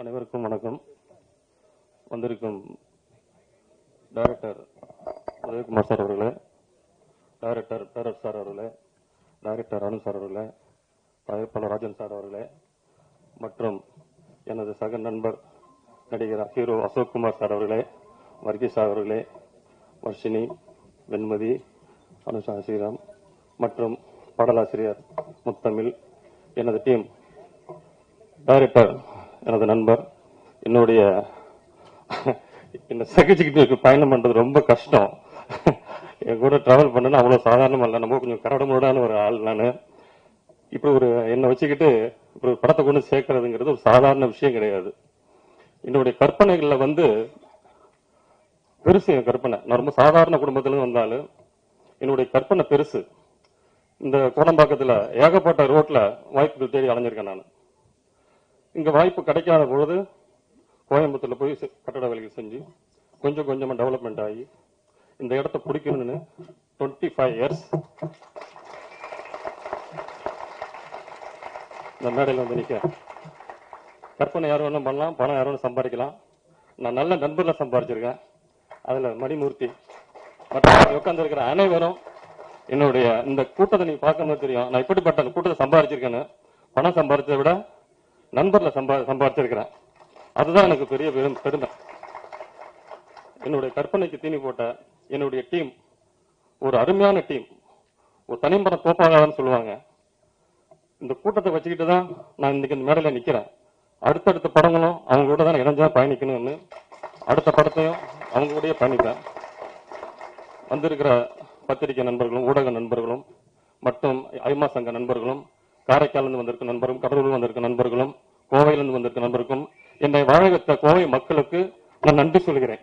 அனைவருக்கும் வணக்கம். வந்திருக்கும் டைரக்டர் உதயகுமார் சார் அவர்களே, டைரக்டர் பேரட் சார் அவர்களே, டைரக்டர் அனு சார் அவர்களே, தயாரிப்பாளர் ராஜன் சார் அவர்களே, மற்றும் எனது சக நண்பர் நடிகர் ஹீரோ அசோக்குமார் சார் அவர்களே, வர்கீஸ் அவர்களே, வர்ஷினி, வெண்மதி, அனுஷா ஸ்ரீராம் மற்றும் பாடலாசிரியர் முத்தமிழ், எனது டீம், டைரக்டர் எனது நண்பர், என்னுடைய சகிச்சுக்கிட்டு பயணம் பண்றது ரொம்ப கஷ்டம். என் கூட டிராவல் பண்ணணும் அவ்வளவு சாதாரணம் அல்ல. நம்ம கொஞ்சம் கரடமுடான ஒரு ஆள். நான் இப்ப என்னை வச்சுக்கிட்டு இப்ப ஒரு படத்தை கொண்டு சேர்க்கறதுங்கிறது ஒரு சாதாரண விஷயம் கிடையாது. என்னுடைய கற்பனைகள்ல பெருசு. என் கற்பனை, நான் ரொம்ப சாதாரண குடும்பத்துல வந்தாலும் என்னுடைய கற்பனை பெருசு. இந்த கோடம்பாக்கத்துல ஏகப்பட்ட ரோட்ல வாய்ப்புகள் தேடி அலைஞ்சிருக்கேன். நான் இங்க வாய்ப்பு கிடைக்காத பொழுது கோயம்புத்தூர்ல போய் கட்டட வேலைகள் செஞ்சு கொஞ்சம் கொஞ்சமா டெவலப்மெண்ட் ஆகி இந்த இடத்தை பிடிக்கணும்னு 25 இயர்ஸ் இந்த மேடையில் வந்து நிக்க. கற்பனை யாரும் ஒன்றும் பண்ணலாம், பணம் யாரும் சம்பாதிக்கலாம். நான் நல்ல நண்பர்ல சம்பாதிச்சிருக்கேன். அதுல மணிமூர்த்தி மற்றும் உட்கார்ந்து இருக்கிற அனைவரும் என்னுடைய இந்த கூட்டத்தை நீங்க பார்க்கும்போது தெரியும் நான் இப்படிப்பட்ட கூட்டத்தை சம்பாதிச்சிருக்கேன்னு. பணம் சம்பாதிச்சதை விட நண்பர்ல சம்பாதிச்சிருக்கிறேன். அதுதான் எனக்கு பெரிய பெருமை. என்னுடைய கற்பனைக்கு தீனி போட்ட என்னுடைய டீம் ஒரு அருமையான டீம். ஒரு தனிப்படம் தோப்பாகாதான்னு சொல்லுவாங்க. இந்த கூட்டத்தை வச்சுக்கிட்டு தான் நான் இன்னைக்கு இந்த மேடையில நிக்கிறேன். அடுத்தடுத்த படங்களும் அவங்க கூட தான் இணைஞ்சா பயணிக்கணும்னு அடுத்த படத்தையும் அவங்க கூடயே பயணிப்பேன். வந்திருக்கிற பத்திரிகை நண்பர்களும் ஊடக நண்பர்களும் மற்றும் ஐமா சங்க நண்பர்களும், காரைக்காலிருந்து வந்திருக்க நண்பரும், கடலூர் வந்திருக்க நண்பர்களும், கோவையிலிருந்து வந்திருக்க நண்பருக்கும், என்னை வாழ வைத்த கோவை மக்களுக்கு நான் நன்றி சொல்கிறேன்.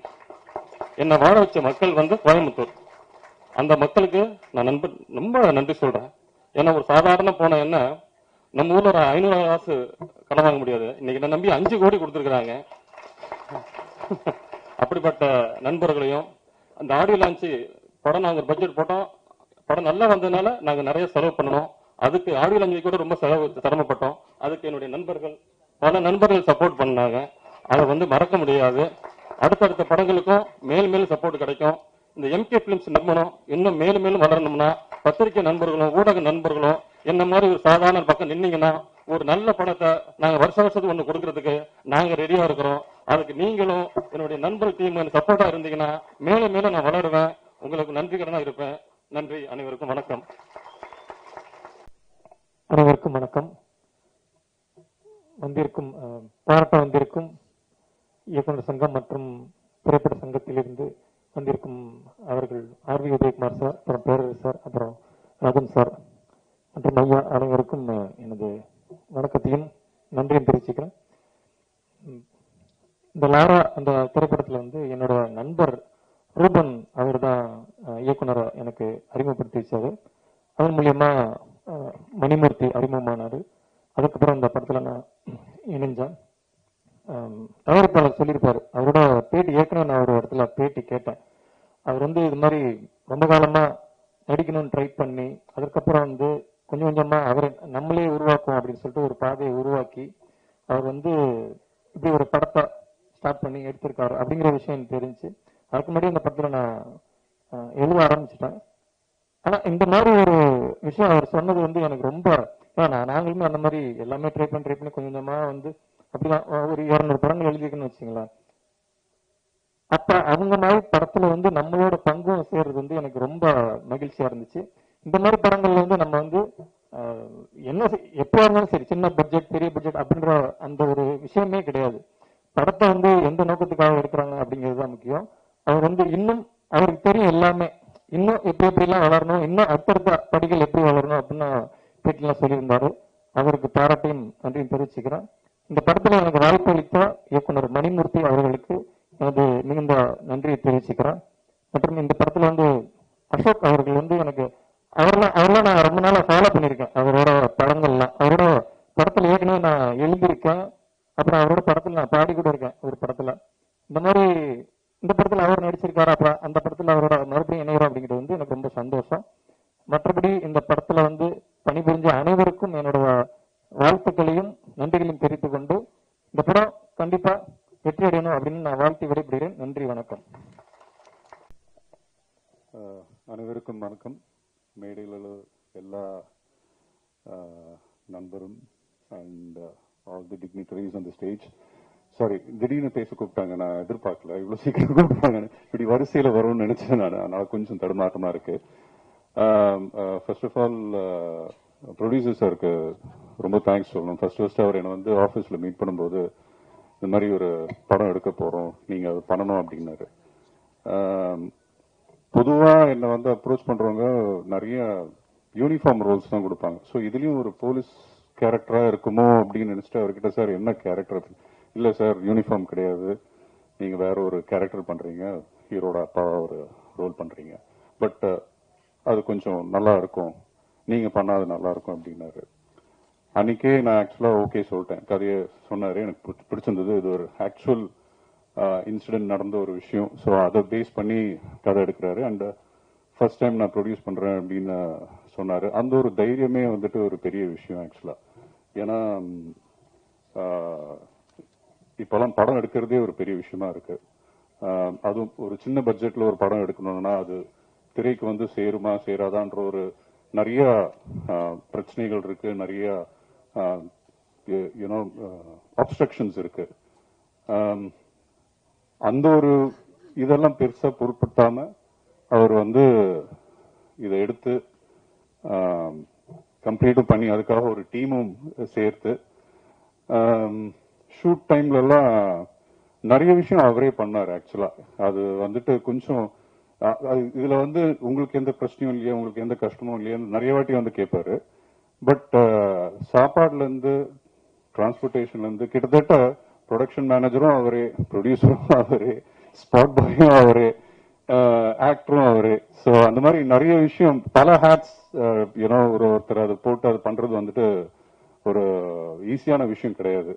என்னை வாழ வச்ச மக்கள் கோயம்புத்தூர். அந்த மக்களுக்கு நான் ரொம்ப நன்றி சொல்றேன். ஏன்னா ஒரு சாதாரண போன என்ன நம்ம ஊர்ல ஒரு 500 காசு கடன் வாங்க முடியாது. இன்னைக்கு என்ன நம்பி 5 கோடி கொடுத்துருக்காங்க. அப்படிப்பட்ட நண்பர்களையும் அந்த ஆடியோ லான்ச்சு படம் நாங்க பட்ஜெட் போட்டோம். படம் நல்லா வந்ததுனால நாங்க நிறைய செலவு பண்ணணும். அதுக்கு ஆடியோ லான்ச்சு கூட ரொம்ப சிரமப்பட்டோம். அதுக்கு என்னுடைய நண்பர்கள் பல நண்பர்கள் சப்போர்ட் பண்ணாங்க. அதை மறக்க முடியாது. அடுத்தடுத்த படங்களுக்கும் மேல் மேலும் சப்போர்ட் கிடைக்கும். இந்த எம்கே பிலிம்ஸ் நிறுவனம் இன்னும் மேலும் மேலும் வளரணும்னா பத்திரிகை நண்பர்களும் ஊடக நண்பர்களும் என்ன மாதிரி ஒரு சாதாரண பக்கம் நின்னீங்கன்னா ஒரு நல்ல படத்தை நாங்க வருஷத்துக்கு ஒண்ணு கொடுக்கறதுக்கு நாங்க ரெடியா இருக்கிறோம். அதுக்கு நீங்களும் என்னுடைய நண்பர் டீம் சப்போர்ட்டா இருந்தீங்கன்னா மேலும் மேலும் நான் வளருவேன். உங்களுக்கு நன்றி கடனா இருப்பேன். நன்றி. அனைவருக்கும் வணக்கம். அனைவருக்கும் வணக்கம். பாராட்ட வந்திருக்கும் இயக்குநர் சங்கம் மற்றும் திரைப்பட சங்கத்திலிருந்து வந்திருக்கும் அவர்கள் ஆர்வி உதயகுமார் சார், அப்புறம் பேரரசு சார், அப்புறம் ராஜன் சார் மற்றும் ஐயா அனைவருக்கும் எனது வணக்கத்தையும் நன்றியும் தெரிவிச்சுக்கிறேன். இந்த லாரா அந்த திரைப்படத்தில் என்னோட நண்பர் ரூபன் அவர் தான் இயக்குனரை எனக்கு அறிமுகப்படுத்தி வச்சாரு. அதன் மூலியமா மணிமூர்த்தி அறிமுகமானாரு. அதுக்கப்புறம் இந்த படத்துல நான் இணைஞ்சேன். தயாரிப்பாளர் சொல்லியிருப்பாரு, அவரோட பேட்டி ஏற்கனவே நான் ஒரு இடத்துல பேட்டி கேட்டேன். அவர் இது மாதிரி ரொம்ப காலமா நடிக்கணும்னு ட்ரை பண்ணி அதுக்கப்புறம் கொஞ்சம் கொஞ்சமா அவரை நம்மளே உருவாக்கும் அப்படின்னு சொல்லிட்டு ஒரு பாதையை உருவாக்கி அவர் இப்படி ஒரு படத்தை ஸ்டார்ட் பண்ணி எடுத்திருக்காரு அப்படிங்கிற விஷயம் எனக்கு தெரிஞ்சு அதுக்கு முன்னாடி இந்த படத்துல நான் எழுத ஆரம்பிச்சிட்டேன். ஆனா இந்த மாதிரி ஒரு விஷயம் அவர் சொன்னது எனக்கு ரொம்ப நாங்களுமே அந்த மாதிரி எல்லாமே ட்ரை பண்ணி கொஞ்சம் கொஞ்சமா அப்படிதான் ஒரு 200 படங்கள் எழுதிக்கணும்னு வச்சுங்களேன். அப்ப அவங்க மாதிரி படத்துல நம்மளோட பங்கும் சேர்றது எனக்கு ரொம்ப மகிழ்ச்சியா இருந்துச்சு. இந்த மாதிரி படங்கள்ல நம்ம என்ன எப்படியா இருந்தாலும் சரி, சின்ன பட்ஜெட் பெரிய பட்ஜெட் அப்படின்ற அந்த ஒரு விஷயமே கிடையாது. படத்தை எந்த நோக்கத்துக்காக எடுக்கிறாங்க அப்படிங்கிறது தான் முக்கியம். அவர் இன்னும் அவருக்கு தெரியும் எல்லாமே, இன்னும் எப்படி எல்லாம் வளரணும், இன்னும் அடுத்தடுத்த படிகள் எப்படி வளரணும் அப்படின்னு பேட்டிலாம் சொல்லியிருந்தாரு. அவருக்கு பாராட்டையும் நன்றியும் தெரிவிச்சுக்கிறேன். இந்த படத்துல எனக்கு வாய்ப்பு அளித்த இயக்குனர் மணிமூர்த்தி அவர்களுக்கு எனது மிகுந்த நன்றியை தெரிவிச்சுக்கிறேன். மற்றும் இந்த படத்துல அசோக் அவர்கள் எனக்கு அவரெல்லாம் நான் ரொம்ப நாளா ஃபாலோ பண்ணியிருக்கேன். அவரோட படங்கள்லாம் அவரோட படத்துல ஏற்கனவே நான் எழுதியிருக்கேன். அப்புறம் அவரோட படத்துல நான் பாடி கூட இருக்கேன் ஒரு படத்துல. இந்த மாதிரி இந்த படத்துல அவர் நடிச்சிருக்காரு. அப்புறம் அந்த படத்துல அவரோட மறுபடியும் இணைகிறோம் அப்படிங்கிறது எனக்கு ரொம்ப சந்தோஷம். மற்றபடி இந்த படத்துல பணிபுரிஞ்ச அனைவருக்கும் என்னோட வாழ்த்துக்களையும் நன்றிகளையும் தெரிவித்துக் கொண்டு இந்த படம் கண்டிப்பா வெற்றி அடையணும் அப்படின்னு நான் வாழ்த்தி விடைபெறுகிறேன். நன்றி, வணக்கம். அனைவருக்கும் வணக்கம். மேடையில் உள்ள எல்லா நண்பரும் and all the dignitaries on the stage. Sorry, திடீர்னு பேச கூப்பிட்டாங்க, நான் எதிர்பார்க்கல இவ்வளவு சீக்கிரம் கூப்பிட்டாங்க. இப்படி வரிசையில வரும்னு நினைச்சேன் நான், அதனால கொஞ்சம் தடுமாற்றமா இருக்கு. ஃபர்ஸ்ட் ஆஃப் ஆல் ப்ரொடியூசர் சாருக்கு ரொம்ப தேங்க்ஸ் சொல்லணும். ஃபர்ஸ்ட் அவர் என்னை வந்து ஆஃபீஸில் மீட் பண்ணும்போது இந்த மாதிரி ஒரு படம் எடுக்க போகிறோம், நீங்கள் அது பண்ணணும் அப்படின்னாரு. பொதுவாக என்னை வந்து அப்ரோச் பண்ணுறவங்க நிறைய யூனிஃபார்ம் ரோல்ஸ் தான் கொடுப்பாங்க. ஸோ இதுலேயும் ஒரு போலீஸ் கேரக்டராக இருக்குமோ அப்படின்னு நினச்சிட்டு அவர்கிட்ட, சார் என்ன கேரக்டர்? இல்லை சார், யூனிஃபார்ம் கிடையாது, நீங்கள் வேற ஒரு கேரக்டர் பண்ணுறீங்க, ஹீரோட அப்பாவா ஒரு ரோல் பண்ணுறீங்க, பட் அது கொஞ்சம் நல்லா இருக்கும், நீங்க பண்ணாது நல்லா இருக்கும் அப்படின்னாரு. அன்னைக்கே நான் ஆக்சுவலா ஓகே சொல்லிட்டேன். கதையை சொன்னாரு, எனக்கு பிடிச்சிருந்தது. இது ஒரு ஆக்சுவல் இன்சிடென்ட் நடந்த ஒரு விஷயம். ஸோ அதை பேஸ் பண்ணி கதை எடுக்கிறாரு. அண்ட் ஃபர்ஸ்ட் டைம் நான் ப்ரொடியூஸ் பண்றேன் அப்படின்னு சொன்னாரு. அந்த ஒரு தைரியமே வந்துட்டு ஒரு பெரிய விஷயம் ஆக்சுவலா. ஏன்னா இப்பெல்லாம் படம் எடுக்கிறதே ஒரு பெரிய விஷயமா இருக்கு. அதுவும் ஒரு சின்ன பட்ஜெட்ல ஒரு படம் எடுக்கணும்னா அது திரைக்கு வந்து சேருமா சேராதான்ற ஒரு நிறைய பிரச்சனைகள் இருக்கு, நிறைய யூனோ அப்ஸ்ட்ரக்ஷன்ஸ் இருக்கு. அந்த ஒரு இதெல்லாம் பெருசா பொருட்படுத்தாம அவர் வந்து இதை எடுத்து கம்ப்ளீட்டும் பண்ணி அதுக்காக ஒரு டீமும் சேர்த்து ஷூட் டைம்ல எல்லாம் நிறைய விஷயம் அவரே பண்ணாரு. ஆக்சுவலா அது வந்துட்டு கொஞ்சம் இதுல வந்து உங்களுக்கு எந்த பிரச்சனையும் இல்லையா, உங்களுக்கு எந்த கஷ்டமும் இல்லையா நிறைய வாட்டி வந்து கேட்பாரு. பட் சாப்பாடுல இருந்து டிரான்ஸ்போர்டேஷன்ல இருந்து கிட்டத்தட்ட ப்ரொடக்ஷன் மேனேஜரும் அவரே, ப்ரொடியூசரும் அவரே, ஸ்பாட் பாயும் அவரே, ஆக்டரும் அவரே. ஸோ அந்த மாதிரி நிறைய விஷயம், பல ஹேட்ஸ் யூனோ ஒருத்தர் அதை போட்டு அது பண்றது வந்துட்டு ஒரு ஈஸியான விஷயம் கிடையாது.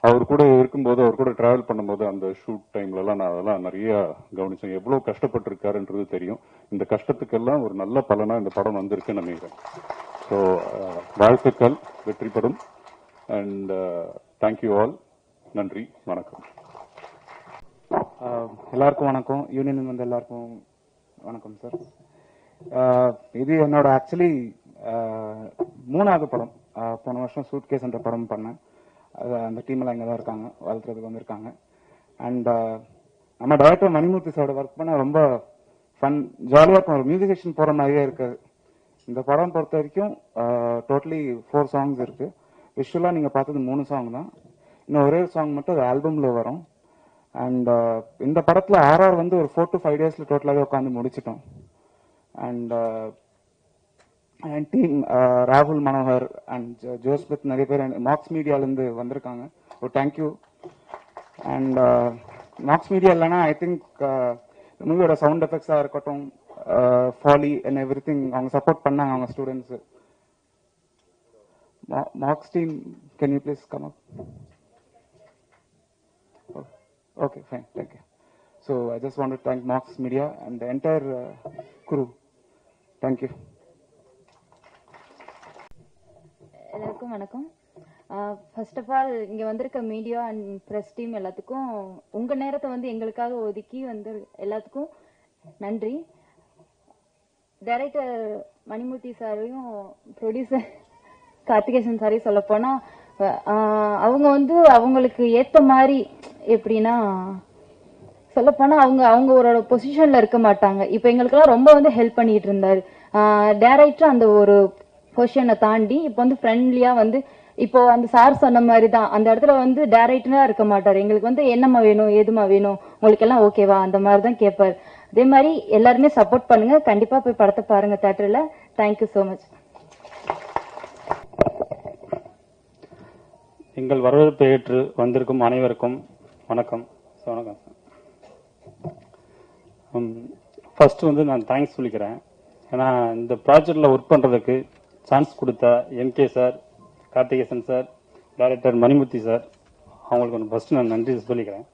அவர் கூட இருக்கும்போது, அவர் கூட டிராவல் பண்ணும்போது அந்த ஷூட் டைம்ல எல்லாம் நான் அதெல்லாம் நிறைய கவனிச்சேன். எவ்வளவு கஷ்டப்பட்டு இருக்காருன்றது தெரியும். இந்த கஷ்டத்துக்கெல்லாம் ஒரு நல்ல பலனா இந்த படம் வந்திருக்குன்னு நினைக்கிறேன். ஸோ வாழ்த்துக்கள், வெற்றி படும். And thank you all. நன்றி, வணக்கம். எல்லாருக்கும் வணக்கம். யூனியன் வந்து எல்லாருக்கும் வணக்கம் சார். இது என்னோட ஆக்சுவலி 3வது படம். போன வருஷம் சூட்கேஸ் என்ற படம் பண்ணேன். அந்த டீம்ல இங்கே தான் இருக்காங்க, வளர்த்துறதுக்கு வந்திருக்காங்க. அண்ட் நம்ம டைரக்டர் மணிமூர்த்தி சாரோட ஒர்க் பண்ண ரொம்ப ஃபன், ஜாலியாக இருக்கும். ஒரு மியூசிகேஷன் போகிற மாதிரியே இருக்காது. இந்த படம் பொறுத்த வரைக்கும் டோட்டலி 4 சாங்ஸ் இருக்கு. விஷுவலாக நீங்கள் பார்த்தது 3 சாங் தான். இன்னும் ஒரே சாங் மட்டும் அது ஆல்பமில் வரும். அண்ட் இந்த படத்தில் RR வந்து ஒரு 4 to 5 டேஸில் டோட்டலாகவே உட்காந்து முடிச்சிட்டோம். அண்ட் டீம் ராகுல் மனோகர் அண்ட் ஜோஸ்மித் நிறைய பேர் மார்க்ஸ் மீடியாலேருந்து வந்திருக்காங்க. ஒரு தேங்க்யூ. அண்ட் மார்க்ஸ் மீடியா இல்லைன்னா ஐ திங்க் மூவியோட சவுண்ட் எஃபெக்ட்ஸாக இருக்கட்டும், ஃபாலி அண்ட் எவ்ரி திங் அவங்க சப்போர்ட் பண்ணாங்க, அவங்க students. Marks team, can you please come up? Okay, fine, thank you. So I just want to thank Marks Media and the entire crew. Thank you. எல்லாருக்கும் வணக்கம். First of all இங்கே வந்திருக்க media and press team எல்லாத்துக்கும் உங்கள் நேரத்தை வந்து எங்களுக்காக ஒதுக்கி வந்து எல்லாத்துக்கும் நன்றி. டைரக்டர் மணிமூர்த்தி சாரையும் ப்ரொடியூசர் கார்த்திகேசன் சாரையும் சொல்ல போனால் அவங்க வந்து அவங்களுக்கு ஏற்ற மாதிரி எப்படின்னா சொல்லப்போனா அவங்க ஒரு பொசிஷன்ல இருக்க மாட்டாங்க. இப்போ எங்களுக்கெல்லாம் ரொம்ப வந்து ஹெல்ப் பண்ணிட்டு இருந்தாரு. டைரக்டர் அந்த ஒரு பொசிஷனை தாண்டி இப்போ வந்து ஃப்ரெண்ட்லியா வந்து இப்போ அந்த சார் சொன்ன மாதிரி தான் அந்த இடத்துல வந்து டைரக்டரா இருக்க மாட்டாரு. எங்களுக்கு வந்து என்னம்மா வேணும், ஏதுமா வேணும், உங்களுக்கு எல்லாம் ஓகேவா, அந்த மாதிரி தான் கேட்பாரு. அதே மாதிரி எல்லாருமே சப்போர்ட் பண்ணுங்க. கண்டிப்பா போய் படத்தை பாருங்க தியேட்டர்ல. Thank you so much. எங்கள் வரவேற்பை ஏற்று வந்திருக்கும் அனைவருக்கும் வணக்கம். வணக்கம் சார். ஃபர்ஸ்ட் வந்து நான் தேங்க்ஸ் சொல்லிக்கிறேன். ஏன்னா இந்த ப்ராஜெக்டில் ஒர்க் பண்ணுறதுக்கு சான்ஸ் கொடுத்த MK sir, Karthikesan sir, director Manimoorthy sir, அவங்களுக்கு ஃபர்ஸ்ட் நான் நன்றி சொல்லிக்கிறேன்.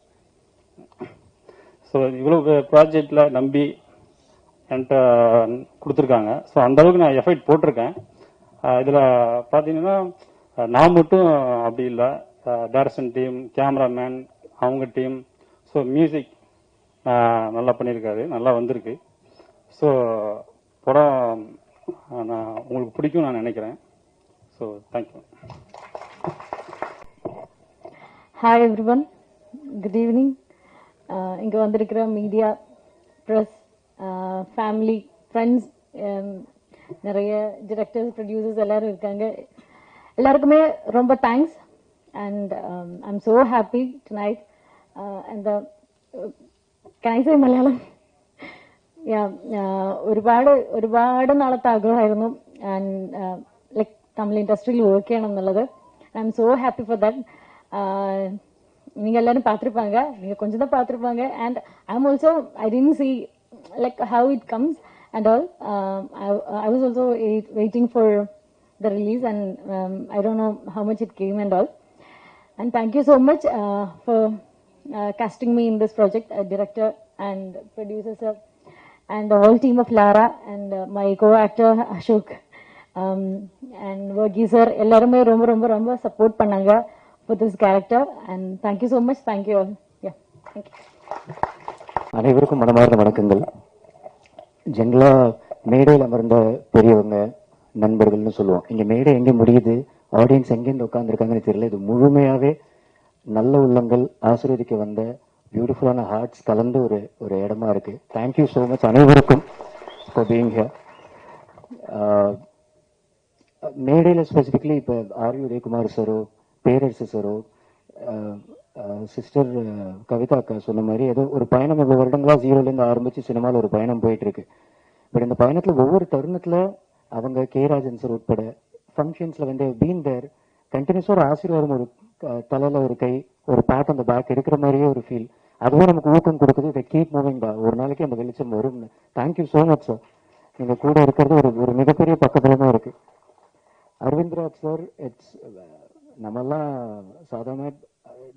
ஸோ இவ்வளோ ப்ராஜெக்டில் நம்பி என்கிட்ட கொடுத்துருக்காங்க. ஸோ அந்தளவுக்கு நான் எஃபர்ட் போட்டிருக்கேன். இதில் பார்த்தீங்கன்னா நான் மட்டும் அப்படி இல்லை, டைரக்ஷன் டீம், கேமராமேன், அவங்க டீம். ஸோ மியூசிக் நல்லா பண்ணியிருக்காரு, நல்லா வந்திருக்கு. ஸோ படம் நான் உங்களுக்கு பிடிக்கும் நான் நினைக்கிறேன். So thank you. Hi everyone, good evening. இங்கே வந்திருக்கிற மீடியா, ப்ரெஸ், ஃபேமிலி, ஃப்ரெண்ட்ஸ், நிறைய டிரெக்டர்ஸ், ப்ரொடியூசர்ஸ் எல்லாரும் இருக்காங்க. எல்லாருக்குமே ரொம்ப thanks. And I'm so happy tonight. அந்த can I say മലയാളം? ഒരുപാട് നാളത്തെ ആഗ്രഹമായിരുന്നു ലൈക്ക് തമിഴ് ഇൻഡസ്ട്രിയിൽ വർക്ക് ചെയ്യണം എന്നുള്ളത്. I M so happy for that. நீங்க எல்லாரும் பார்த்துருப்பாங்க, நீங்க கொஞ்சம் தான் பார்த்துருப்பாங்க. And I am also I didn't see like how it comes and all. I was also waiting for the release and I don't know how much it came and all. And thank you so much for casting me in this project, director and producer sir and the whole team of Lara and my co-actor Ashok and Vargi sir. எல்லாருமே ரொம்ப ரொம்ப ரொம்ப support பண்ணாங்க for this character and thank you so much. Thank you all. Yeah, thank you. அனைவருக்கும் மனமார்ந்த வணக்கங்கள். ஜென்ரலா மேடையில் அமர்ந்த பெரியவங்க, நண்பர்கள்னு சொல்லுவோம். இங்க மேடை எங்க முடியுது, ஆடியன்ஸ் எங்கேருந்து உட்காந்துருக்காங்கன்னு தெரியல. இது முழுமையாவே நல்ல உள்ளங்கள் ஆசீர்வதிக்க வந்த பியூட்டிஃபுல்லான ஹார்ட்ஸ் கலந்து ஒரு இடமா இருக்கு. தேங்க்யூ ஸோ மச் அனைவருக்கும் ஃபார் பீயிங் ஹியர். மேடையில் ஸ்பெசிஃபிக்லி இப்போ ஆர் உதயகுமார் சாரோ, பேரரசு சாரோ, சிஸ்டர் கவிதா அக்கா சொன்ன மாதிரி ஏதோ ஒரு பயணம் இவ்வளவு வருடங்களா 0லேருந்து ஆரம்பிச்சு சினிமாவில் ஒரு பயணம் போயிட்டு இருக்கு. பட் இந்த பயணத்தில் ஒவ்வொரு தருணத்தில் அவங்க கேராஜன் சார் உட்பட ஃபங்க்ஷன்ஸில் வந்து பீன் தேர் கண்டினியூஸாக ஒரு ஆசீர்வாதம், ஒரு தலையில் ஒரு கை, ஒரு பேட் அந்த பேக் இருக்கிற மாதிரியே ஒரு ஃபீல். அதுவே நமக்கு ஊக்கம் கொடுக்குது. இதை கீப் மூவிங் தான், ஒரு நாளைக்கு அந்த வெளிச்சம் வரும்னு. Thank you so much sir. நீங்கள் கூட இருக்கிறது ஒரு மிகப்பெரிய பக்கத்துலமாக இருக்கு. அரவிந்த்ராஜ் சார், இட்ஸ் நம்மெல்லாம் சாதாரண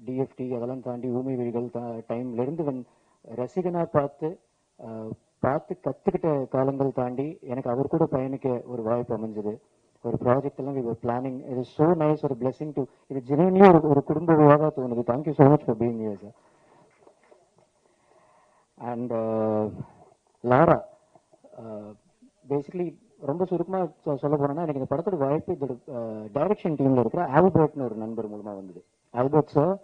டிஎஃப்டி அதெல்லாம் தாண்டி ஊமை விழிகள் டைம்ல இருந்து ரசிகனா பார்த்து கத்துக்கிட்ட காலங்கள் தாண்டி எனக்கு அவர் கூட பயணிக்க ஒரு வாய்ப்பு அமைஞ்சது. ஒரு ப்ராஜெக்ட் எல்லாம் ஒரு பிளானிங், இது சோ நைஸ், ஒரு பிளெஸிங் டு, இது ஜெனுவன்லி ஒரு குடும்ப விழாவா தோணுது. Thank you so much for being here sir. And Laura, basically ரொம்ப சுருக்கமாக சொல்ல போனோம்னா எனக்கு இந்த படத்தோட வாய்ப்பு இதோட டைரக்ஷன் டீமில் இருக்கிற ஆல்பர்ட்னு ஒரு நண்பர் மூலமாக வந்தது. ஆல்பர்ட் சார்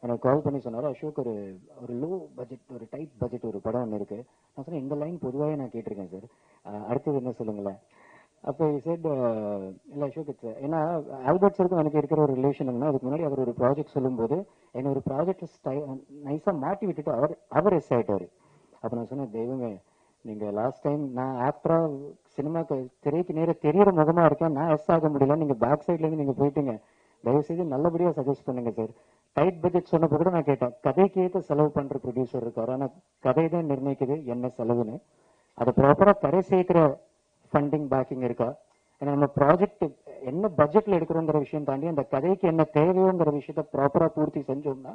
எனக்கு கால் பண்ணி சொன்னார், அசோக் ஒரு லோ பட்ஜெட், ஒரு டைட் பட்ஜெட் ஒரு படம் ஒன்று இருக்கு. நான் சொன்னேன், இந்த லைன் பொதுவாகவே நான் கேட்டிருக்கேன் சார், அடுத்தது என்ன சொல்லுங்களேன். அப்போ செட் இல்லை அசோக் இட்ஸ், ஏன்னா ஆல்பர்ட் சாருக்கும் எனக்கு இருக்கிற ஒரு ரிலேஷன் என்னன்னா, அதுக்கு முன்னாடி அவர் ஒரு ப்ராஜெக்ட் சொல்லும்போது என்னை ஒரு ப்ராஜெக்ட் நைஸாக மாட்டி விட்டுட்டு அவர் எஸ் ஆகிட்டாரு. அப்போ நான் சொன்னேன், தெய்வமே நீங்க லாஸ்ட் டைம் நான் ஆக்டரா சினிமாக்கு திரைக்கு நேர தெரியற முகமா இருக்கேன், நான் எஸ் ஆக முடியல, நீங்க பேக் சைட்ல இருந்து நீங்க போயிட்டீங்க, தயவு செய்து நல்லபடியா சஜஸ்ட் பண்ணுங்க சார். டைட் பட்ஜெட் சொன்னப்போ கூட நான் கேட்டேன், கதைக்கு ஏற்ற செலவு பண்ற ப்ரொடியூசர் இருக்காரு, ஆனா கதை தான் நிர்ணயிக்குது என்ன செலவுன்னு. அதை ப்ராப்பரா கரை சேர்க்கிற ஃபண்டிங் பேக்கிங் இருக்கா? ஏன்னா நம்ம ப்ராஜெக்ட் என்ன பட்ஜெட்ல எடுக்கிறோங்கிற விஷயம் தாண்டி அந்த கதைக்கு என்ன தேவையோங்கிற விஷயத்த ப்ராப்பரா பூர்த்தி செஞ்சோம்னா,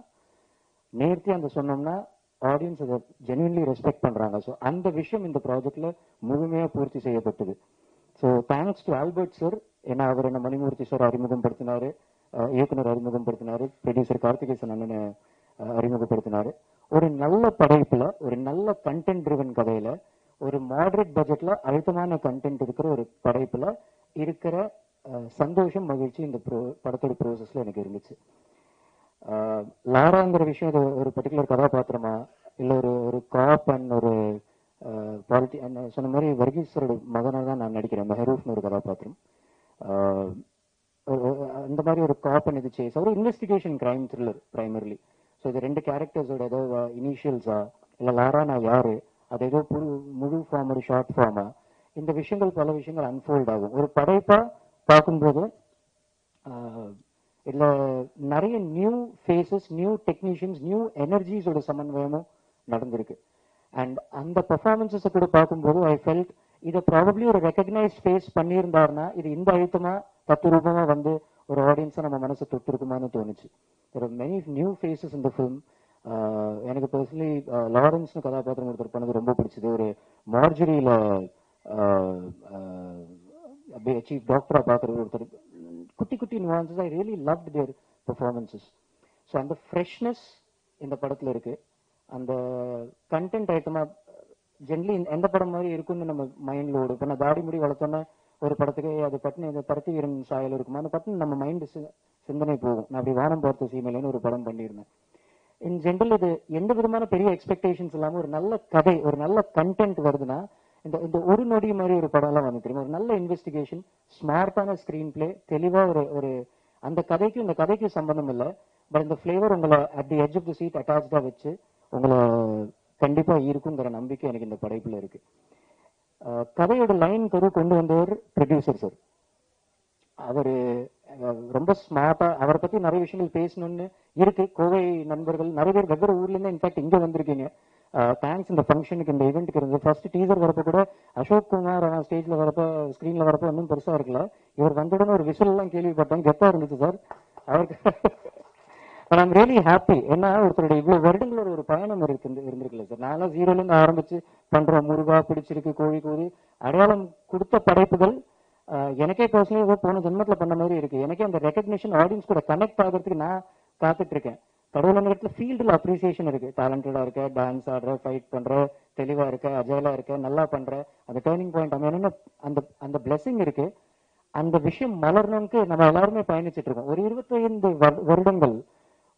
நேர்த்தி அந்த சொன்னோம்னா ஆடியன்ஸ் அதை ஜென்யூன்லி ரெஸ்பெக்ட் பண்றாங்க. ஸோ அந்த விஷயம் இந்த ப்ராஜெக்ட்ல முழுமையா பூர்த்தி செய்யப்பட்டது. So thanks to Albert sir. ஏன்னா அவர் என்ன மணிமூர்த்தி சார் அறிமுகப்படுத்தினாரு, இயக்குனர் அறிமுகப்படுத்தினாரு, ப்ரொடியூசர் கார்த்திகேசன் அண்ணனை அறிமுகப்படுத்தினாரு. ஒரு நல்ல படைப்புல, ஒரு நல்ல கண்டென்ட் ட்ரிவன் கதையில, ஒரு மாடரேட் பட்ஜெட்ல அழுத்தமான கண்டென்ட் இருக்கிற ஒரு படைப்புல இருக்கிற சந்தோஷம், மகிழ்ச்சி இந்த படத்தோட ப்ரோசஸ்ல எனக்கு இருந்துச்சு. லாராங்கிற விஷயம் இது ஒரு பர்டிகுலர் கதாபாத்திரமா இல்ல ஒரு காப் அண்ட் ஒரு பாலிட்டி சொன்ன மாதிரி வர்கீஸ்வரோட மகனாக தான் நான் நடிக்கிறேன். மெஹரூஃப்னு ஒரு கதாபாத்திரம். இந்த மாதிரி ஒரு காப் அண்ட் இது சேஸ் ஒரு investigation crime thriller primarily. So இது ரெண்டு கேரக்டர்ஸோட ஏதோ இனிஷியல்ஸா இல்ல லாரா நான் யாரு, அது ஏதோ முழு ஃபார்ம், ஒரு ஷார்ட் ஃபார்மா, இந்த விஷயங்கள் பல விஷயங்கள் அன்ஃபோல்ட் ஆகும். ஒரு படைப்பா பார்க்கும்போது இதுல நிறைய new faces, new technicians, new எனர்ஜிஸோட சமன்வயமும் நடந்திருக்கு. அண்ட் அந்த பெர்ஃபார்மன்ஸஸை கூட பார்க்கும்போது ஐ ஃபெல்ட் இதை ப்ராபப்ளி ஒரு ரெகக்னைஸ் ஃபேஸ் பண்ணியிருந்தாருன்னா இது இந்த அழுத்தமா தத்துரூபமா வந்து ஒரு ஆடியன்ஸை நம்ம மனசை தொட்டிருக்குமான்னு தோணுச்சு. ஒரு மெனி நியூ ஃபேஸஸ் இந்த ஃபிலிம். எனக்கு பர்சனலி லாரன்ஸ்னு கதாபாத்திரம் ஒருத்தர் பண்ணது ரொம்ப பிடிச்சது. ஒரு மார்ஜரியில சீஃப் டாக்டரா பார்க்குற ஒருத்தர் குட்டி குட்டி nuances I really loved their performances. So அந்த ஃப்ரெஷ்னஸ் இந்த படத்துல இருக்கு. அந்த கண்டென்ட் ஐட்டமா ஜென்ரலி எந்த படம் மாதிரி இருக்குன்னு நம்ம மைண்ட்ல ஓடும். இப்போ நான் தாடி முடி வளர்த்தோன்னா ஒரு படத்துக்கு அது பட்டின இந்த பருத்தி வீரன் சாயல் இருக்குமா, அந்த பட்டின நம்ம மைண்டு சிந்தனை போகும். நான் அப்படி வானம் பார்த்த சீமையிலன்னு ஒரு படம் பண்ணியிருந்தேன். இன் ஜென்ரல் இது எந்த விதமான பெரிய எக்ஸ்பெக்டேஷன்ஸ் இல்லாமல் ஒரு நல்ல கதை, ஒரு நல்ல கண்டென்ட் வருதுன்னா இந்த இந்த ஒரு நொடி மாதிரி ஒரு படம்லாம் வந்து தெரியும். ஒரு நல்ல இன்வெஸ்டிகேஷன், ஸ்மார்ட்டான ஸ்கிரீன் பிளே, தெளிவா ஒரு அந்த கதைக்கும் இந்த கதைக்கும் சம்பந்தம் இல்லை, பட் இந்த ஃபிளேவர் உங்களை at the edge of the seat அட்டாச்சா வச்சு உங்களை கண்டிப்பா இருக்குங்கிற நம்பிக்கை எனக்கு இந்த படைப்புல இருக்கு. கதையோட லைன் கரு கொண்டு வந்தவர் ப்ரொடியூசர் சார். அவரு ரொம்ப ஸ்மார்ட்டா அவரை பத்தி நிறைய விஷயங்கள் பேசணும்னு இருக்கு. கோவை நண்பர்கள் நிறைய பேர் வெவ்வேறு ஊர்ல இருந்து இன்ஃபேக்ட் இங்க வந்திருக்கீங்க. தேங்க்ஸ் இந்த ஃபங்க்ஷனுக்கு, இந்த ஈவெண்ட்டுக்கு இருந்தது. ஃபர்ஸ்ட் டீசர் வரப்ப கூட அசோக் குமார் ஸ்டேஜ்ல வரப்ப ஸ்கிரீன்ல வரப்ப ஒன்றும் பெருசா இருக்கல. இவர் வந்தவுடனே ஒரு விசில் எல்லாம் கேள்விப்பட்டேன், கெத்தா இருந்துச்சு சார் அவருக்கு. I'm really happy. ஏன்னா ஒருத்தருடைய இவ்வளவு வருடங்களோட ஒரு பயணம் இருந்திருக்குல்ல சார். நான்லாம் ஜீரோல இருந்து ஆரம்பிச்சு பண்றோம். முருகா பிடிச்சிருக்கு, கோழி கூதி அடையாளம் கொடுத்த படைப்புகள் எனக்கே பர்சனலி ஏதோ போன ஜென்மத்துல பண்ண மாதிரி இருக்கு. எனக்கே அந்த ரெகக்னிஷன் ஆடியன்ஸ் கூட கனெக்ட் ஆகிறதுக்கு நான் காத்துட்டு இருக்கேன். கடவுள் அந்த இடத்துல ஃபீல்டில் அப்ரிசியேஷன் இருக்கு. டேலண்டடா இருக்க, டான்ஸ் ஆடுற, ஃபைட் பண்ற, தெளிவா இருக்க, அஜயலா இருக்க, நல்லா பண்ற, அந்த டேர்னிங் பாயிண்ட் அமையணும்னு அந்த அந்த பிளெஸிங் இருக்கு. அந்த விஷயம் மலரணும்னு நம்ம எல்லாருமே பயணிச்சுட்டு இருக்கோம். ஒரு 25 வருடங்கள்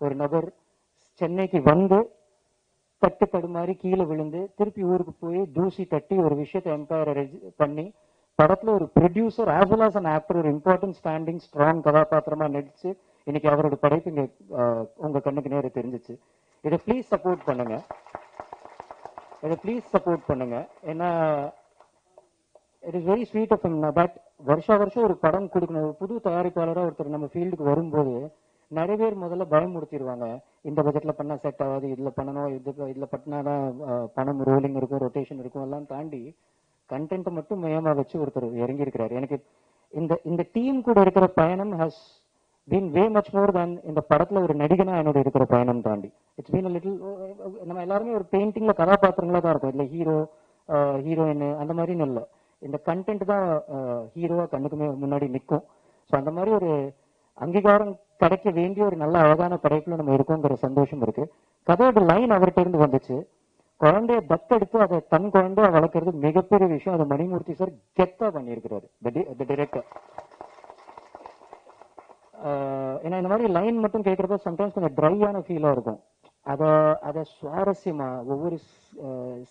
ஒரு நபர் சென்னைக்கு வந்து தட்டு தடுமாறி கீழே விழுந்து திருப்பி ஊருக்கு போய் தூசி தட்டி ஒரு விஷயத்தை எம்பயர் பண்ணி படத்துல ஒரு producer as well as an actor ஒரு இம்பார்ட்டன்ட் ஸ்டாண்டிங் ஸ்ட்ராங் கதாபாத்திரமா நடிச்சு இன்னைக்கு அவரோட படைப்பு இங்க உங்க கண்ணுக்கு நேரம் தெரிஞ்சிச்சு. இதை ப்ளீஸ் சப்போர்ட் பண்ணுங்க, ஏன்னா it is very sweet of him. But வருஷம் ஒரு படம் கொடுக்கணும். ஒரு புது தயாரிப்பாளராக ஒருத்தர் நம்ம ஃபீல்டுக்கு வரும்போது நிறைய பேர் முதல்ல பயமுறுத்திடுவாங்க. இந்த பட்ஜெட்ல பண்ணா செட் ஆகாது, இதுல பண்ணணும், இதுல பண்ணாதான் பணம் ரோலிங் இருக்கும், ரொட்டேஷன் இருக்கும், எல்லாம் தாண்டி கண்டென்ட்டை மட்டும் மையமா வச்சு ஒருத்தர் இறங்கி இருக்கிறாரு. எனக்கு இந்த டீம் கூட இருக்கிற பயணம் has been way much more than இந்த படத்துல ஒரு நடிகனா என்னோட இருக்கிற பயணம் தாண்டி. இட்ஸ் பீன் லிட்டில், நம்ம எல்லாருமே ஒரு பெயிண்டிங்ல கதாபாத்திரங்களா தான் இருக்கும். இதுல ஹீரோ ஹீரோயின் அந்த மாதிரின்னு இல்லை. இந்த கண்டென்ட் தான் ஹீரோவா கண்ணுக்குமே முன்னாடி நிற்கும். ஸோ அந்த மாதிரி ஒரு அங்கீகாரம் கிடைக்க வேண்டிய ஒரு நல்ல அழகான படைப்புல நம்ம இருக்கோங்கிற சந்தோஷம் இருக்கு. கதையோட லைன் அவர்கிட்ட இருந்து வந்துச்சு. குழந்தைய தத்தெடுத்து அதை தன் குழந்தைய வளர்க்கறது மிகப்பெரிய விஷயம். அதை மணிமூர்த்தி சார் கெத்தா பண்ணியிருக்கிறாரு, டைரக்டர். ஏன்னா இந்த மாதிரி லைன் மட்டும் கேட்கறப்ப சம்டைம்ஸ் கொஞ்சம் ட்ரையான ஃபீலா இருக்கும். அதை சுவாரஸ்யமா ஒவ்வொரு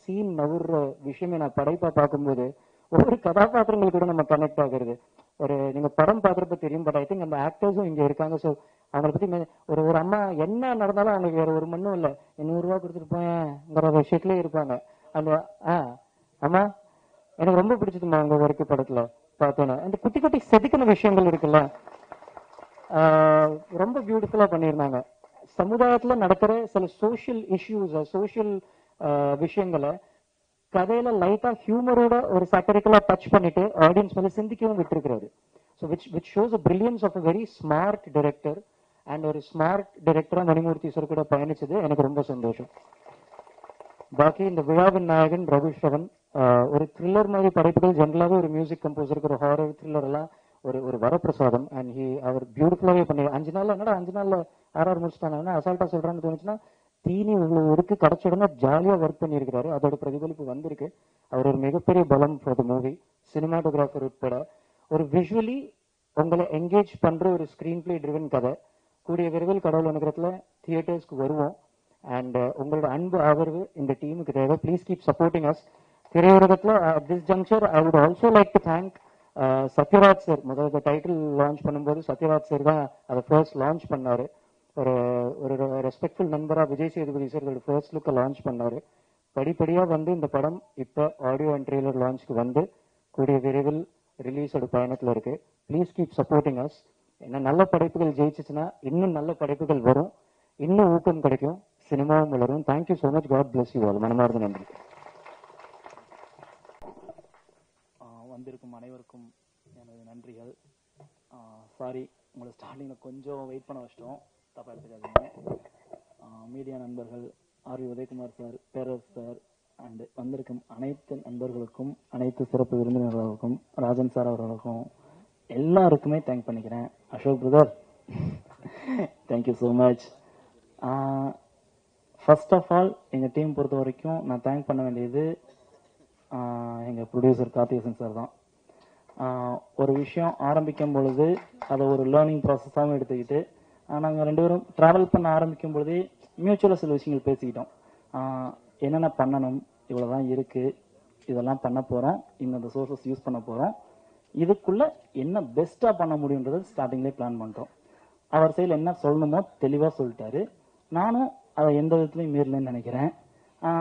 சீன் நவுற விஷயமே நான் படைப்பா பார்க்கும்போது ஒவ்வொரு கதாபாத்திரங்கள் கூட நம்ம கனெக்ட் ஆகுறது. ஒரு நீங்க படம் பார்க்கறப்ப தெரியும். பட் ஐ திங்க் நம்ம ஆக்டர்ஸும் இங்க இருக்காங்க. ஸோ அவங்களை பத்தி ஒரு அம்மா என்ன நடந்தாலும் அவங்களுக்கு வேற ஒரு மண்ணும் இல்லை, 100 ரூபா கொடுத்துருப்பாங்கிற விஷயத்துலயே இருப்பாங்க. அந்த அம்மா எனக்கு ரொம்ப பிடிச்சதுமா உங்க வரைக்கும் படத்துல பார்த்தோன்னா அந்த குட்டி குட்டி செதுக்கின விஷயங்கள் இருக்குல்ல, ரொம்ப பியூட்டிஃபுல்லா பண்ணியிருந்தாங்க. சமுதாயத்துல நடக்கிற சில சோஷியல் இஷ்யூஸ், சோஷியல் விஷயங்களை கதையில லைட்டா ஹியூமரோட ஒரு சாட்டரிக்கலா டச் பண்ணிட்டு ஆடியன்ஸ் மேல சிந்திக்கவும் விட்டுருக்கிறாரு. So which shows a brilliance of a very smart director. And ஒரு ஸ்மார்ட் டைரக்டரா மணிமூர்த்தி சார் கூட பயணிச்சது எனக்கு ரொம்ப சந்தோஷம். பாக்கி இந்த விழாவின் நாயகன் ரகு ஸ்ரவன் ஒரு த்ரில்லர் மாதிரி படைப்புகள் ஜென்ரலாவே ஒரு மியூசிக் கம்போசருக்கு ஒரு ஹாரர் த்ரில்லர் எல்லாம் ஒரு வரப்பிரசாதம். அண்ட் அவர் பியூட்டிஃபுல்லாவே பண்ணி 5 நாள்ல என்னடா 5 நாள்ல RR முடிச்சுட்டாங்க அசால்ட்டா சொல்றான்னு தோணுச்சுன்னா தீனி இவ்வளவு இருக்கு கிடைச்ச உடனே ஜாலியா ஒர்க் பண்ணியிருக்கிறாரு. அதோட பிரதிபலிப்பு வந்திருக்கு. அவர் ஒரு மிகப்பெரிய பலம் ஃபார் த மூவி. சினிமாட்டோகிராஃபர் உட்பட ஒரு விஷுவலி உங்களை என்கேஜ் பண்ற ஒரு ஸ்கிரீன் பிளே ட்ரிவன் கதை. கூடிய விரைவில் கடவுள் அனுகிரகத்துல தியேட்டர்ஸ்க்கு வருவோம். அண்ட் உங்களோட அன்பு ஆதரவு இந்த டீமுக்கு தேவை. Please keep supporting us. திரையுலகத்துல at this juncture I would also like to thank Sathyaraj sir. முதல்ல டைட்டில் லான்ச் பண்ணும்போது சத்யராஜ் சார் தான் அதை ஃபர்ஸ்ட் லான்ச் பண்ணாரு. ஒரு ரெஸ்பெக்ட்ஃபுல் நண்பரா விஜய் சேதுபதி சார் இதோட ஃபர்ஸ்ட் லுக்கை லான்ச் பண்ணாரு. படிப்படியா வந்து இந்த படம் இப்ப ஆடியோ அண்ட் ட்ரெய்லர் லான்ச்க்கு வந்து கூடிய விரைவில் ரிலீஸோட பயணத்துல இருக்கு. Please keep supporting as. ஏன்னா நல்ல படைப்புகள் ஜெயிச்சுச்சுன்னா இன்னும் நல்ல படைப்புகள் வரும், இன்னும் ஊக்கம் கிடைக்கும், சினிமாவும் வளரும். Thank you so much. God bless you all. மனமார்ந்த நன்றி. வந்திருக்கும் அனைவருக்கும் எனது நன்றிகள். சாரி உங்களை ஸ்டார்டிங்கில் கொஞ்சம் வெயிட் பண்ண வச்சிட்டோம், தப்பாக எடுத்துக்காதீங்க. மீடியா நண்பர்கள், RV Udhayakumar sir, Perarasu sir and வந்திருக்கும் அனைத்து நண்பர்களுக்கும், அனைத்து சிறப்பு விருந்தினர்களுக்கும், ராஜன் சார் அவர்களுக்கும், எல்லாருக்குமே தேங்க் பண்ணிக்கிறேன். Ashok brother, thank you so much. First of all எங்கள் டீம் பொறுத்த வரைக்கும் நான் தேங்க் பண்ண வேண்டியது எங்கள் ப்ரொடியூசர் கார்த்திகேசன் சார் தான். ஒரு விஷயம் ஆரம்பிக்கும் பொழுது அதை ஒரு லேர்னிங் ப்ராசஸாகவும் எடுத்துக்கிட்டு நாங்கள் 2 பேரும் ட்ராவல் பண்ண ஆரம்பிக்கும் பொழுதே மியூச்சுவலாக சில விஷயங்கள் பேசிக்கிட்டோம். என்னென்ன பண்ணணும், இவ்வளோதான் இருக்குது, இதெல்லாம் பண்ண போகிறோம், இந்த சோர்ஸஸ் யூஸ் பண்ண போகிறோம், இதுக்குள்ள என்ன பெஸ்ட்டாக பண்ண முடியுன்றது ஸ்டார்டிங்லேயே பிளான் பண்ணுறோம். அவர் சைடில் என்ன சொல்லணுமோ தெளிவாக சொல்லிட்டாரு. நானும் அதை எந்த விதத்துலையும் மீறலன்னு நினைக்கிறேன்.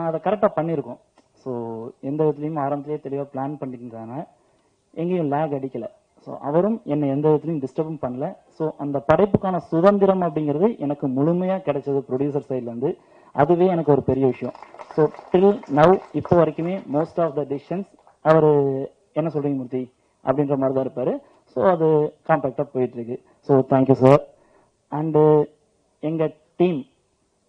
அதை கரெக்டாக பண்ணியிருக்கோம். ஸோ எந்த விதத்துலையும் ஆரம்பத்திலேயே தெளிவாக பிளான் பண்ணியிருந்தாங்க, எங்கேயும் லேக் அடிக்கலை. ஸோ அவரும் என்னை எந்த விதத்துலையும் டிஸ்டர்பும் பண்ணல. ஸோ அந்த படைப்புக்கான சுதந்திரம் அப்படிங்கிறது எனக்கு முழுமையாக கிடைச்சது ப்ரொடியூசர் சைட்லேருந்து. அதுவே எனக்கு ஒரு பெரிய விஷயம். ஸோ டில் நவ் இப்போ வரைக்குமே மோஸ்ட் ஆஃப் த டிசிஷன்ஸ் அவர் என்ன சொல்றீங்க மூர்த்தி அப்படின்ற மாதிரி தான் இருப்பாரு. ஸோ அது காம்பேக்டாக போயிட்டு இருக்கு. So thank you sir. அண்டு எங்கள் டீம்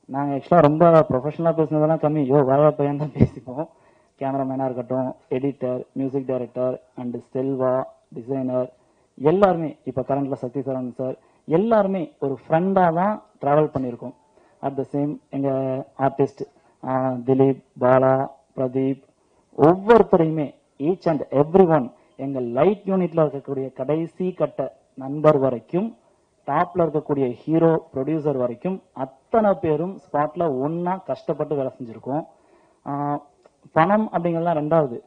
நாங்கள் ஆக்சுவலாக ரொம்ப ப்ரொஃபஷனலாக பேசினதெல்லாம் கம்மி, வேலை பையன் தான் பேசிப்போம். கேமராமேனாக இருக்கட்டும், editor, music director and Selva, designer, எல்லாருமே இப்போ கரண்ட்ல சக்தி சரவணன் சார், எல்லாருமே ஒரு ஃப்ரெண்டாக தான் ட்ராவல் பண்ணியிருக்கோம். அட் த சேம் எங்கள் ஆர்டிஸ்ட் திலீப், பாலா, பிரதீப், ஒவ்வொருத்தரையுமே ஈச் அண்ட் எவ்ரி ஒன், எங்கள் லைட் யூனிட்ல இருக்கக்கூடிய கடைசி கட்ட நண்பர் வரைக்கும், டாப்ல இருக்கக்கூடிய ஹீரோ ப்ரொடியூசர் வரைக்கும் அத்தனை பேரும் ஸ்பாட்ல ஒன்னா கஷ்டப்பட்டு வேலை செஞ்சிருக்கோம். பணம் அப்படிங்கறதுலாம் ரெண்டாவது.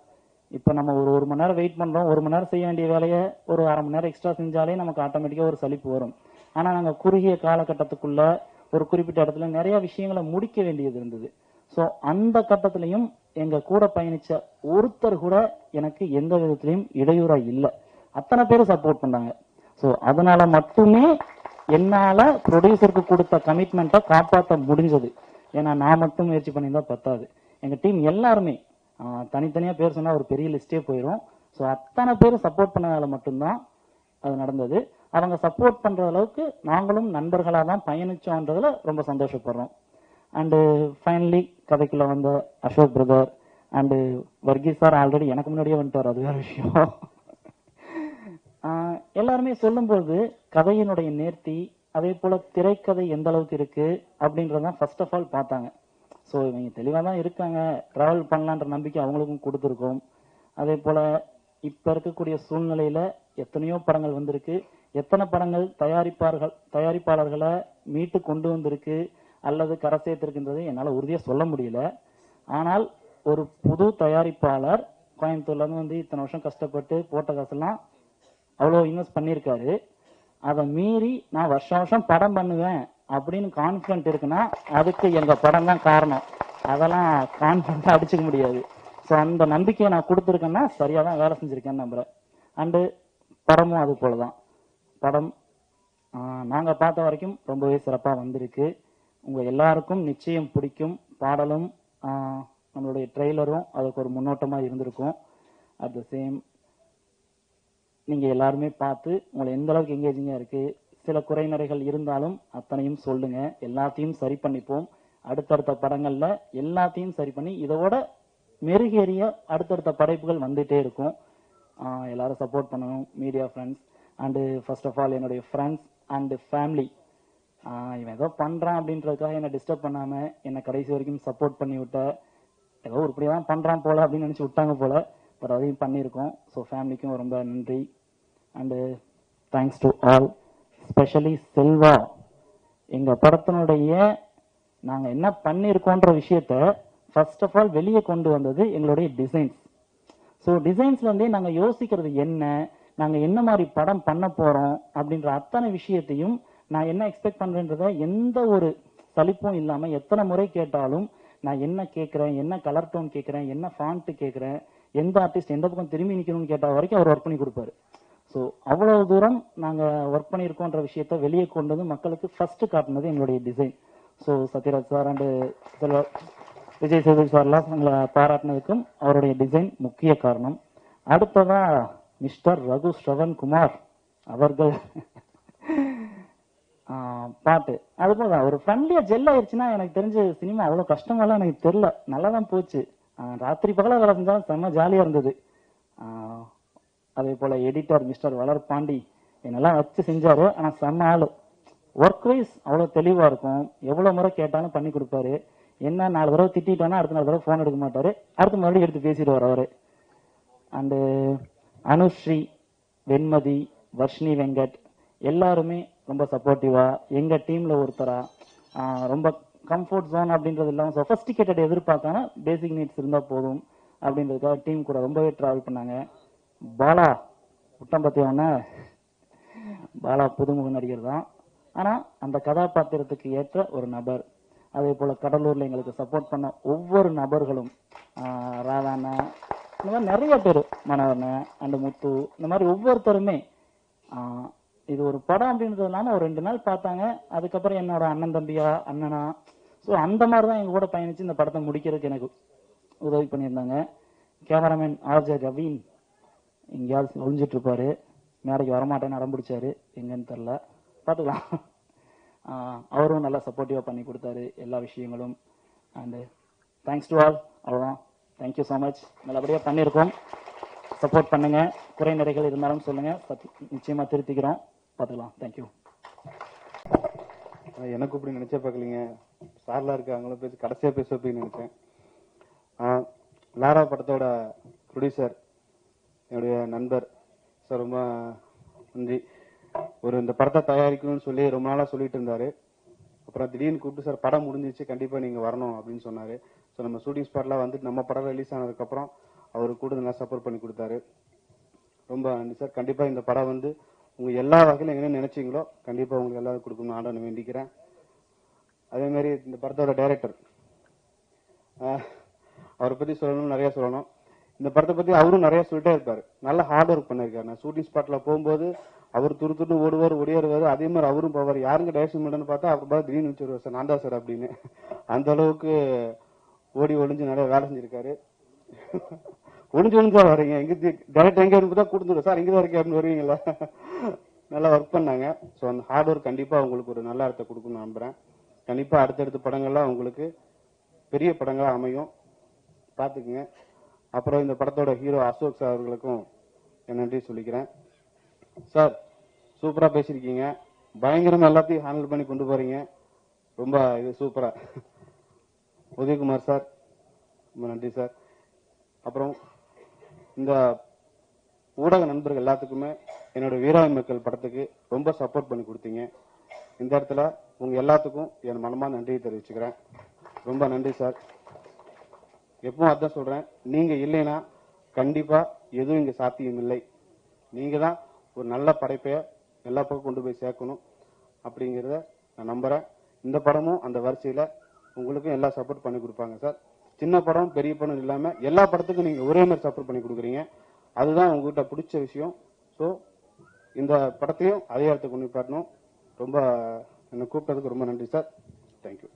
இப்ப நம்ம ஒரு மணி நேரம் வெயிட் பண்றோம், 1 மணி நேரம் செய்ய வேண்டிய வேலையை ஒரு அரை மணி நேரம் எக்ஸ்ட்ரா செஞ்சாலே நமக்கு ஆட்டோமேட்டிக்கா ஒரு சலிப்பு வரும். ஆனா நாங்க குறுகிய காலகட்டத்துக்குள்ள ஒரு குறிப்பிட்ட இடத்துல நிறைய விஷயங்களை முடிக்க வேண்டியது இருந்தது. ஸோ அந்த கட்டத்திலையும் எங்க கூட பயணிச்ச ஒருத்தர் கூட எனக்கு எந்த விதத்திலையும் இடையூறா இல்லை. அத்தனை பேரும் சப்போர்ட் பண்ணாங்க. ஸோ அதனால மட்டுமே என்னால ப்ரொடியூசருக்கு கொடுத்த கமிட்மெண்ட்டை காப்பாற்ற முடிஞ்சது. ஏன்னா நான் மட்டும் முயற்சி பண்ணியிருந்தா பத்தாது. எங்க டீம் எல்லாருமே தனித்தனியா பேர் சொன்னா ஒரு பெரிய லிஸ்டே போயிடும். ஸோ அத்தனை பேரும் சப்போர்ட் பண்ணதால மட்டும்தான் அது நடந்தது. அவங்க சப்போர்ட் பண்ற அளவுக்கு நாங்களும் நண்பர்களாக தான் பயணிச்சோன்றதுல ரொம்ப சந்தோஷப்படுறோம். அண்டு ஃபைனலி கதைக்குள்ள வந்த Ashok brother and Varghese sir already எனக்கு முன்னாடியே வந்துட்டார், அது வேற விஷயம். எல்லாருமே சொல்லும்போது கதையினுடைய நேர்த்தி, அதே போல திரைக்கதை எந்த அளவுக்கு இருக்கு அப்படின்றதான் ஃபர்ஸ்ட் ஆஃப் ஆல் பார்த்தாங்க. ஸோ இவங்க தெளிவாக தான் இருக்காங்க, டிராவல் பண்ணலான்ற நம்பிக்கை அவங்களுக்கும் கொடுத்துருக்கோம். அதே போல இப்ப இருக்கக்கூடிய சூழ்நிலையில எத்தனையோ படங்கள் வந்திருக்கு, எத்தனை படங்கள் தயாரிப்பாளர்களை மீட்டு கொண்டு வந்திருக்கு அல்லது கரை சேர்த்திருக்கின்றது என்னால் உறுதியாக சொல்ல முடியல. ஆனால் ஒரு புது தயாரிப்பாளர் கோயம்புத்தூர்ல இருந்து வந்து இத்தனை வருஷம் கஷ்டப்பட்டு போட்ட காசெல்லாம் அவ்வளோ இன்வெஸ்ட் பண்ணியிருக்காரு. அதை மீறி நான் வருஷம் படம் பண்ணுவேன் அப்படின்னு கான்ஃபிடன்ட் இருக்குன்னா அதுக்கு எங்க படம் தான் காரணம். அதெல்லாம் கான்ஃபிடன்ட்டா அடிச்சுக்க முடியாது. ஸோ அந்த நம்பிக்கையை நான் கொடுத்துருக்கேன்னா சரியா தான் வேலை செஞ்சிருக்கேன்னு நம்புறேன். அண்டு படமும் அது போலதான். படம் நாங்க பார்த்த வரைக்கும் ரொம்பவே சிறப்பா வந்திருக்கு. உங்க எல்லாருக்கும் நிச்சயம் பிடிக்கும். பாடலும் நம்மளுடைய ட்ரெய்லரும் அதுக்கு ஒரு முன்னோட்டமா இருந்திருக்கும். அட் த சேம் நீங்க எல்லாருமே பார்த்து உங்களை எந்த அளவுக்கு எங்கேஜிங்கா இருக்கு, சில குறைநிறைகள் இருந்தாலும் அத்தனையும் சொல்லுங்க, எல்லாத்தையும் சரி பண்ணிப்போம். அடுத்தடுத்த படங்கள்ல எல்லாத்தையும் சரி பண்ணி இதோட மெருகேறிய அடுத்தடுத்த படைப்புகள் வந்துட்டே இருக்கும். எல்லாரும் சப்போர்ட் பண்ணணும், media friends and first of all என்னுடைய ஃப்ரெண்ட்ஸ் அண்டு ஃபேமிலி. இவன் ஏதோ பண்றான் அப்படின்றதுக்காக என்னை டிஸ்டர்ப் பண்ணாம என்னை கடைசி வரைக்கும் சப்போர்ட் பண்ணி விட்ட, ஏதோ இப்படிதான் பண்றான் போல அப்படின்னு நினைச்சு விட்டாங்க போல, பட் அதையும் பண்ணியிருக்கோம். ஸோ ஃபேமிலிக்கும் ரொம்ப நன்றி. And thanks to all, specially Selva. எங்க படத்தினுடைய நாங்க என்ன பண்ணியிருக்கோன்ற விஷயத்த ஃபர்ஸ்ட் ஆஃப் ஆல் வெளியே கொண்டு வந்தது எங்களுடைய டிசைன்ஸ். ஸோ டிசைன்ஸ்ல இருந்தே நாங்க யோசிக்கிறது என்ன, நாங்க என்ன மாதிரி படம் பண்ண போறோம் அப்படின்ற அத்தனை விஷயத்தையும் நான் என்ன எக்ஸ்பெக்ட் பண்றேன்றத எந்த ஒரு சலிப்பும் இல்லாம எத்தனை முறை கேட்டாலும் நான் என்ன கேட்கிறேன், என்ன கலர் டோன் கேட்கிறேன், என்ன ஃபாண்ட் கேட்கிறேன், எந்த ஆர்டிஸ்ட் எந்த பக்கம் திரும்பி நிக்கணும்னு கேட்ட வரைக்கும் அவர் ஒர்க் பண்ணி கொடுப்பாரு. ஸோ அவ்வளவு தூரம் நாங்க ஒர்க் பண்ணியிருக்கோன்ற விஷயத்த வெளியே கொண்டு வந்து மக்களுக்கு ஃபர்ஸ்ட் காட்டினது எங்களுடைய design. So Sathyaraj sir and Vijay Sethupathi சார்லாம் எங்களை பாராட்டினதுக்கும் அவருடைய டிசைன் முக்கிய காரணம். அடுத்ததா மிஸ்டர் ரகு ஸ்ரவன் குமார் அவர்கள் பாட்டு அது போலதான் ஒரு ஃப்ரெண்ட்லியா ஜெல் ஆயிடுச்சுன்னா எனக்கு தெரிஞ்ச சினிமா அவ்வளவு கஷ்டமெல்லாம் எனக்கு தெரியல, நல்லாதான் போச்சு. ராத்திரி பகல வேலை செஞ்சாலும் செம்ம ஜாலியா இருந்தது. அதே போல எடிட்டர் மிஸ்டர் வளர் பாண்டி என்னெல்லாம் வச்சு செஞ்சாரு. ஆனா செம்ம ஆளு, ஒர்க் வைஸ் அவ்வளோ தெளிவா இருக்கும். எவ்வளவு முறை கேட்டாலும் பண்ணி கொடுப்பாரு. என்ன 4 தடவை திட்டானா அடுத்த 4 தடவை ஃபோன் எடுக்க மாட்டாரு, அடுத்த மறுபடியும் எடுத்து பேசிடுவார் அவரு. அண்டு அனுஸ்ரீ, வெண்மதி, வர்ஷினி வெங்கட் எல்லாருமே ரொம்ப சப்போர்ட்டிவா எங்க டீம்ல ஒருத்தரா ரொம்ப கம்ஃபர்ட் ஜோன் அப்படின்றது இல்லாமல் சொஃபஸ்டிகேட்டட் எதிர்பார்க்காம பேசிக் நீட்ஸ் இருந்தால் போதும் அப்படின்றதுக்காக டீம் கூட ரொம்பவே ட்ராவல் பண்ணாங்க. பாலா புட்டம் பற்றியவன பாலா புதுமுக நடிகர் தான், ஆனால் அந்த கதாபாத்திரத்துக்கு ஏற்ற ஒரு நபர். அதே போல் கடலூரில் எங்களுக்கு சப்போர்ட் பண்ண ஒவ்வொரு நபர்களும், ராதாண்ண, இந்த மாதிரி நிறைய பேர், மனோகரன் அண்ட் முத்து, இந்த மாதிரி ஒவ்வொருத்தருமே இது ஒரு படம் அப்படின்றது இல்லாமல் ஒரு 2 நாள் பார்த்தாங்க. அதுக்கப்புறம் என்னோட அண்ணன் தம்பியா அண்ணனா, ஸோ அந்த மாதிரி தான் எங்க கூட பயணிச்சு இந்த படத்தை முடிக்கிறதுக்கு எனக்கு உதவி பண்ணியிருந்தாங்க. கேமராமேன் ஆர்ஜே ரவீன் எங்கேயாவது ஒழிஞ்சிட்டு இருப்பாரு, மேடைக்கு வரமாட்டேன்னு அடம்பிடிச்சாரு, எங்கன்னு தெரில, பார்த்துக்கலாம். அவரும் நல்லா சப்போர்ட்டிவாக பண்ணி கொடுத்தாரு எல்லா விஷயங்களும். And thanks to all. அவ்வளோதான், தேங்க்யூ ஸோ மச். நல்லபடியாக பண்ணியிருக்கோம், சப்போர்ட் பண்ணுங்க. குறை நிறைகள் இருந்தாலும் சொல்லுங்க, நிச்சயமா திருத்திக்கிறோம், பார்த்துக்கலாம். தேங்க்யூ. எனக்கு இப்படி நினைச்சே பார்க்கலீங்க, சார்லாம் இருக்காங்களும் பேசி கடைசியாக பேச அப்படின்னு நினைச்சேன். லாரா படத்தோட ப்ரொடியூசர் என்னுடைய நண்பர் சார், ரொம்ப நன்றி. இந்த படத்தை தயாரிக்கணும்னு சொல்லி ரொம்ப நாளாக சொல்லிட்டு இருந்தாரு. அப்புறம் திடீர்னு கூப்பிட்டு, சார் படம் முடிஞ்சிச்சு, கண்டிப்பாக நீங்கள் வரணும் அப்படின்னு சொன்னார். ஸோ நம்ம ஷூட்டிங் ஸ்பாட்லாம் வந்துட்டு நம்ம படம் ரிலீஸ் ஆனதுக்கப்புறம் அவர் கூட நல்லா சப்போர்ட் பண்ணி கொடுத்தாரு. ரொம்ப நன்றி சார். கண்டிப்பாக இந்த படம் உங்கள் எல்லா வகையிலும் என்ன நினைச்சீங்களோ கண்டிப்பாக உங்களுக்கு எல்லாரும் கொடுக்கணும்னு ஆண்டவனை வேண்டிக்கிறேன். அதே மாதிரி இந்த படத்தோட டைரக்டர், அவரை பற்றி சொல்லணும்னு நிறைய சொல்லணும். இந்த படத்தை பற்றி அவரும் நிறைய சொல்லிட்டே இருப்பார். நல்ல ஹார்ட் ஒர்க் பண்ணியிருக்காரு. நான் ஷூட்டிங் ஸ்பாட்டில் போகும்போது அவர் துரு ஓடுவார், ஒடியாருவார். அதே மாதிரி அவரும் போவார். யாருங்க டைரக்ஷன் பண்ணுன்னு பார்த்தா அவர் பார்த்து திடீர்னு வச்சுருவார், சார் நான் தான் சார் அப்படின்னு. அந்த அளவுக்கு ஓடி ஒளிஞ்சு நிறைய வேலை செஞ்சிருக்காரு. ஒளிஞ்சு வரீங்க, எங்க டைரக்டர் எங்க இருந்து தான் கொடுத்துருவோம், சார் இங்கே தான் இருக்கேன் அப்படின்னு வருவீங்களா. நல்லா ஒர்க் பண்ணாங்க. ஸோ அந்த ஹார்ட் ஒர்க் கண்டிப்பாக உங்களுக்கு ஒரு நல்ல அர்த்தம் கொடுக்குன்னு நம்புறேன். கண்டிப்பாக அடுத்தடுத்த படங்கள்லாம் உங்களுக்கு பெரிய படங்களாக அமையும், பார்த்துக்குங்க. அப்புறம் இந்த படத்தோட ஹீரோ அசோக் சார் அவர்களுக்கும் என் நன்றி சொல்லிக்கிறேன். சார் சூப்பராக பேசியிருக்கீங்க, பயங்கரமாக எல்லாத்தையும் ஹேண்டில் பண்ணி கொண்டு போறீங்க, ரொம்ப இது சூப்பரா. உதயகுமார் சார் ரொம்ப நன்றி சார். அப்புறம் இந்த ஊடக நண்பர்கள் எல்லாத்துக்குமே என்னோட வீராய் மக்கள் படத்துக்கு ரொம்ப சப்போர்ட் பண்ணி கொடுத்தீங்க. இந்த இடத்துல உங்க எல்லாத்துக்கும் என் மனமா நன்றியை தெரிவிச்சுக்கிறேன். ரொம்ப நன்றி சார். எப்பவும் அதான் சொல்றேன், நீங்க இல்லைன்னா கண்டிப்பா எதுவும் இங்க சாத்தியம் இல்லை. நீங்க தான் ஒரு நல்ல படைப்பைய எல்லா பக்கம் கொண்டு போய் சேர்க்கணும் அப்படிங்கிறத நான் நம்புறேன். இந்த படமும் அந்த வரிசையில உங்களுக்கும் எல்லா சப்போர்ட் பண்ணி கொடுப்பாங்க சார். சின்ன படம் பெரிய படம் இல்லாம எல்லா படத்துக்கும் நீங்க ஒரே மாதிரி சப்போர்ட் பண்ணி கொடுக்குறீங்க, அதுதான் உங்ககிட்ட பிடிச்ச விஷயம். ஸோ இந்த படத்தையும் அதே இடத்துக்கு கொண்டு போய் ரொம்ப என்னை கூப்பிட்டதுக்கு ரொம்ப நன்றி sir. Thank you.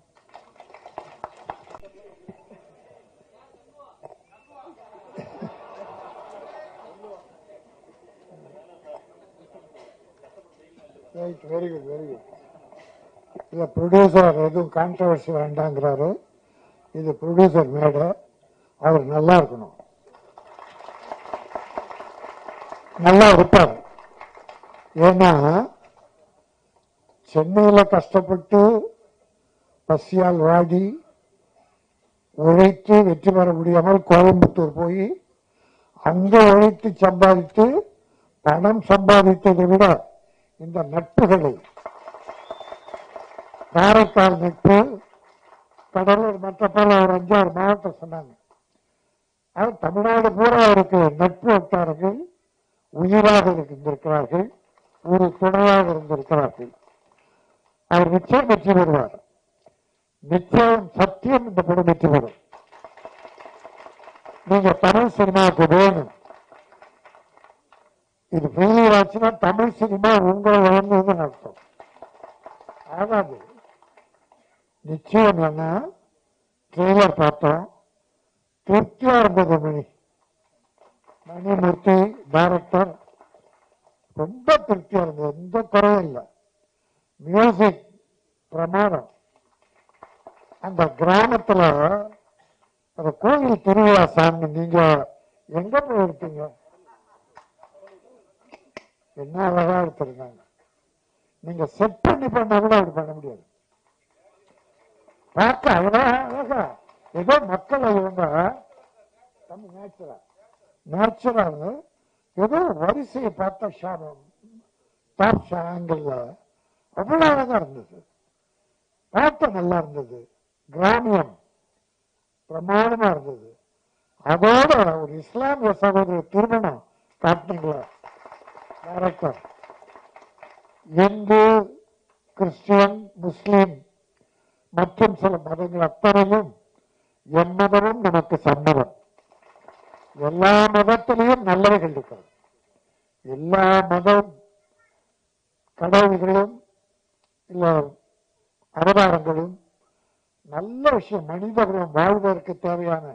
Right, very good very good. இல்லை ப்ரொடியூசர் எதுவும் கான்ட்ரவர்சி வேண்டாங்கிறாரு. இது ப்ரொடியூசர் மேடை, அவர் நல்லா இருக்கணும், நல்லா இருப்பார். ஏன்னா சென்னையில் கஷ்டப்பட்டு பசியால் வாடி உழைத்து வெற்றி பெற முடியாமல் கோயம்புத்தூர் போய் அங்கே உழைத்து சம்பாதித்து பணம் சம்பாதித்ததை விட இந்த நட்புகளை, காரைக்கால் நட்பு, கடலூர், மற்ற பல ஒரு 5-6 மாவட்டம் சொன்னாங்க. அது தமிழ்நாடு பூரா அவருக்கு நட்பு வட்டாரங்கள் உயிராக இருந்திருக்கிறார்கள், ஒரு துணையாக இருந்திருக்கிறார்கள். அவர் நிச்சயம் வெற்றி பெறுவார், நிச்சயம் சத்தியம் இந்த படம் வெற்றி பெறும். நீங்க தமிழ் சினிமாவுக்கு வேணும். இது ஃபெயிலியர் ஆச்சுன்னா தமிழ் சினிமா உங்களை வழங்குவதுன்னு அர்த்தம். ஆகாது. நிச்சயம் என்ன, ட்ரெய்லர் பார்த்தோம், திருப்தியா இருந்தது. மணிமூர்த்தி டைரக்டர் ரொம்ப திருப்தியா இருந்தது, எந்த குறையும் இல்லை. மியூசிக் பிரமாதம். அந்த கிராமத்துல அந்த கோயில் திருவிழா சாமி நீங்க எங்க போய் எடுத்தீங்க? என்ன அழகா எடுத்திருக்காங்க. நீங்க செட் பண்ணி பண்ணா கூட அப்படி பண்ண முடியாது. பார்க்க அழகா ஏதோ மக்களை இவங்க நேச்சுரா ஏதோ வரிசையை பார்த்த டாப் ஆங்கிள் அவ்வளவு அழகா இருந்தது. பார்க்க நல்லா இருந்தது. கிராமியம் பிரமாணமா இருந்தது. அதோட ஒரு இஸ்லாமிய சகோதர திருமணம் காட்டினீங்களா டைரக்டர். இந்து, கிறிஸ்டியன், முஸ்லீம் மற்றும் சில மதங்கள் அத்தனையும் எம்மதமும் நமக்கு சம்மதம். எல்லா மதத்திலையும் நல்லவைகள் இருக்கிறது. எல்லா மதம் கடவுள்களும் இல்ல அவதாரங்களும் நல்ல விஷயம், மனிதர்களும் வாழ்வதற்கு தேவையான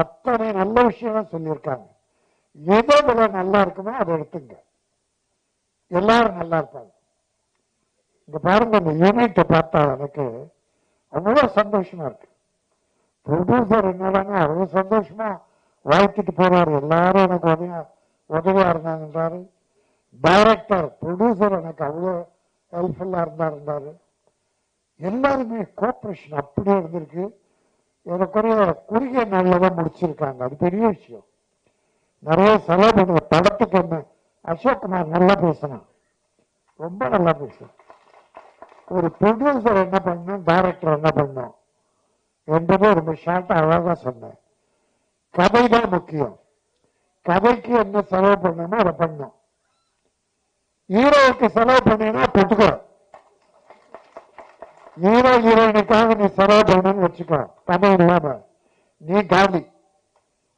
அத்தனை நல்ல விஷயம் சொல்லியிருக்காங்க. எதை விட நல்லா இருக்குமோ அதை எடுத்துங்க. எல்லாரும் நல்லா இருப்பாங்க. இங்க பாருங்க, இந்த யூனிட்டை பார்த்தா எனக்கு அவ்வளவு சந்தோஷமா இருக்கு. ப்ரொடியூசர் என்னடானா அவ்வளவு சந்தோஷமா வாழ்த்துட்டு போறாரு. எல்லாரும் எனக்கு உதவியா இருந்தாங்கன்றாரு. டைரக்டர் ப்ரொடியூசர் எனக்கு அவ்வளோ ஹெல்ப்ஃபுல்லா இருந்தாரு. எல்லாருமே கோஆபரேஷன் அப்படியே இருந்திருக்கு. ஏறக்குறைய குறுகிய நாள்ல தான் முடிச்சிருக்காங்க. அது பெரிய விஷயம். நிறைய செலவு பண்ணுற படத்துக்கு என்ன அசோக்குமார் நல்லா பேசினான், ரொம்ப நல்லா பேசுறேன். ஒரு ப்ரொடியூசர் என்ன பண்ணணும், டைரக்டர் என்ன பண்ணணும் என்பதை ரொம்ப ஷார்ட்டா அழகா சொன்னேன். கதை தான் முக்கியம். கதைக்கு என்ன செலவு பண்ணணுமோ அதை பண்ணும். ஹீரோவுக்கு செலவு பண்ணீங்கன்னா போட்டுக்கோ. ஹீரோ ஹீரோயினுக்காக நீ செலவு பண்ணணும்னு வச்சுக்கோ, கதை இல்லாம நீ காலி.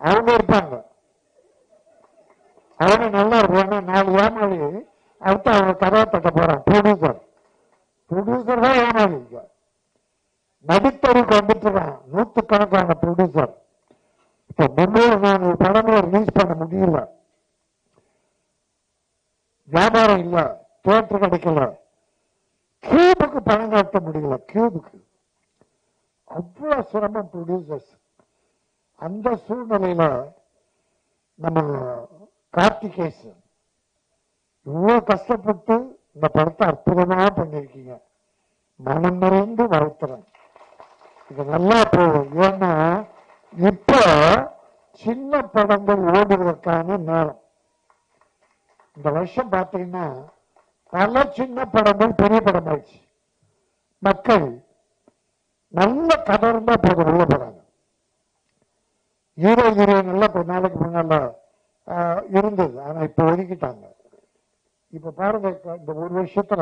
அவங்க இருப்பாங்க, அவங்க நல்லா இருப்பாங்க. 4 ஏமாளி அடுத்து அவங்க கதையை தட்ட போறான். ப்ரொடியூசர் தான் ஏமாளி. நடித்தருக்கு வந்துட்டு இருக்கான் நூற்றுக்கணக்கான ப்ரொடியூசர். இப்ப 300-400 படங்களை ரிலீஸ் பண்ண முடியல, வியாபாரம் இல்ல, தியேட்டர் கிடைக்கல, கியூபுக்கு பணம் கட்ட முடியல. கியூபுக்கு அவ்வளவு சிரமம் ப்ரொடியூசர்ஸ். அந்த சூழ்நிலையில நம்ம கார்த்திகேசன் இவ்வளவு கஷ்டப்பட்டு இந்த படத்தை அற்புதமா பண்ணிருக்கீங்க. மனம் நிறைந்து வாழ்த்துறேன். இது நல்லா போகும். ஏன்னா இப்ப சின்ன படங்கள் ஓடுவதற்கான நேரம். இந்த வருஷம் பார்த்தீங்கன்னா பல சின்ன படங்கள் பெரிய படம் ஆயிடுச்சு. மக்கள் நல்ல கதை இருந்தா போதும் உள்ள போறாங்க. ஹீரோ ஹீரோயின் எல்லாம் கொஞ்ச நாளைக்கு முன்னால இருந்தது, ஆனா இப்ப ஒதுக்கிட்டாங்க. இப்ப பாருங்க, இந்த ஒரு வருஷத்துல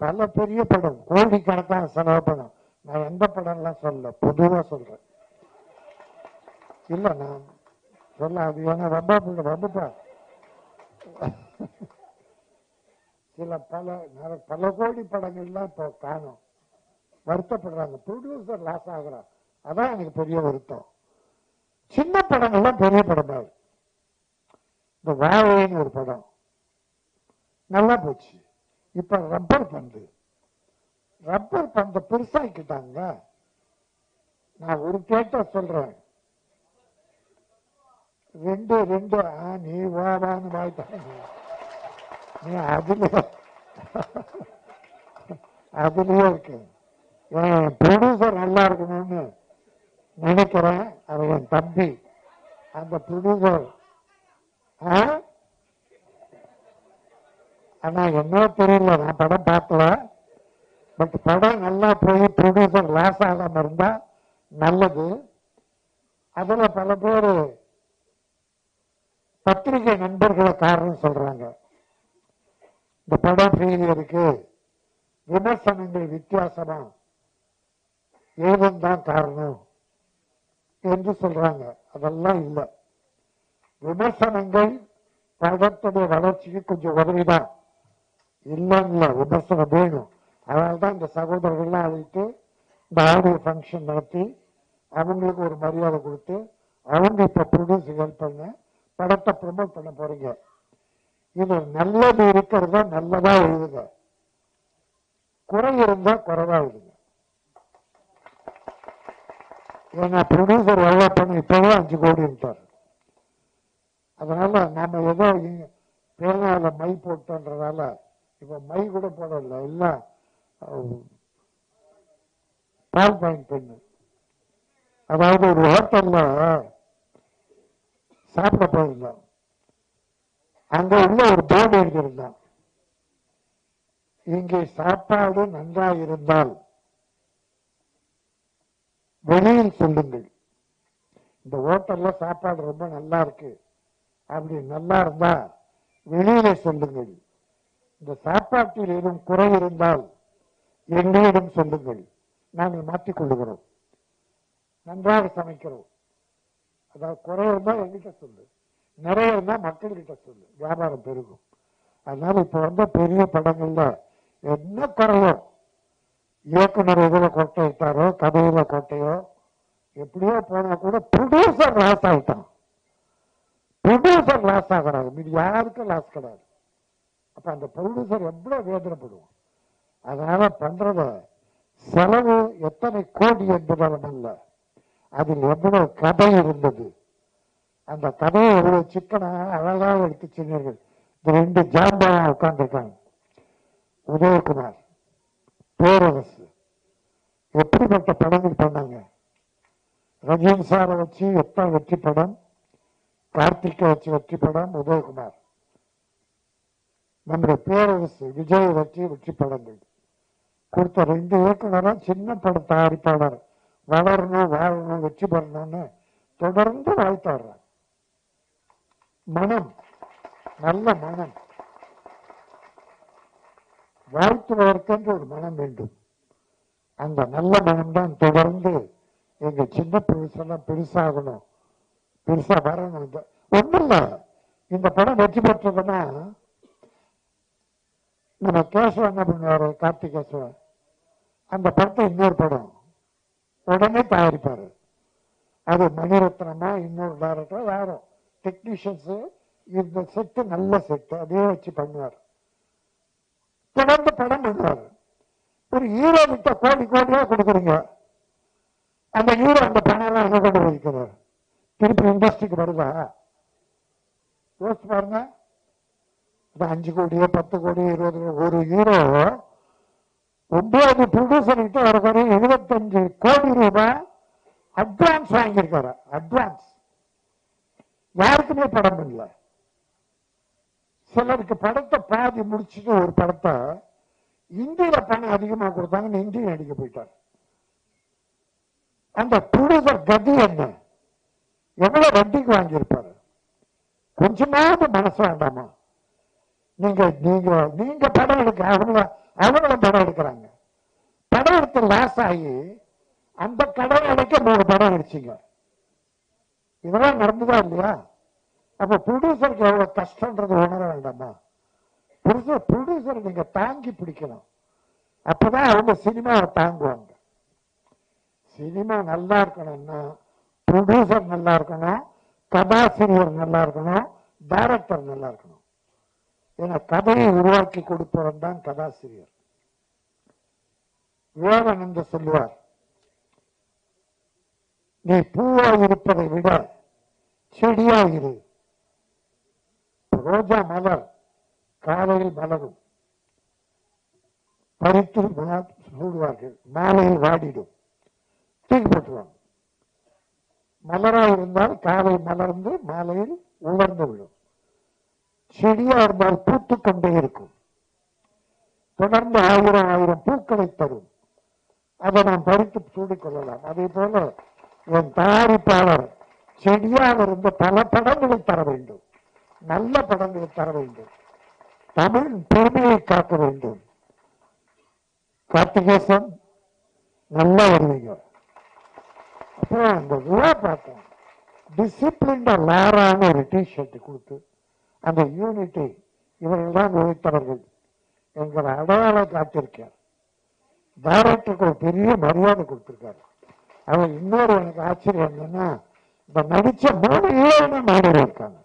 பல பெரிய படம் கோடிக்கணக்கான செலவு படம். நான் எந்த படம் எல்லாம் சொல்ல, பொதுவா சொல்றேன். இல்ல நான் சொல்ல அது ஏன்னா ரொம்பப்பா சில பல கோடி படங்கள்லாம் இப்போ காணும். வருத்தப்படுறாங்க, ப்ரொடியூசர் லாஸ் ஆகுறான். அதான் எனக்கு பெரிய வருத்தம். சின்ன படங்கள்லாம் பெரிய படமா இருக்கு. இந்த வாழைன்னு ஒரு படம் நல்லா போச்சு. இப்ப ரப்பர் பந்து பெருசாக்கிட்டாங்க. நான் ஒரு தியேட்டர் சொல்றேன், 2 நீ வாடான்னு வாய்ட்டாங்க. நீ அதுலயே இருக்கு. என் ப்ரொடியூசர் நல்லா இருக்கணும்னு நினைக்கிறேன். அவன் என் தம்பி. அந்த ப்ரொடியூசர் ஆனா என்ன தெரியல, நான் படம் பார்க்கல. பட் படம் நல்லா போய் ப்ரொடியூசர் லாஸ் ஆகாம இருந்தா நல்லது. அதுல பல பேர் பத்திரிகை நண்பர்களை காரணம் சொல்றாங்க. இந்த படம் ஃபெயிலியருக்கு விமர்சனங்கள் வித்தியாசமா ஏதும் காரணம் என்று சொல்றாங்க. அதெல்லாம் இல்லை. விமர்சனங்கள் படத்துடைய வளர்ச்சிக்கு கொஞ்சம் உதவிதான், இல்லைன்னு விமர்சனம் வேணும். அதனால்தான் இந்த சகோதரர்கள்லாம் அழைத்து இந்த ஆடியோ ஃபங்க்ஷன் நடத்தி அவங்களுக்கு ஒரு மரியாதை கொடுத்து அவங்க இப்ப ப்ரொடியூஸ் ஹெல்ப் பண்ண படத்தை ப்ரமோட் பண்ண போறீங்க. இது நல்லது இருக்கிறதா நல்லதா எழுதுங்க, குறை இருந்தா குறைவா எழுதுங்க. ஏன்னா ப்ரொடியூசர் எவ்வளவு பண்ண இப்பவே 5 கோடி இருந்தார். அதனால நாம ஏதோ பேனால மை போட்டோன்றதால இப்ப மை கூட போடல, எல்லாம் பால் பாயிண்ட் பெண்ணு. அதாவது ஒரு ஹோட்டல்ல சாப்பிட போயிருந்தோம். அங்க உள்ள ஒரு போர்டு எழுதியிருந்தான், இங்கே சாப்பாடு நன்றாக இருந்தால் வெளியில் சொல்லுங்கள். இந்த ஹோட்டல்ல சாப்பாடு ரொம்ப நல்லா இருக்கு, அப்படி நல்லா இருந்தா வெளியில சொல்லுங்கள். இந்த சாப்பாட்டில் ஏதும் குறை இருந்தால் எங்களிடம் சொல்லுங்கள், நாங்கள் மாற்றிக் கொள்ளுகிறோம். நன்றாக சமைக்கிறோம். அதாவது குறை இருந்தா எங்கிட்ட சொல்லு, நிறைய இருந்தா மக்கள்கிட்ட சொல்லு, வியாபாரம் பெருகும். அதனால இப்ப வந்த பெரிய படங்கள்ல என்ன குறையோ, இயக்குனர் இதுல கோட்டை விட்டாரோ, கதையில கோட்டையோ, எப்படியோ போனா கூட ப்ரொடியூசர் லாஸ் ஆகிட்டான். ப்ரொடியூசர் லாஸ் ஆகிறாரு, மீது யாருக்கும் லாஸ் கிடையாது. அப்ப அந்த ப்ரொடியூசர் எவ்வளவு வேதனைப்படுவோம். அதனால பண்றத செலவு எத்தனை கோடி என்பதாலும் அல்ல, அதில் எவ்வளவு கதை இருந்தது, அந்த கதையை எவ்வளவு சிக்கனா அழகாக எடுத்து சொன்னீர்கள். இந்த 2 ஜாம்பா உட்கார்ந்துருக்காங்க, உதயகுமார், பேரரசு, எப்படிப்பட்ட படங்கள் பண்ணாங்க. ரஜினி சாரை வச்சு எத்தனை வெற்றி படம், கார்த்திகை வச்சு வெற்றி படம், உதயகுமார். நம்முடைய பேரரசு விஜய் வச்சு வெற்றி படங்கள் கொடுத்த 2 இயக்குனரும் சின்ன பட தயாரிப்பாளர், வளரணும் வாழணும் வெற்றி பெறணும்னு தொடர்ந்து வாழ்த்தாடுறாங்க. மனம், நல்ல மனம், வாழ்த்துவதற்கென்று ஒரு மனம் வேண்டும். அந்த நல்ல மனம் தான் தொடர்ந்து எங்க சின்ன பெருசெல்லாம் பெருசாகணும், பெருசா வரணும். ஒண்ணும் இல்ல, இந்த படம் வெற்றி பெற்றதுன்னா நம்ம கேசவன் என்ன பண்ணுவாரு, கார்த்திகேசவன், அந்த படத்தை இன்னொரு படம் உடனே தயாரிப்பாரு. அது மணிரத்னமா இன்னொரு டைரக்டர் வேற டெக்னீஷியன்ஸ், இந்த செட்டு நல்ல செட்டு அதே வச்சு பண்ணுவார். தொடர்ந்து படம் பண்ணுவார். ஒரு ஹீரோ கிட்ட கோடி கோடியா கொடுக்குறீங்க, அந்த ஹீரோ அந்த பணம் எல்லாம் எங்க கொண்டு வைக்கிறார், திருப்பி இண்டஸ்ட்ரிக்கு வருதா? யோசிச்சு பாருங்க. 5 கோடியோ 10 கோடியோ 20 கோடி ஒரு ஹீரோ 9 ப்ரொடியூசர் கிட்ட வர 75 கோடி ரூபாய் அட்வான்ஸ் வாங்கியிருக்காரு. அட்வான்ஸ் யாருக்குமே படம் இல்லை. சிலருக்கு படத்தை பாதி முடிச்சுட்டு ஒரு படத்தை இந்தியில பணம் அதிகமா கொடுத்தாங்கன்னு இந்தி நடிக்க போயிட்டார். அந்த ப்ரொடியூசர் கதி என்ன, எவ்வளவு வட்டிக்கு வாங்கியிருப்பாரு? கொஞ்சமாவது மனசு வேண்டாமா? நீங்க நீங்க நீங்க படம் எடுக்க அவங்களும் படம் எடுக்கிறாங்க. படம் எடுத்து லாஸ் ஆகி அந்த கடன் அடைக்க 3 படம் அடிச்சிங்க. இதெல்லாம் நடந்துதா இல்லையா? அப்ப ப்ரொடியூசருக்கு எவ்வளவு கஷ்டம்ன்றது உணர வேண்டாமா? ப்ரொடியூசர் நீங்க தாங்கி பிடிக்கணும், அப்பதான் அவங்க சினிமாவை தாங்குவாங்க. சினிமா நல்லா இருக்கணும்னா ப்ரொடியூசர் நல்லா இருக்கணும், கதாசிரியர் நல்லா இருக்கணும், டைரக்டர் நல்லா இருக்கணும். ஏன்னா கதையை உருவாக்கி கொடுப்பவன் தான் கதாசிரியர். விவேகானந்த சொல்லுவார், நீ பூவா இருப்பதை விட செடியா இரு. ரோஜா மலர் காலையில் மலரும், பறித்து சூடுவார்கள், மாலையில் வாடிடும், தூக்கி போட்டுருவாங்க. மலரா இருந்தால் காலை மலர்ந்து மாலையில் உலர்ந்து விடும். செடியா இருந்தால் பூத்துக் கொண்டே இருக்கும், தொடர்ந்து 1000 பூக்களை தரும். அதை நாம் பறித்து சூடிக்கொள்ளலாம். அதே போல என் தயாரிப்பாளர் செடியாக இருந்த பல படங்களை தர வேண்டும், நல்ல படங்களை தர வேண்டும், தமிழ் பெருமையை காக்க வேண்டும். கார்த்திகேசன் நல்லா வருவீங்க. அப்புறம் அந்த விழா பார்த்தோம், டிசிப்ளின்டா லாரான ஒரு டிஷர்ட் கொடுத்து அந்த யூனிட்டி இவர்கள் தான் உழைத்தவர்கள் என்கிற அடையாளம் காத்திருக்கார். டைரக்டருக்கு ஒரு பெரிய மரியாதை கொடுத்திருக்காரு. அவர் இன்னொரு எனக்கு ஆச்சரியம் என்னன்னா, இந்த நடிச்ச 3 ஹீரோயினே மேடையில் இருக்காங்க.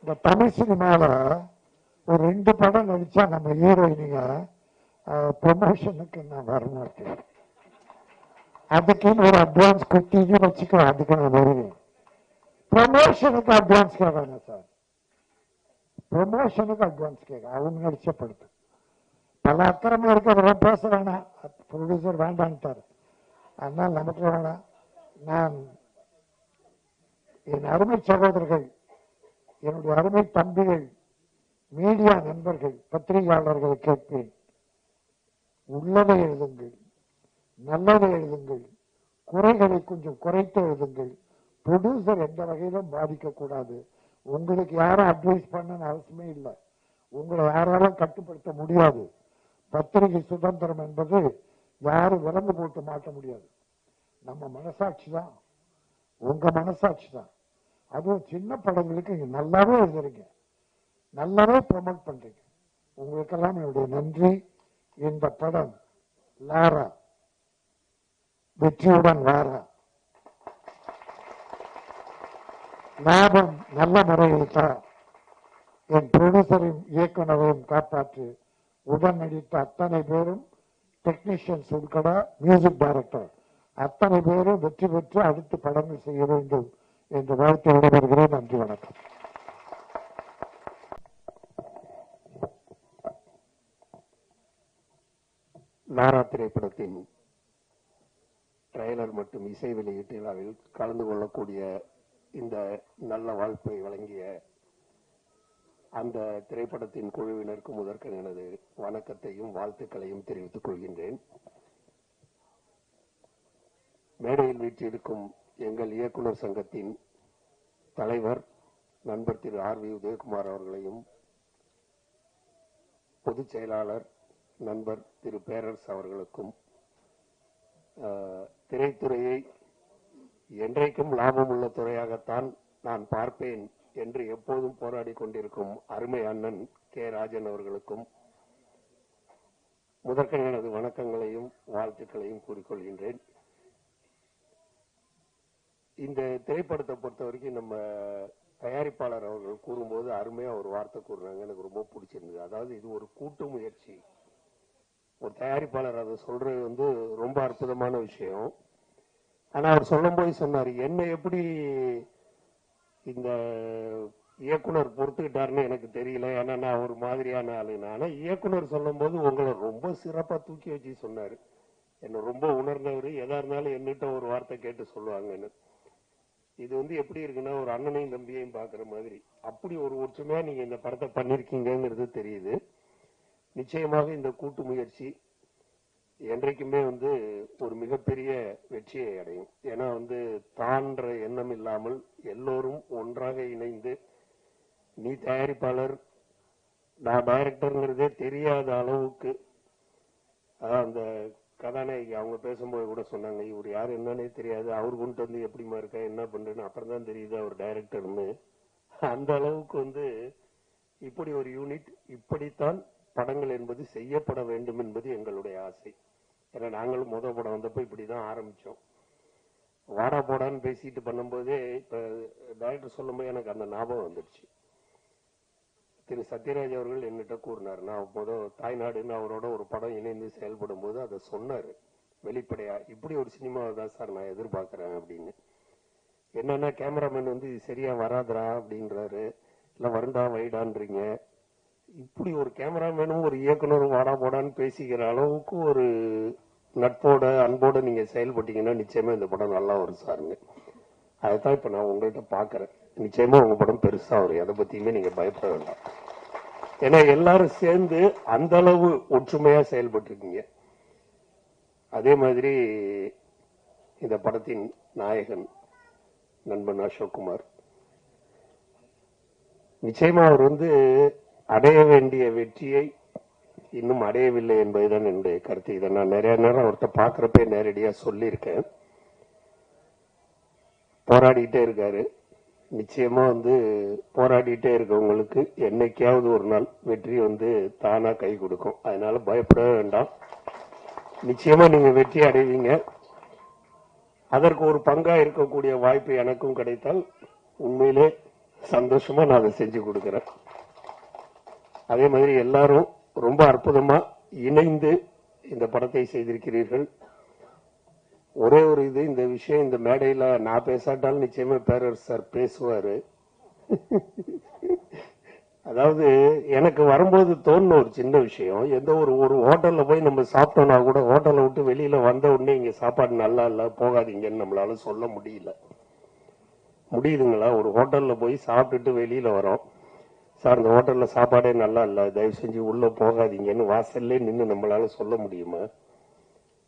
இந்த தமிழ் சினிமால ஒரு 2 படம் நடிச்சா நம்ம ஹீரோயினிங்க ப்ரொமோஷனுக்கு நான் வரமாட்டேன், அதுக்குன்னு ஒரு அட்வான்ஸ் குத்தின்னு வச்சுக்கோ, அதுக்கு நான் வருவேன். ப்ரொமோஷனுக்கு அட்வான்ஸ் கேட்காங்க சார். ப்ரொமோஷனுக்கு அட்வான்ஸ் கேட்க அவங்க நடிச்ச படத்து பல அக்கிரமம் இருக்கு, அதெல்லாம் பேச வேணாம், ப்ரொடியூசர் வேண்டான்ட்டார். அதனால் நமக்கு வேணாம். நான் என் அருமை சகோதரர்கள், என்னுடைய அருமை தம்பிகள், மீடியா நண்பர்கள், பத்திரிகையாளர்களை கேட்பேன், உள்ளதை எழுதுங்கள், நல்லதை எழுதுங்கள், குறைகளை கொஞ்சம் குறைத்து எழுதுங்கள். ப்ரொடியூசர் எந்த வகையிலும் பாதிக்கக்கூடாது. உங்களுக்கு யாரும் அட்வைஸ் பண்ண அவசியமே இல்லை, உங்களை யாராலும் கட்டுப்படுத்த முடியாது. பத்திரிகை சுதந்திரம் என்பது யாரும் விலங்கு போட்டு மாட்ட முடியாது. நம்ம மனசாட்சி தான், உங்க மனசாட்சி தான். அதுவும் சின்ன படங்களுக்கு நீங்க நல்லாவே எழுதுறீங்க, நல்லாவே ப்ரமோட் பண்றீங்க. உங்களுக்கெல்லாம் என்னுடைய நன்றி. இந்த படம் லாரா வெற்றியுடன் வாரா, லாபம் நல்ல முறையில் தான். என் ப்ரொடியூசரின் இயக்குனரையும் காப்பாற்று. உடன் நடித்த அத்தனை பேரும், டெக்னீஷியன்ஸ் உட்பட மியூசிக் டைரக்டர் அத்தனை பேரும் வெற்றி பெற்று அடுத்து படங்கள் செய்ய வேண்டும் என்று வாழ்த்து விடைபெறுகிறேன். நன்றி, வணக்கம். லாரா திரைப்படத்தின் ட்ரெய்லர் மற்றும் இசை வெளியீட்டு விழாவில் கலந்து கொள்ளக்கூடிய இந்த நல்ல வாய்ப்பை வழங்கிய அந்த திரைப்படத்தின் குழுவினருக்கு முதற்கண் எனது வணக்கத்தையும் வாழ்த்துக்களையும் தெரிவித்துக் கொள்கின்றேன். மேடையில் வீற்றிருக்கும் எங்கள் இயக்குனர் சங்கத்தின் தலைவர் நண்பர் திரு ஆர்.வி. உதயகுமார் அவர்களையும், பொதுச் செயலாளர் நண்பர் திரு பேரரசு அவர்களுக்கும், திரைத்துறையை என்றைக்கும் லாபம் உள்ள துறையாகத்தான் நான் பார்ப்பேன் என்று எப்போதும் போராடி கொண்டிருக்கும் அருமை அண்ணன் கே. ராஜன் அவர்களுக்கும் முதற்கண் எனது வணக்கங்களையும் வாழ்த்துக்களையும் கூறிக்கொள்கின்றேன். இந்த திரைப்படத்தை பொறுத்த வரைக்கும் நம்ம தயாரிப்பாளர் அவர்கள் கூறும்போது அருமையா ஒரு வார்த்தை கூறுறாங்க, எனக்கு ரொம்ப பிடிச்சிருந்தது. அதாவது இது ஒரு கூட்டு முயற்சி. ஒரு தயாரிப்பாளர் அதை சொல்றது ரொம்ப அற்புதமான விஷயம். ஆனா அவர் சொல்லும் போது சொன்னார், என்ன எப்படி இந்த இயக்குனர் பொறுத்துக்கிட்டாருன்னு எனக்கு தெரியல, ஏன்னா நான் ஒரு மாதிரியான ஆளுன்னு. ஆனா இயக்குனர் சொல்லும் போது உங்களை ரொம்ப சிறப்பா தூக்கி வச்சு சொன்னாரு. என்ன ரொம்ப உணர்ந்தவர், எதா இருந்தாலும் என்னிட்ட ஒரு வார்த்தை கேட்டு சொல்லுவாங்கன்னு. இது எப்படி இருக்குன்னா, ஒரு அண்ணனையும் தம்பியையும் பாக்குற மாதிரி அப்படி ஒரு ஒற்றுமையா நீங்க இந்த படத்தை பண்ணிருக்கீங்கிறது தெரியுது. நிச்சயமாக இந்த கூட்டு முயற்சி என்றைக்குமே ஒரு மிகப்பெரிய வெற்றியை அடையும். ஏன்னா தான்ற எண்ணம் இல்லாமல் எல்லோரும் ஒன்றாக இணைந்து, நீ தயாரிப்பாளர் நான் டைரக்டர்ங்கிறதே தெரியாத அளவுக்கு, அந்த கதாநாயகி அவங்க பேசும்போது கூட சொன்னாங்க, இவர் யாரு என்னன்னே தெரியாது, அவரு கொண்டு எப்படிமா இருக்கா என்ன பண்றேன்னு அப்புறம் தான் தெரியுது அவர் டைரக்டர்னு. அந்த அளவுக்கு இப்படி ஒரு யூனிட், இப்படித்தான் படங்கள் என்பது செய்யப்பட வேண்டும் என்பது எங்களுடைய ஆசை. ஏன்னா நாங்களும் முதல் படம் வந்தப்போ இப்படிதான் ஆரம்பிச்சோம். வாடா போடான்னு பேசிட்டு பண்ணும்போதே இப்ப டைரக்டர் சொல்லும் போது எனக்கு அந்த ஞாபகம் வந்துடுச்சு. திரு சத்யராஜ் அவர்கள் என்னிட்ட கூறினார், நான் தாய்நாடுன்னு அவரோட ஒரு படம் இணைந்து செயல்படும் போது அதை சொன்னாரு வெளிப்படையா, இப்படி ஒரு சினிமாவை தான் சார் நான் எதிர்பார்க்கிறேன் அப்படின்னு. என்னன்னா கேமராமேன் இது சரியா வராதரா அப்படின்றாரு, இல்ல வருண்டா வைடான்றீங்க. இப்படி ஒரு கேமராமேனும் ஒரு இயக்குனரும் வாடா போடான்னு பேசிக்கிற அளவுக்கு ஒரு நட்போட அன்போட நீங்க செயல்பட்டீங்கன்னா நிச்சயமா இந்த படம் நல்லா வரும் சாருங்க. அதைத்தான் இப்ப நான் உங்கள்கிட்ட பாக்குறேன். நிச்சயமா உங்க படம் பெருசா வரும், எதை பத்தியுமே நீங்க பயப்பட வேண்டாம். ஏன்னா எல்லாரும் சேர்ந்து அந்த அளவு ஒற்றுமையா செயல்பட்டு இருக்கீங்க. அதே மாதிரி இந்த படத்தின் நாயகன் நண்பன் அசோக்குமார், நிச்சயமா அவர் அடைய வேண்டிய வெற்றியை இன்னும் அடையவில்லை என்பதுதான் என்னுடைய கருத்து. இதை நான் நிறைய நேரம் அவர்கிட்ட பாக்குறப்ப நேரடியா சொல்லியிருக்கேன். போராடிட்டே இருக்காரு. நிச்சயமா போராடிட்டே இருக்கவங்களுக்கு என்னைக்காவது ஒரு நாள் வெற்றி தானா கை கொடுக்கும். அதனால பயப்படவே வேண்டாம், நிச்சயமா நீங்க வெற்றி அடைவீங்க. அதற்கு ஒரு பங்கா இருக்கக்கூடிய வாய்ப்பு எனக்கும் கிடைத்தால் உண்மையிலே சந்தோஷமா நான் அதை செஞ்சு கொடுக்கிறேன். அதே மாதிரி எல்லாரும் ரொம்ப அற்புதமா இணைந்து இந்த படத்தை செய்திருக்கிறீர்கள். ஒரே ஒரு இந்த விஷயம், இந்த மேடையில நான் பேசாட்டாலும் நிச்சயமா பேரரசு சார் பேசுவாரு. அதாவது எனக்கு வரும்போது தோணுன ஒரு சின்ன விஷயம், எந்த ஒரு ஹோட்டல்ல போய் நம்ம சாப்பிட்டோம்னா கூட ஹோட்டலை விட்டு வெளியில வந்த உடனே இங்க சாப்பாடு நல்லா இல்ல போகாதீங்கன்னு நம்மளால சொல்ல முடியல. முடியுதுங்களா? ஒரு ஹோட்டல்ல போய் சாப்பிட்டுட்டு வெளியில வரோம், சார் இந்த ஹோட்டல்ல சாப்பாடே நல்லா இல்ல, தயவு செஞ்சு உள்ள போகாதீங்கன்னு வாசல்லே நின்று நம்மளால சொல்ல முடியுமா?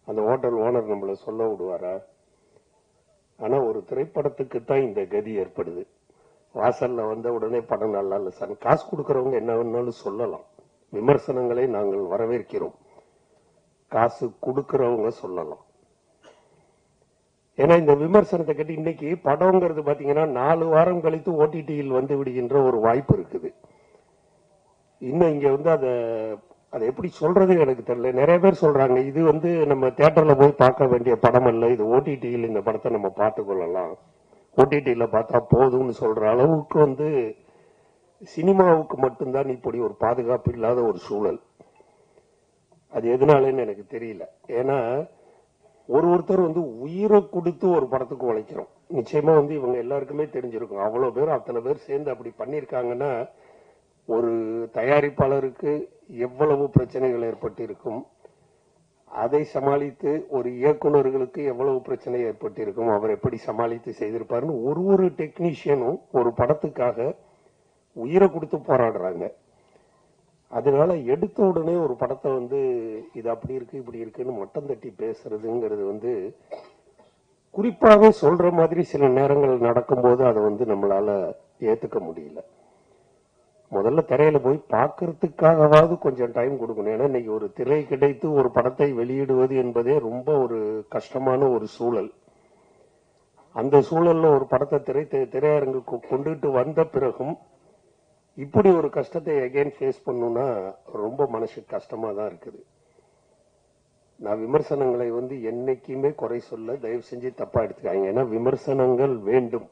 அந்த ஹோட்டல் ஓனர் நம்மள சொல்ல விடுவாரா? ஆனா ஒரு திரைப்படத்துக்கு தான் இந்த கதி ஏற்படுது. வாசல்ல வந்த உடனே படம் நல்லா இல்ல சார், காசு கொடுக்கறவங்க என்ன வேணாலும் சொல்லலாம், விமர்சனங்களை நாங்கள் வரவேற்கிறோம், காசு கொடுக்கறவங்க சொல்லலாம். ஏன்னா இந்த விமர்சனத்தை கேட்டு இன்னைக்கு படம்ங்கிறது பாத்தீங்கன்னா 4 வாரம் கழித்து ஓடிடியில் வந்து விடுகின்ற ஒரு வாய்ப்பு இருக்குது. இன்னும் இங்க வந்து அதை எப்படி சொல்றது எனக்கு தெரியல. நிறைய பேர் சொல்றாங்க இது வந்து நம்ம தியேட்டர்ல போய் பார்க்க வேண்டிய படம் அல்ல, இது ஓடிடியில் இந்த படத்தை நம்ம பார்த்துக் கொள்ளலாம், ஓடிடியில பார்த்தா போதும்னு சொல்ற அளவுக்கு வந்து சினிமாவுக்கு மட்டும்தான் இப்படி ஒரு பாதுகாப்பு இல்லாத ஒரு சூழல். அது எதனாலன்னு எனக்கு தெரியல. ஏன்னா ஒருத்தர் வந்து உயிரை கொடுத்து ஒரு படத்துக்கு உழைக்கிறோம். நிச்சயமா வந்து இவங்க எல்லாருக்குமே தெரிஞ்சிருக்கும், அவ்வளவு பேர் அத்தனை பேர் சேர்ந்து அப்படி பண்ணிருக்காங்கன்னா ஒரு தயாரிப்பாளருக்கு எவ்வளவு பிரச்சனைகள் ஏற்பட்டு இருக்கும், அதை சமாளித்து ஒரு இயக்குநர்களுக்கு எவ்வளவு பிரச்சனை ஏற்பட்டு இருக்கும், அவர் எப்படி சமாளித்து செய்திருப்பாருன்னு ஒரு டெக்னீஷியனும் ஒரு படத்துக்காக உயிரை கொடுத்து போராடுறாங்க. அதனால எடுத்த உடனே ஒரு படத்தை வந்து இது அப்படி இருக்கு இப்படி இருக்குன்னு மட்டம் தட்டி பேசுறதுங்கிறது வந்து குறிப்பாக சொல்ற மாதிரி சில நேரங்கள் நடக்கும்போது அதை வந்து நம்மளால ஏத்துக்க முடியல. முதல்ல திரையில போய் பார்க்கறதுக்காகவாவது கொஞ்சம் டைம் கொடுக்கணும். ஏன்னா இன்னைக்கு ஒரு திரை கிடைத்து ஒரு படத்தை வெளியிடுவது என்பதே ரொம்ப ஒரு கஷ்டமான ஒரு சூழல். அந்த சூழல்ல ஒரு படத்தை திரையரங்குக்கு கொண்டுட்டு வந்த பிறகும் இப்படி ஒரு கஷ்டத்தை அகைன் ஃபேஸ் பண்ணணும்னா ரொம்ப மனசுக்கு கஷ்டமா தான் இருக்குது. நான் விமர்சனங்களை வந்து என்னைக்குமே குறை சொல்ல, தயவு செஞ்சு தப்பா எடுத்துக்காங்க. ஏன்னா விமர்சனங்கள் வேண்டும்.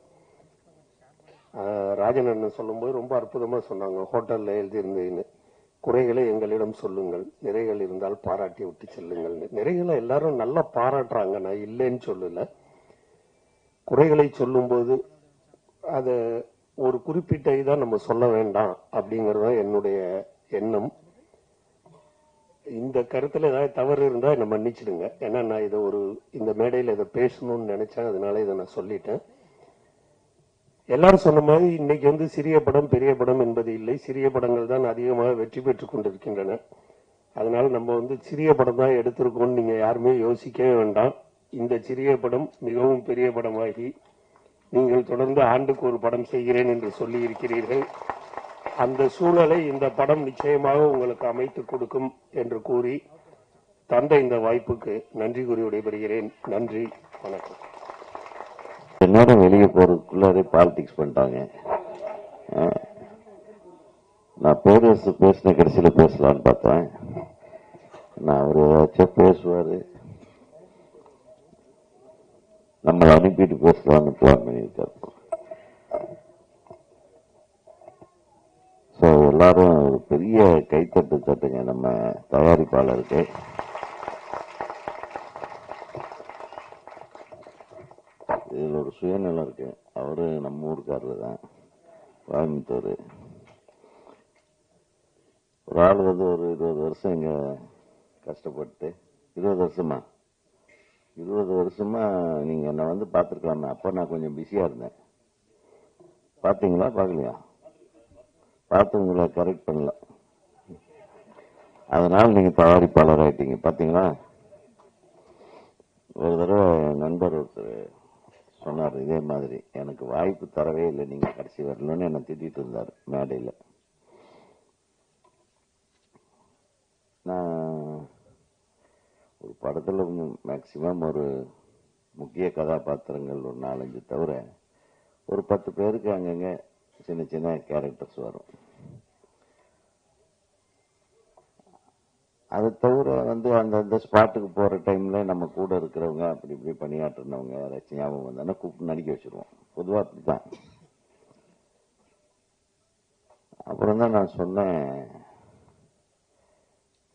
ராஜன் அண்ணன் சொல்லும்போது ரொம்ப அற்புதமா சொன்னாங்க, ஹோட்டல்ல எழுதியிருந்தேன்னு குறைகளை எங்களிடம் சொல்லுங்கள், நிறைகள் இருந்தால் பாராட்டி விட்டு செல்லுங்கள். நிறைகளை எல்லாரும் நல்லா பாராட்டுறாங்க, நான் இல்லைன்னு சொல்லல. குறைகளை சொல்லும்போது அத ஒரு குறிப்பிட்ட இதான் நம்ம சொல்ல வேண்டாம் அப்படிங்கறது என்னுடைய எண்ணம். இந்த கருத்துல ஏதாவது தவறு இருந்தா என்ன மன்னிச்சிடுங்க. ஏன்னா நான் இதை இந்த மேடையில் இதை பேசணும்னு நினைச்சேன், அதனால இதை நான் சொல்லிட்டேன். எல்லாரும் சொன்ன மாதிரி இன்னைக்கு வந்து சிறிய படம் பெரிய படம் என்பது இல்லை, சிறிய படங்கள் தான் அதிகமாக வெற்றி பெற்றுக் கொண்டிருக்கின்றன. அதனால நம்ம வந்து சிறிய படம் தான் எடுத்திருக்கோம்னு நீங்க யாருமே யோசிக்கவே வேண்டாம். இந்த சிறிய படம் மிகவும் பெரிய படமாகி நீங்கள் தொடர்ந்து ஆண்டுக்கு ஒரு படம் செய்கிறேன் என்று சொல்லி இருக்கிறீர்கள். அந்த சூழலை இந்த படம் நிச்சயமாக உங்களுக்கு அமைத்து கொடுக்கும் என்று கூறி தந்த இந்த வாய்ப்புக்கு நன்றி கூறி விடைபெறுகிறேன். நன்றி, வணக்கம். எல்லாரும் வெளியே போறதுக்குள்ளாரே பாலிடிக்ஸ் பண்ணிட்டாங்க. நான் பேசின கடைசியில பேசலான்னு பார்த்தேன். நான் அவர் ஏதாச்சும் பேசுவாரு, நம்மளை அனுப்பிட்டு பேசலாம்னு பிளான் பண்ணியிருக்காரு. ஸோ எல்லாரும் ஒரு பெரிய கைத்தட்டு தட்டுங்க நம்ம தயாரிப்பாளருக்கு. இதுல ஒரு சுயநலம் இருக்கு. அவரு நம்ம ஊருக்காரர் தான், கோயம்புத்தூர். ஒரு ஆள் வந்து ஒரு 20 வருஷம் இங்க கஷ்டப்பட்டு, 20 வருஷமா நீங்க என்ன வந்து பார்த்துருக்கலாமே. அப்ப நான் கொஞ்சம் பிஸியா இருந்தேன். பாத்தீங்களா? பார்க்கலையா? பார்த்து உங்களை கரெக்ட் பண்ணல, அதனால நீங்க தயாரிப்பாளர் ஆயிட்டீங்க. பாத்தீங்களா? ஒரு தடவை நண்பர் ஒருத்தர் சொன்னார் இதே மாதிரி, எனக்கு வாய்ப்பு தரவே இல்லை, நீங்க கடைசி வரலன்னு என்ன திட்டிட்டு இருந்தார் மேடையில். நான் ஒரு படத்துல மேக்சிமம் ஒரு முக்கிய கதாபாத்திரங்கள் ஒரு 4-5 தவிர ஒரு 10 பேருக்கு அங்கங்க சின்ன சின்ன கேரக்டர்ஸ் வரும். அதை தவிர வந்து அந்த ஸ்பாட்டுக்கு போற டைம்ல நம்ம கூட இருக்கிறவங்க அப்படி இப்படி பணியாற்றினவங்க யாராச்சும் ஞாபகம் வந்தாங்கன்னா கூப்பிட்டு நடிக்க வச்சிருவோம். பொதுவா அப்படித்தான். அப்புறம் தான் நான் சொன்னேன்,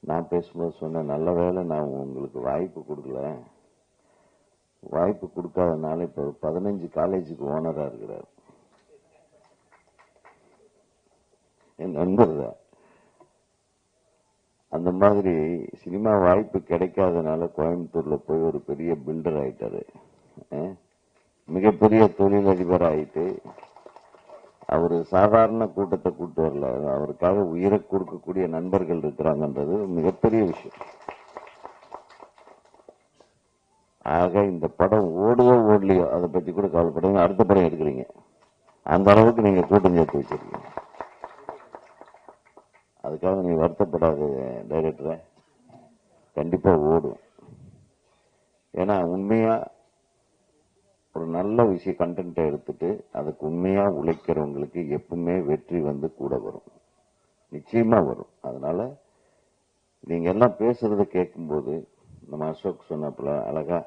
நான் பேசும்போது சொன்னேன், நல்ல வேளை நான் உங்களுக்கு வாய்ப்பு கொடுக்கல. வாய்ப்பு கொடுக்காதனால இப்ப 15 காலேஜுக்கு ஓனரா இருக்கிறார். என் நண்பர் தான். அந்த மாதிரி சினிமா வாய்ப்பு கிடைக்காதனால கோயம்புத்தூர்ல போய் ஒரு பெரிய பில்டர் ஆயிட்டாரு. மிகப்பெரிய தொழிலதிபர் ஆயிட்டு அவரு சாதாரண கூட்டத்தை கூட்டு வரல, அவருக்காக உயிரை கொடுக்கக்கூடிய நண்பர்கள் இருக்கிறாங்கன்றது மிகப்பெரிய விஷயம். ஆக இந்த படம் ஓடுதோ ஓடலையோ அதை பத்தி கூட கவலைப்படுங்க, அடுத்த படம் எடுக்கிறீங்க, அந்த அளவுக்கு நீங்க கூட்டம் சேர்த்து வச்சிருக்கீங்க. அதுக்காக நீ வருத்தப்படாத டைரக்டரை, கண்டிப்பா ஓடும். ஏன்னா உண்மையா ஒரு நல்ல விஷயம் கண்டென்ட்டை எடுத்துட்டு அதுக்கு உண்மையா உழைக்கிறவங்களுக்கு எப்பவுமே வெற்றி வந்து கூட வரும், நிச்சயமா வரும். அதனால நீங்க எல்லாம் பேசுறத கேட்கும்போது நம்ம அசோக் சொன்னப்பல அழகா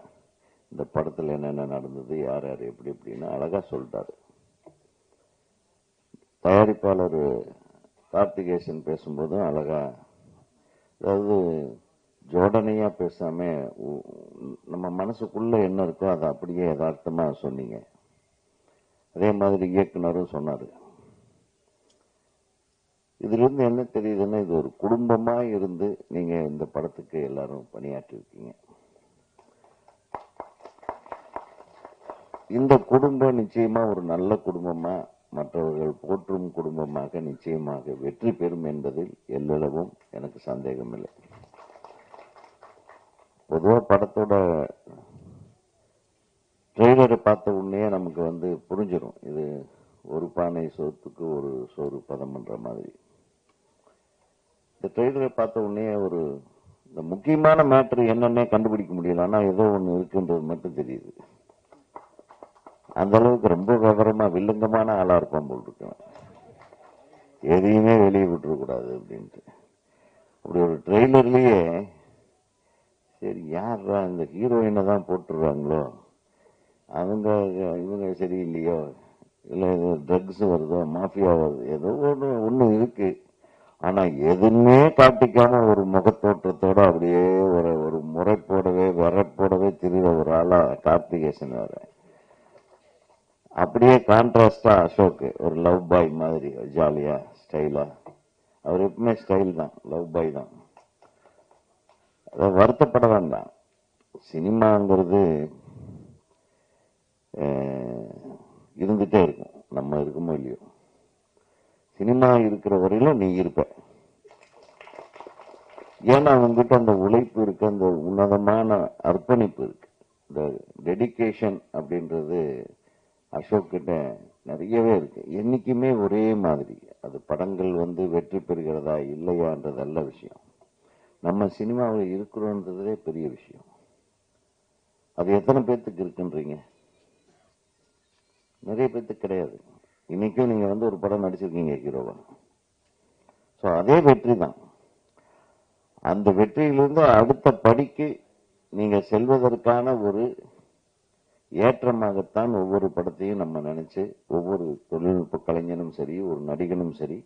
இந்த படத்துல என்னென்ன நடந்தது, யார் யார் எப்படி எப்படின்னு அழகா சொல்லிட்டாரு. தயாரிப்பாளர் கார்த்திகேசன் பேசும்போதும் அழகா, அதாவது ஜோடனையா பேசாம நம்ம மனசுக்குள்ள என்ன இருக்கோ அதை அப்படியே யதார்த்தமா சொன்னீங்க. அதே மாதிரி இயக்குனரும் சொன்னாரு. இதுல இருந்து என்ன தெரியுதுன்னா, இது ஒரு குடும்பமா இருந்து நீங்க இந்த படத்துக்கு எல்லாரும் பணியாற்றி இருக்கீங்க. இந்த குடும்பம் நிச்சயமா ஒரு நல்ல குடும்பமா, மற்றவர்கள் போற்றும் குடும்பமாக நிச்சயமாக வெற்றி பெறும் என்பதில் எல்லளவும் எனக்கு சந்தேகம் இல்லை. பொதுவா படத்தோட ட்ரெய்லரை பார்த்த உடனே நமக்கு வந்து புரிஞ்சிடும், இது ஒரு பானை சோத்துக்கு ஒரு சோறு பதம்ன்ற மாதிரி. இந்த ட்ரெய்லரை பார்த்த உடனே ஒரு இந்த முக்கியமான மேட்ரு என்னன்னே கண்டுபிடிக்க முடியல, ஆனா ஏதோ ஒண்ணு இருக்குன்றது மட்டும் தெரியுது. அந்த அளவுக்கு ரொம்ப விவரமா வில்லங்கமான ஆளா இருப்பான் போல் இருக்கேன், எதையுமே வெளியே விட்டுறக்கூடாது அப்படின்ட்டு. அப்படி ஒரு ட்ரெய்லர்லயே சரி யாரா இந்த ஹீரோயினை தான் போட்டுடுறாங்களோ, அவங்க இவங்க சரியில்லையோ, இல்லை ட்ரக்ஸ் வருதோ, மாஃபியா வருது, ஏதோ ஒண்ணு இருக்கு. ஆனா எதுவுமே காட்டிக்காம ஒரு முகத்தோற்றத்தோட அப்படியே ஒரு முறைப்போடவே வரப்போடவே திரிகிற ஒரு ஆளா கார்த்திகேசன் வர. அப்படியே கான்ட்ராஸ்டா அசோக் ஒரு லவ் பாய் மாதிரி ஜாலியா ஸ்டைலா, அவர் எப்பவுமே ஸ்டைல் தான், லவ் பாய் தான். அதை வருத்தப்பட வேண்டாம். சினிமாங்கிறது இருந்துட்டே இருக்கும், நம்ம இருக்குமோ இல்லையோ. சினிமா இருக்கிற வரையிலும் நீ இருப்ப. ஏன்னா உங்ககிட்ட அந்த உழைப்பு இருக்கு, அந்த உன்னதமான அர்ப்பணிப்பு இருக்கு. இந்த டெடிகேஷன் அப்படின்றது அசோக் கிட்ட நிறையவே இருக்கு. என்னைக்குமே ஒரே மாதிரி. அது படங்கள் வந்து வெற்றி பெறுகிறதா இல்லையான்றது நல்ல விஷயம். நம்ம சினிமாவில் இருக்கிறோன்றதே பெரிய விஷயம். அது எத்தனை பேர்த்துக்கு இருக்குன்றீங்க? நிறைய பேர்த்துக்கு கிடையாது. இன்னைக்கும் நீங்க வந்து ஒரு படம் நடிச்சிருக்கீங்க ஹீரோவா, ஸோ அதே வெற்றி தான். அந்த வெற்றியிலிருந்து அடுத்த படிக்கு நீங்க செல்வதற்கான ஒரு ஏற்றமாகத்தான் ஒவ்வொரு படத்தையும் நம்ம நினைச்சு, ஒவ்வொரு தொழில்நுட்ப கலைஞனும் சரி, ஒரு நடிகனும் சரி,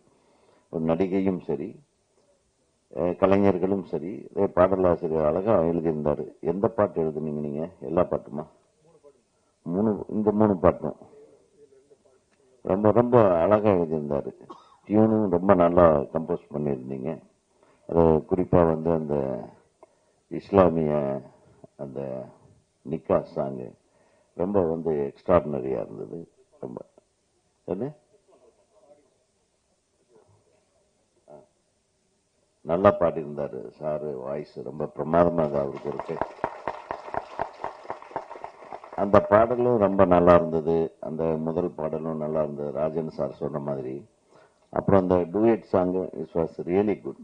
ஒரு நடிகையும் சரி, கலைஞர்களும் சரி, பாடலாசிரியர் அழகா எழுதியிருந்தாரு. எந்த பாட்டு எழுதுனீங்க நீங்க? எல்லா பாட்டுமா? இந்த 3 பாட்டும் ரொம்ப ரொம்ப அழகா எழுதியிருந்தாரு. டியூனும் ரொம்ப நல்லா கம்போஸ் பண்ணியிருந்தீங்க. அது குறிப்பா வந்து அந்த இஸ்லாமிய அந்த நிக்கா சாங்கு ரொம்ப வந்து எக்ஸ்ட்ராடினரியா இருந்தது. ரொம்ப நல்லா பாடியிருந்தாரு சாரு. வாய்ஸ் ரொம்ப பிரமாதமாக அவருக்கு இருக்கு. அந்த பாடலும் ரொம்ப நல்லா இருந்தது. அந்த முதல் பாடலும் நல்லா இருந்தது, ராஜன் சார் சொன்ன மாதிரி. அப்புறம் அந்த duet song it was really good.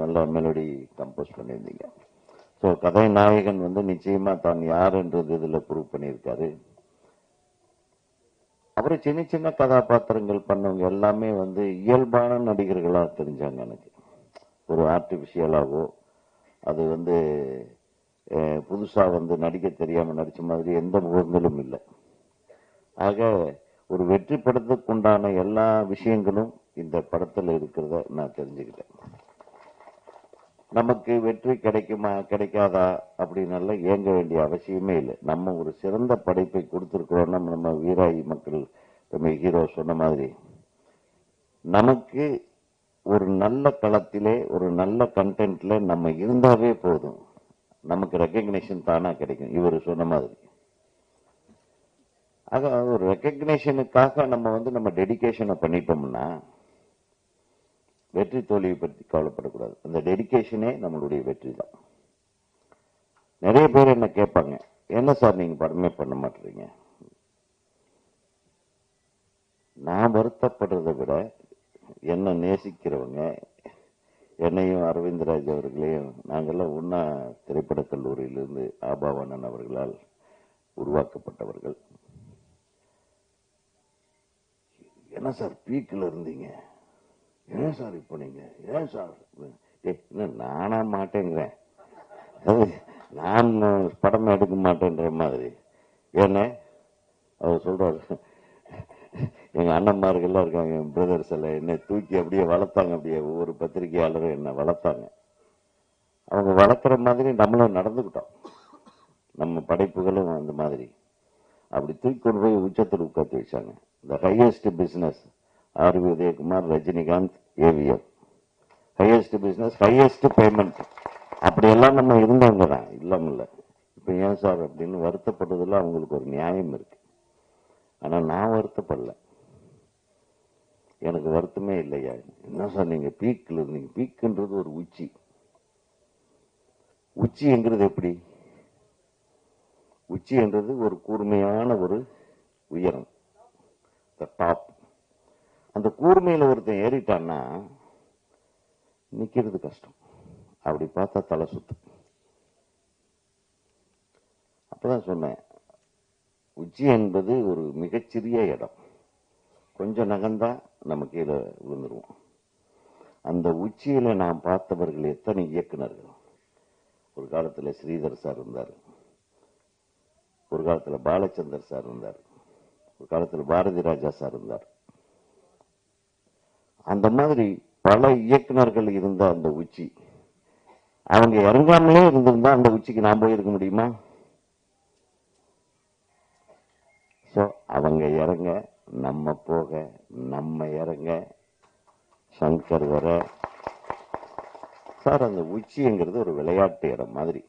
நல்ல மெலடி கம்போஸ் பண்ணியிருந்தீங்க. ஸோ கதை நாயகன் வந்து நிச்சயமா தான் யாருன்றது இதுல ப்ரூவ் பண்ணியிருக்காரு. அப்புறம் சின்ன சின்ன கதாபாத்திரங்கள் பண்ணவங்க எல்லாமே வந்து இயல்பான நடிகர்களா தெரிஞ்சாங்க எனக்கு. ஒரு ஆர்டிபிஷியலாவோ அது வந்து புதுசா வந்து நடிக்க தெரியாம நடிச்ச மாதிரி எந்த முகங்களும் இல்லை. ஆக ஒரு வெற்றி படத்துக்கு உண்டான எல்லா விஷயங்களும் இந்த படத்துல இருக்கிறத நான் தெரிஞ்சுக்கிட்டேன். நமக்கு வெற்றி கிடைக்குமா கிடைக்காதா அப்படின்னு ஏங்க வேண்டிய அவசியமே இல்லை. நம்ம ஒரு சிறந்த படைப்பை கொடுத்திருக்கிறோம். நம்ம வீராய் மக்கள் ஹீரோ சொன்ன மாதிரி நமக்கு ஒரு நல்ல களத்திலே ஒரு நல்ல கண்டென்ட்ல நம்ம இருந்தாவே போதும், நமக்கு ரெக்கக்னேஷன் தானா கிடைக்கும். இவர் சொன்ன மாதிரி ஆக ஒரு ரெக்கக்னேஷனுக்காக நம்ம டெடிகேஷனை பண்ணிட்டோம்னா வெற்றி தோல்வியை பற்றி கவலைப்படக்கூடாது. அந்த டெடிகேஷனே நம்மளுடைய வெற்றி தான். நிறைய பேர் என்ன கேட்பாங்க, என்ன சார் நீங்க படமே பண்ண மாட்டீங்க? நான் வருத்தப்படுறதை விட என்ன நேசிக்கிறவங்க, என்னையும் அரவிந்தராஜ் அவர்களையும் நாங்கெல்லாம் ஒன்னா திரைப்படக் கல்லூரியிலிருந்து ஆபாவானன் அவர்களால் உருவாக்கப்பட்டவர்கள். என்ன சார் பீக்கில் இருந்தீங்க, ஏன் சார் இப்போ நீங்க, ஏன் சார் நானா மாட்டேங்கிறேன், நான் படம் எடுக்க மாட்டேன்ற மாதிரி. ஏன்னா அவர் சொல்றாரு, எங்க அண்ணன்மார்கள்லாம் இருக்காங்க, என் பிரதர்ஸ் எல்லாம் என்னை தூக்கி அப்படியே வளர்த்தாங்க, அப்படியே ஒவ்வொரு பத்திரிகையாளரும் என்னை வளர்த்தாங்க. அவங்க வளர்க்குற மாதிரி நம்மளும் நடந்துக்கிட்டோம். நம்ம படைப்புகளும் அந்த மாதிரி அப்படி தூக்கி கொண்டு போய் உச்சத்தில் உட்காந்து வச்சாங்க. The highest business R Udhayakumar, Rajinikanth, AVM. Highest business, highest payment, அப்படியெல்லாம் நம்ம இருந்தவங்க தான், இல்லாமல்ல. இப்போ ஏன் சார் அப்படின்னு வருத்தப்படுறதுல அவங்களுக்கு ஒரு நியாயம் இருக்கு. ஆனா நான் வருத்தப்படல, எனக்கு வருத்தமே இல்லையா. என்ன சார் நீங்க பீக்கில் இருந்தீங்க? பீக்குன்றது ஒரு உச்சி. உச்சிங்கிறது எப்படி? உச்சி என்றது ஒரு கூர்மையான ஒரு உயரம், டாப். அந்த கூர்மையில ஒருத்தன் ஏறிட்டான்னா நிக்கிறது கஷ்டம். அப்படி பார்த்தா தலை சுத்து. அப்பதான் சொன்னேன், உச்சி என்பது ஒரு மிகச்சிறிய இடம், கொஞ்சம் நகர்ந்தா நம்ம கீழே விழுந்துருவோம். அந்த உச்சியில நாம் பார்த்தவர்கள் எத்தனை இயக்குனர்கள். ஒரு காலத்துல ஸ்ரீதர் சார் இருந்தார், ஒரு காலத்துல பாலச்சந்தர் சார் இருந்தார், ஒரு காலத்துல பாரதி ராஜா சார் இருந்தார். அந்த மாதிரி பல இயக்குனர்கள் இருந்த அந்த உச்சி, அவங்க இறங்காமலே இருந்திருந்தா அந்த உச்சிக்கு நான் போயிருக்க முடியுமா? சோ அவங்க இறங்க, நம்ம போக, நம்ம இறங்க, சங்கர் வர. சார் அந்த உச்சிங்கிறது ஒரு விளையாட்டு இடம் மாதிரி,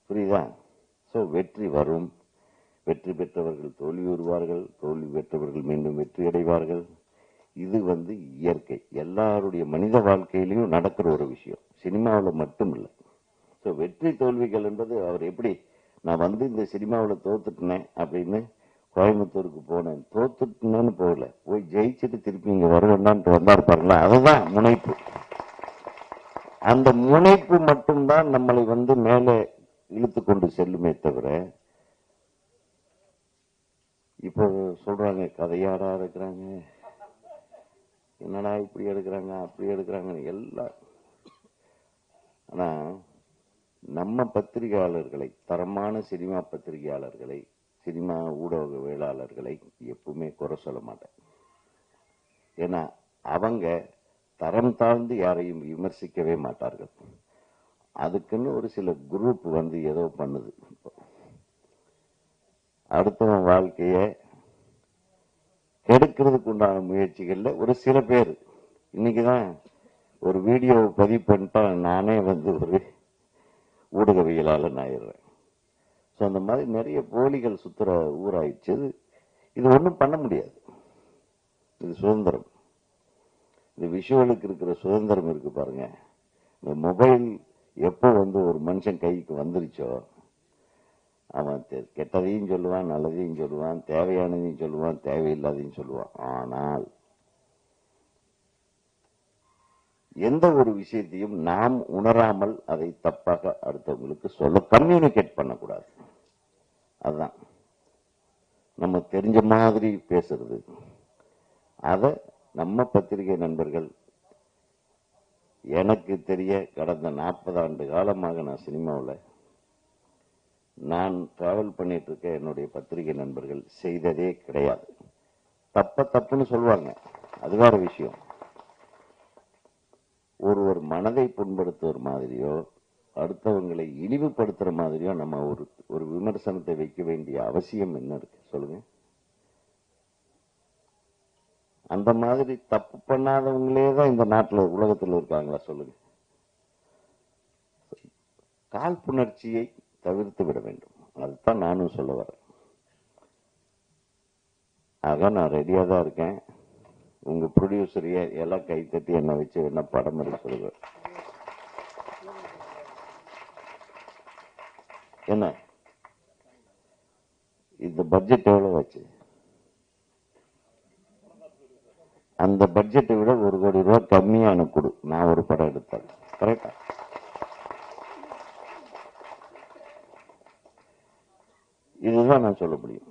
புரியுதா? சோ வெற்றி வரும், வெற்றி பெற்றவர்கள் தோல்வி வருவார்கள், தோல்வி பெற்றவர்கள் மீண்டும் வெற்றி அடைவார்கள். இது இயற்கை, எல்லாருடைய மனித வாழ்க்கையிலையும் நடக்கிற ஒரு விஷயம், சினிமாவில் மட்டும் இல்லை. ஸோ வெற்றி தோல்விகள் என்பது, அவர் எப்படி நான் இந்த சினிமாவில் தோத்துட்டேன் அப்படின்னு கோயம்புத்தூருக்கு போனேன், தோத்துட்டேன்னு போகல, போய் ஜெயிச்சுட்டு திருப்பி இங்க வருவேண்டான்ட்டு வந்தா இருப்பாங்களா, அதுதான் முனைப்பு. அந்த முனைப்பு மட்டும்தான் நம்மளை மேலே இழுத்து கொண்டு செல்லுமே தவிர, இப்போ சொல்றாங்க கதையாடா இருக்கிறாங்க, என்னடா இப்படி எடுக்கிறாங்க அப்படி எடுக்கிறாங்க எல்லாம். ஆனா நம்ம பத்திரிகையாளர்களை, தரமான சினிமா பத்திரிகையாளர்களை, சினிமா ஊடகவியலாளர்களை எப்பவுமே குறை சொல்ல மாட்டேன். ஏன்னா அவங்க தரம் தாழ்ந்து யாரையும் விமர்சிக்கவே மாட்டார்கள். அதுக்குன்னு ஒரு சில குரூப் ஏதோ பண்ணுது. அடுத்தவன் வாழ்க்கைய கெடுக்கிறதுக்கு உண்டான முயற்சிகள்ல ஒரு சில பேர். இன்னைக்குதான் ஒரு வீடியோ பதிவு பண்ணிட்டா நானே ஒரு ஊடகவியலாளர் ஆயிடுறேன். ஸோ அந்த மாதிரி நிறைய போலிகள் சுத்துற ஊராயிடுச்சு. இது ஒன்றும் பண்ண முடியாது. இது சுதந்திரம். இது விஷுவலுக்கு இருக்கிற சுதந்திரம் இருக்கு பாருங்க. இந்த மொபைல் எப்போ ஒரு மனுஷன் கைக்கு வந்துருச்சோ, அவன் கெட்டதையும் சொல்லுவான், நல்லதையும் சொல்லுவான், தேவையானதையும் சொல்லுவான், தேவையில்லாதையும் சொல்லுவான். ஆனால் எந்த ஒரு விஷயத்தையும் நாம் உணராமல் அதை தப்பாக அடுத்தவங்களுக்கு சொல்ல, கம்யூனிகேட் பண்ணக்கூடாது. அதுதான் நம்ம தெரிஞ்ச மாதிரி பேசுறது. அத நம்ம பத்திரிகை நண்பர்கள், எனக்கு தெரிய கடந்த 40 ஆண்டு காலமாக நான் சினிமாவில் நான் டிராவல் பண்ணிட்டு இருக்க என்னுடைய பத்திரிகை நண்பர்கள் செய்ததே கிடையாது. தப்புன்னு சொல்லுவாங்க, அது வேற விஷயம். ஒருவர் மனதை புண்படுத்துற மாதிரியோ அடுத்தவங்களை இழிவுபடுத்துற மாதிரியோ நம்ம ஒரு விமர்சனத்தை வைக்க வேண்டிய அவசியம் என்ன இருக்கு சொல்லுங்க? அந்த மாதிரி தப்பு பண்ணாதவங்களே தான் இந்த நாட்டில் உலகத்தில் இருக்காங்களா சொல்லுங்க. காழ்ப்புணர்ச்சியை தவிர்த்து விட வேண்டும். அதுதான் நானும் சொல்ல வரேன். ஆக நான் ரெடியா தான் இருக்கேன். உங்க ப்ரொடியூசர் எல்லாம் கை தட்டி என்ன வச்சு என்ன படம் எடுக்க சொல்லுவேன். என்ன இந்த பட்ஜெட் எவ்வளவு ஆச்சு? அந்த பட்ஜெட்டை விட 1 கோடி ரூபாய் கம்மியா எனக்கு கொடு, நான் ஒரு படம் எடுத்தேன். கரெக்டா? இதுதான் நான் சொல்ல முடியும்.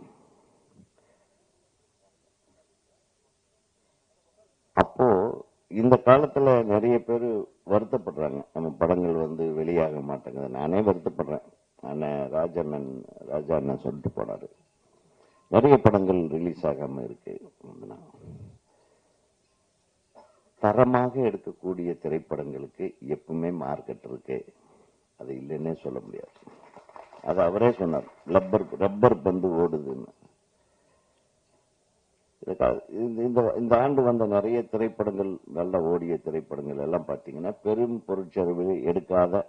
அப்போ இந்த காலத்துல நிறைய பேர் வருத்தப்படுறாங்க, நம்ம படங்கள் வந்து வெளியாக மாட்டேங்குது. நானே வருத்தப்படுறேன். ராஜா அண்ணன் சொல்லிட்டு போனாரு, நிறைய படங்கள் ரிலீஸ் ஆகாம இருக்கு. தரமாக எடுக்கக்கூடிய திரைப்படங்களுக்கு எப்பவுமே மார்க்கெட் இருக்கு, அது இல்லைன்னே சொல்ல முடியாது. அது அவரே சொன்னார், ரப்பர் பந்து ஓடுதுன்னு. இந்த ஆண்டு வந்த நிறைய திரைப்படங்கள், நல்ல ஓடிய திரைப்படங்கள் எல்லாம் பார்த்தீங்கன்னா பெரும் பொருட்செலவில் எடுக்காத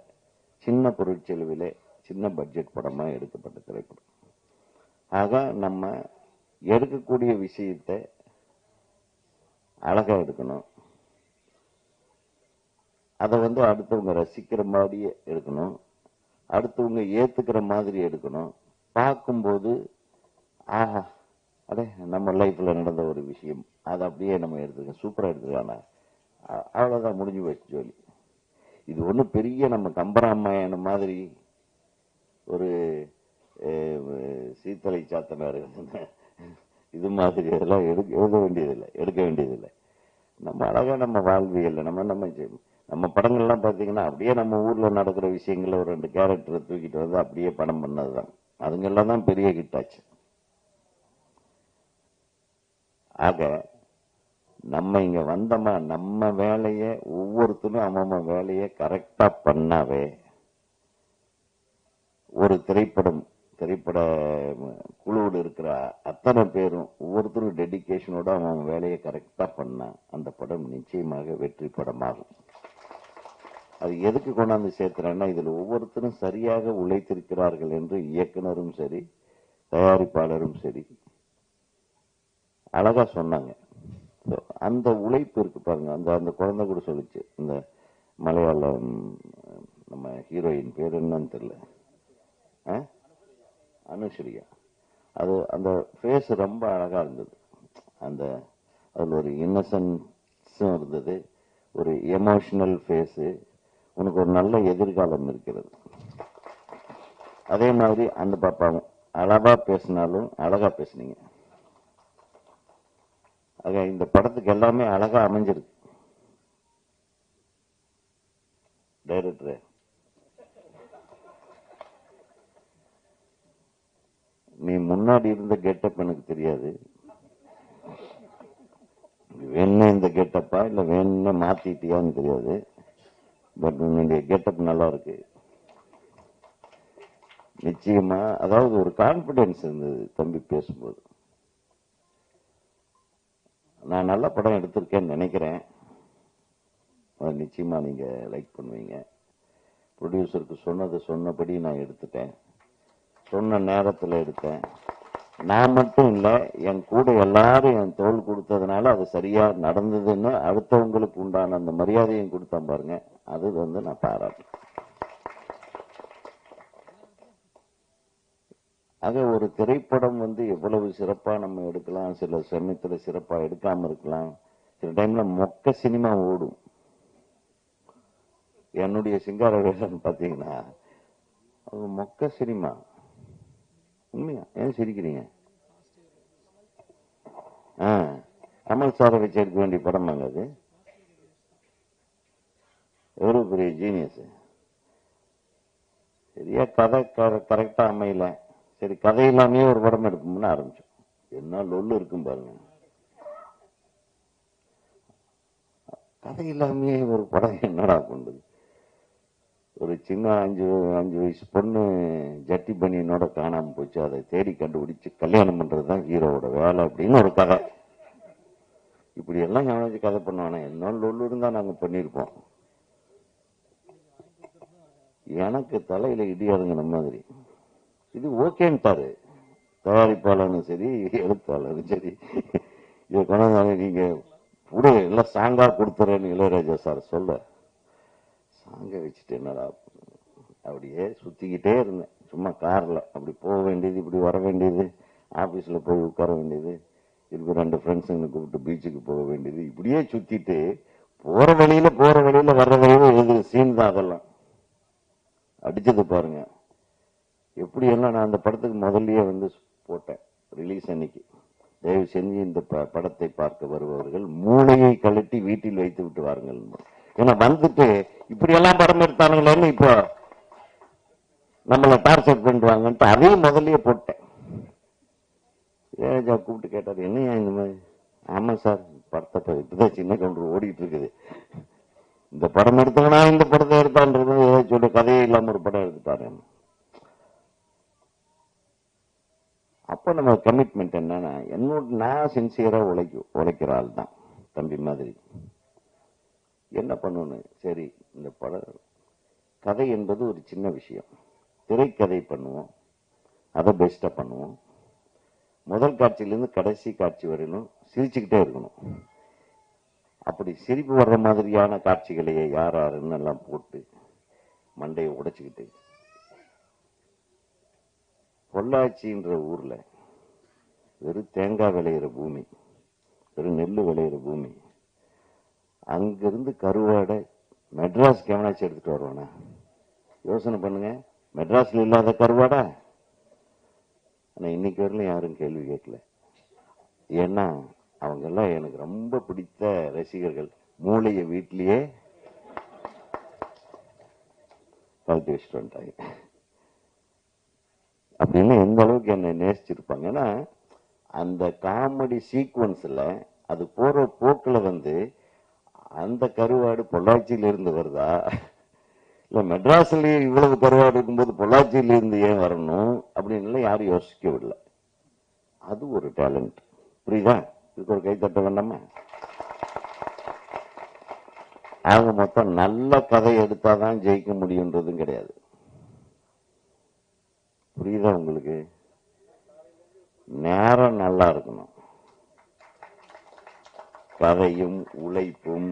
சின்ன பொருட்செலவிலே சின்ன பட்ஜெட் படமா எடுக்கப்பட்ட திரைப்படம். ஆக நம்ம எடுக்கக்கூடிய விஷயத்தை அழகா எடுக்கணும், அதை வந்து அடுத்தவங்க ரசிக்கிற மாதிரியே எடுக்கணும், அடுத்தவங்க ஏத்துக்கிற மாதிரி எடுக்கணும். பார்க்கும்போது ஆஹா அடே நம்ம லைஃப்ல நடந்த ஒரு விஷயம், அதை அப்படியே நம்ம எடுத்துக்க சூப்பரா எடுத்துக்கானா, அவ்வளவுதான், முடிஞ்சு போச்சு ஜோலி. இது ஒன்றும் பெரிய நம்ம கம்பராமாயணம் மாதிரி ஒரு சீத்தலை சாத்தனார் இது மாதிரி அதெல்லாம் எழுத வேண்டியதில்லை, எடுக்க வேண்டியதில்லை. நம்ம அழகா நம்ம வாழ்வியல் நம்ம படங்கள்லாம் பார்த்தீங்கன்னா அப்படியே நம்ம ஊர்ல நடக்கிற விஷயங்கள ஒரு 2 கேரக்டரை தூக்கிட்டு வந்து அப்படியே படம் பண்ணதுதான். அதுங்கெல்லாம் தான் பெரிய ஹிட் ஆச்சு. ஆக நம்ம இங்க வந்தோமா, நம்ம வேலைய ஒவ்வொருத்தரும் அவன் வேலையை கரெக்டா பண்ணாவே ஒரு திரைப்பட குழுவில் இருக்கிற அத்தனை பேரும் ஒவ்வொருத்தரும் டெடிகேஷனோட அவன் வேலையை கரெக்டா பண்ணா அந்த படம் நிச்சயமாக வெற்றி படமாகும். அது எதுக்கு கொண்டாந்து சேர்க்கிறேன்னா, இதுல ஒவ்வொருத்தரும் சரியாக உழைத்திருக்கிறார்கள் என்று இயக்குனரும் சரி தயாரிப்பாளரும் சரி அழகா சொன்னாங்க. அந்த உழைப்பு இருக்கு பாருங்க. அந்த குழந்தை கூட சொல்லிச்சு, இந்த மலையாளம் நம்ம ஹீரோயின் பேர் என்னன்னு தெரியல, அனுஸ்ரீயா. அது அந்த ஃபேஸ் ரொம்ப அழகா இருந்தது. அதுல ஒரு இன்னசென்ஸும் இருந்தது, ஒரு எமோஷனல் ஃபேஸு. உனக்கு ஒரு நல்ல எதிர்காலம் இருக்கிறது. அதே மாதிரி அந்த பாப்பாவும் அழகா பேசினாலும் அழகா பேசுனீங்க. ஆக இந்த படத்துக்கு எல்லாமே அழகா அமைஞ்சிருக்கு. டைரக்டர் நீ முன்னாடி இருந்த கெட்டப் எனக்கு தெரியாது, வேணா இந்த கெட்டப்பா இல்ல வேணா மாத்திட்டியான்னு தெரியாது, பட் உன்னுடைய கெட்டப் நல்லா இருக்கு நிச்சயமா. அதாவது ஒரு கான்பிடன்ஸ் இருந்தது தம்பி பேசும்போது. நான் நல்ல படம் எடுத்திருக்கேன்னு நினைக்கிறேன், நிச்சயமா நீங்க லைக் பண்ணுவீங்க. ப்ரொடியூசருக்கு சொன்னபடி நான் எடுத்துட்டேன், சொன்ன நேரத்தில் எடுத்தேன். நான் மட்டும் இல்லை, என் கூட எல்லாரும் என் தோள் கொடுத்ததுனால அது சரியா நடந்ததுன்னு அடுத்தவங்களுக்கு உண்டான அந்த மரியாதையும் கொடுத்தேன் பாருங்க. அது வந்து நான் பாராட்டு. ஆக ஒரு திரைப்படம் வந்து எவ்வளவு சிறப்பா நம்ம எடுக்கலாம், சில சமயத்துல சிறப்பா எடுக்காம இருக்கலாம், சில டைம்ல மொக்க சினிமா ஓடும். என்னுடைய சிங்கார வேஷம் பாத்தீங்கன்னா அது மொக்க சினிமா. உண்மையா? ஏன் சிரிக்கிறீங்க? கமல் சாரை வச்சு எடுக்க வேண்டிய படமாங்க அது. எவ்வளவு பெரிய ஜீனியஸ். சரியா கதை கரெக்டா அமையல, சரி கதை இல்லாமே ஒரு படம் எடுப்போம்னு ஆரம்பிச்சோம். என்ன லொல்லு இருக்கும் பாருங்க. கதை இல்லாமே ஒரு படம் என்னடா கொண்டு. ஒரு சின்ன 5 வயசு பொண்ணு ஜட்டி பனியனோட காணாம போச்சு, அதை தேடி கண்டுபிடிச்சு கல்யாணம் பண்றதுதான் ஹீரோவோட வேலை அப்படின்னு ஒரு கதை. இப்படி எல்லாம் எவனாச்சு கதை பண்ணுவானே, என்ன லொல்லுன்னு தான் நாங்க பண்ணியிருப்போம். எனக்கு தலையில இடி இறங்கின மாதிரி. இது ஓகேன்ட்டாரு தயாரிப்பாளரும் சரி, எழுத்தாளரும் சரி. இதை கொண்டாந்து நீங்க கூட எல்லாம் சாங்கா கொடுத்துறேன்னு இளையராஜா சார் சொல்ல, சாங்க வச்சுட்டு என்னடா அப்படியே சுத்திக்கிட்டே இருந்தேன். சும்மா கார்ல அப்படி போக வேண்டியது, இப்படி வர வேண்டியது, ஆபீஸ்ல போய் உட்கார வேண்டியது, இதுக்கு 2 ஃப்ரெண்ட்ஸுங்களை கூப்பிட்டு பீச்சுக்கு போக வேண்டியது, இப்படியே சுத்திட்டு போற வழியில வர்ற வழியில எழுதுற சீன் தான் அதெல்லாம். அடிச்சது பாருங்க எப்படி எல்லாம். நான் அந்த படத்துக்கு முதல்லயே வந்து போட்டேன் ரிலீஸ் அன்னைக்கு, தயவு செஞ்சு இந்த படத்தை பார்க்க வருபவர்கள் மூளையை கழட்டி வீட்டில் வைத்து விட்டு வாருங்கள். ஏன்னா வந்துட்டு இப்படி எல்லாம் படம் எடுத்தானுங்களேன்னு இப்போ நம்மளை டார்ச்சர் பண்ணுவாங்கன்ட்டு அதையும் முதல்லயே போட்டேன். ஏஜா கூப்பிட்டு கேட்டாரு, என்னையா இந்த மாதிரி? ஆமா சார், படத்தை இப்பதான் சின்ன கவுண்டர் ஓடிட்டு இருக்குது, இந்த படம் எடுத்தவனா இந்த படத்தை எடுத்தான்றது ஏதாச்சும் சொல்லி கதையே இல்லாம ஒரு படம் எடுத்துட்டாரு. அப்ப நம்ம கமிட்மெண்ட் என்னன்னா, நான் சின்சியரா உழைக்கிற ஆள் தான் தம்பி மாதிரி. என்ன பண்ணணும், சரி இந்த படம் கதை என்பது ஒரு சின்ன விஷயம், திரைக்கதை பண்ணுவோம், அதை பெஸ்டா பண்ணுவோம். முதல் காட்சியிலிருந்து கடைசி காட்சி வரையிலும் சிரிச்சுக்கிட்டே இருக்கணும். அப்படி சிரிப்பு வர்ற மாதிரியான காட்சிகளையே யாருன்னு எல்லாம் போட்டு மண்டையை உடைச்சுக்கிட்டு, பொள்ளாச்சின்ற ஊர்ல வெறும் தேங்காய் விளையிற பூமி, வெறும் நெல் விளையிற பூமி, அங்கிருந்து கருவாடை மெட்ராஸ்க்கு எவனாச்சும் எடுத்துட்டு வருவானா? யோசனை பண்ணுங்க. மெட்ராஸ்ல இல்லாத கருவாடா? ஆனா இன்னைக்கு வரலும் யாரும் கேள்வி கேட்கல. ஏன்னா அவங்க எல்லாம் எனக்கு ரொம்ப பிடித்த ரசிகர்கள். மூளையை வீட்டிலேயே கழட்டி வச்சுட்டு வந்துட்டாங்க. அப்படின்னு எந்த அளவுக்கு என்னை நேசிச்சிருப்பாங்க. ஏன்னா அந்த காமெடி சீக்வன்ஸ்ல அது போற போக்குல வந்து அந்த கருவாடு பொள்ளாச்சியில இருந்து வருதா, இல்ல மெட்ராஸ்லயே இவ்வளவு கருவாடு இருக்கும்போது பொள்ளாச்சியில இருந்து ஏன் வரணும் அப்படின்னு யாரும் யோசிக்க விடல. அது ஒரு டேலண்ட். புரியுதா? இதுக்கு ஒரு கைத்தட்ட வேண்டாமா? அவங்க மொத்தம் நல்ல கதை எடுத்தாதான் ஜெயிக்க முடியுன்றதும் கிடையாது. புரியுதா உங்களுக்கு? நேரம் நல்லா இருக்கணும். கதையும் உழைப்பும்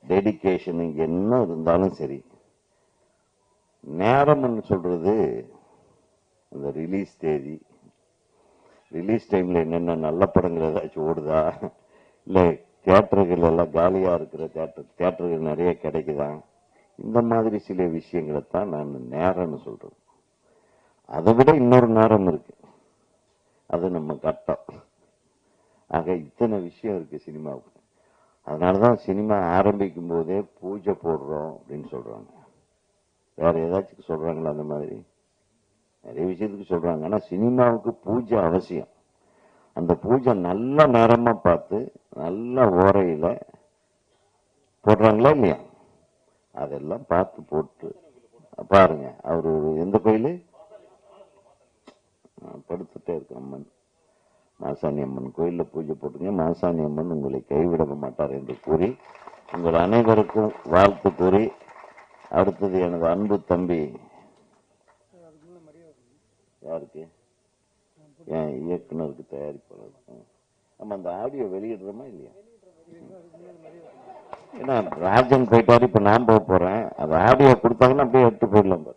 டெடிகேஷனும் என்ன இருந்தாலும் சரி, நேரம்னு சொல்றது அந்த ரிலீஸ் தேதி, ரிலீஸ் டைம்ல என்னென்ன நல்ல படங்கள் ஏதாச்சும் ஓடுதா, இல்ல தியேட்டர்கள் எல்லாம் காலியா இருக்கிற தியேட்டர்கள் நிறைய கிடைக்குதா, இந்த மாதிரி சில விஷயங்களை தான் நான் நேரம்னு சொல்றேன். அதை விட இன்னொரு நேரம் இருக்கு, அது நம்ம கட்டம். ஆக இத்தனை விஷயம் இருக்கு சினிமாவுக்கு. அதனாலதான் சினிமா ஆரம்பிக்கும் போதே பூஜை போடுறோம் அப்படின்னு சொல்றாங்க. வேற ஏதாச்சும் சொல்றாங்களா? அந்த மாதிரி நிறைய விஷயத்துக்கு சொல்றாங்க. ஆனா சினிமாவுக்கு பூஜை அவசியம். அந்த பூஜை நல்ல நேரமா பார்த்து நல்ல ஓரையில போடுறாங்களா இல்லையா? அதெல்லாம் பார்த்து போட்டு பாருங்க. அவரு எந்த கோயிலு படுத்துட்டே இருக்கு, அம்மன், மாசாணி அம்மன் கோயில்ல பூஜை போட்டுங்க. மாசாணி அம்மன் உங்களை கைவிட மாட்டார் என்று கூறி உங்கள் அனைவருக்கும் வாழ்த்து கூறி, அடுத்தது எனது அன்பு தம்பி யாருக்கு, என் இயக்குனருக்கு, தயாரிப்பாளருக்கு. நம்ம அந்த ஆடியோ வெளியிடுறோமா இல்லையா? ஏன்னா ராஜன் போயிட்டாரு, இப்ப நான் போக போறேன். அது ஆடியோ கொடுத்தாங்கன்னா அப்படியே எடுத்து போயிடலாம். பாரு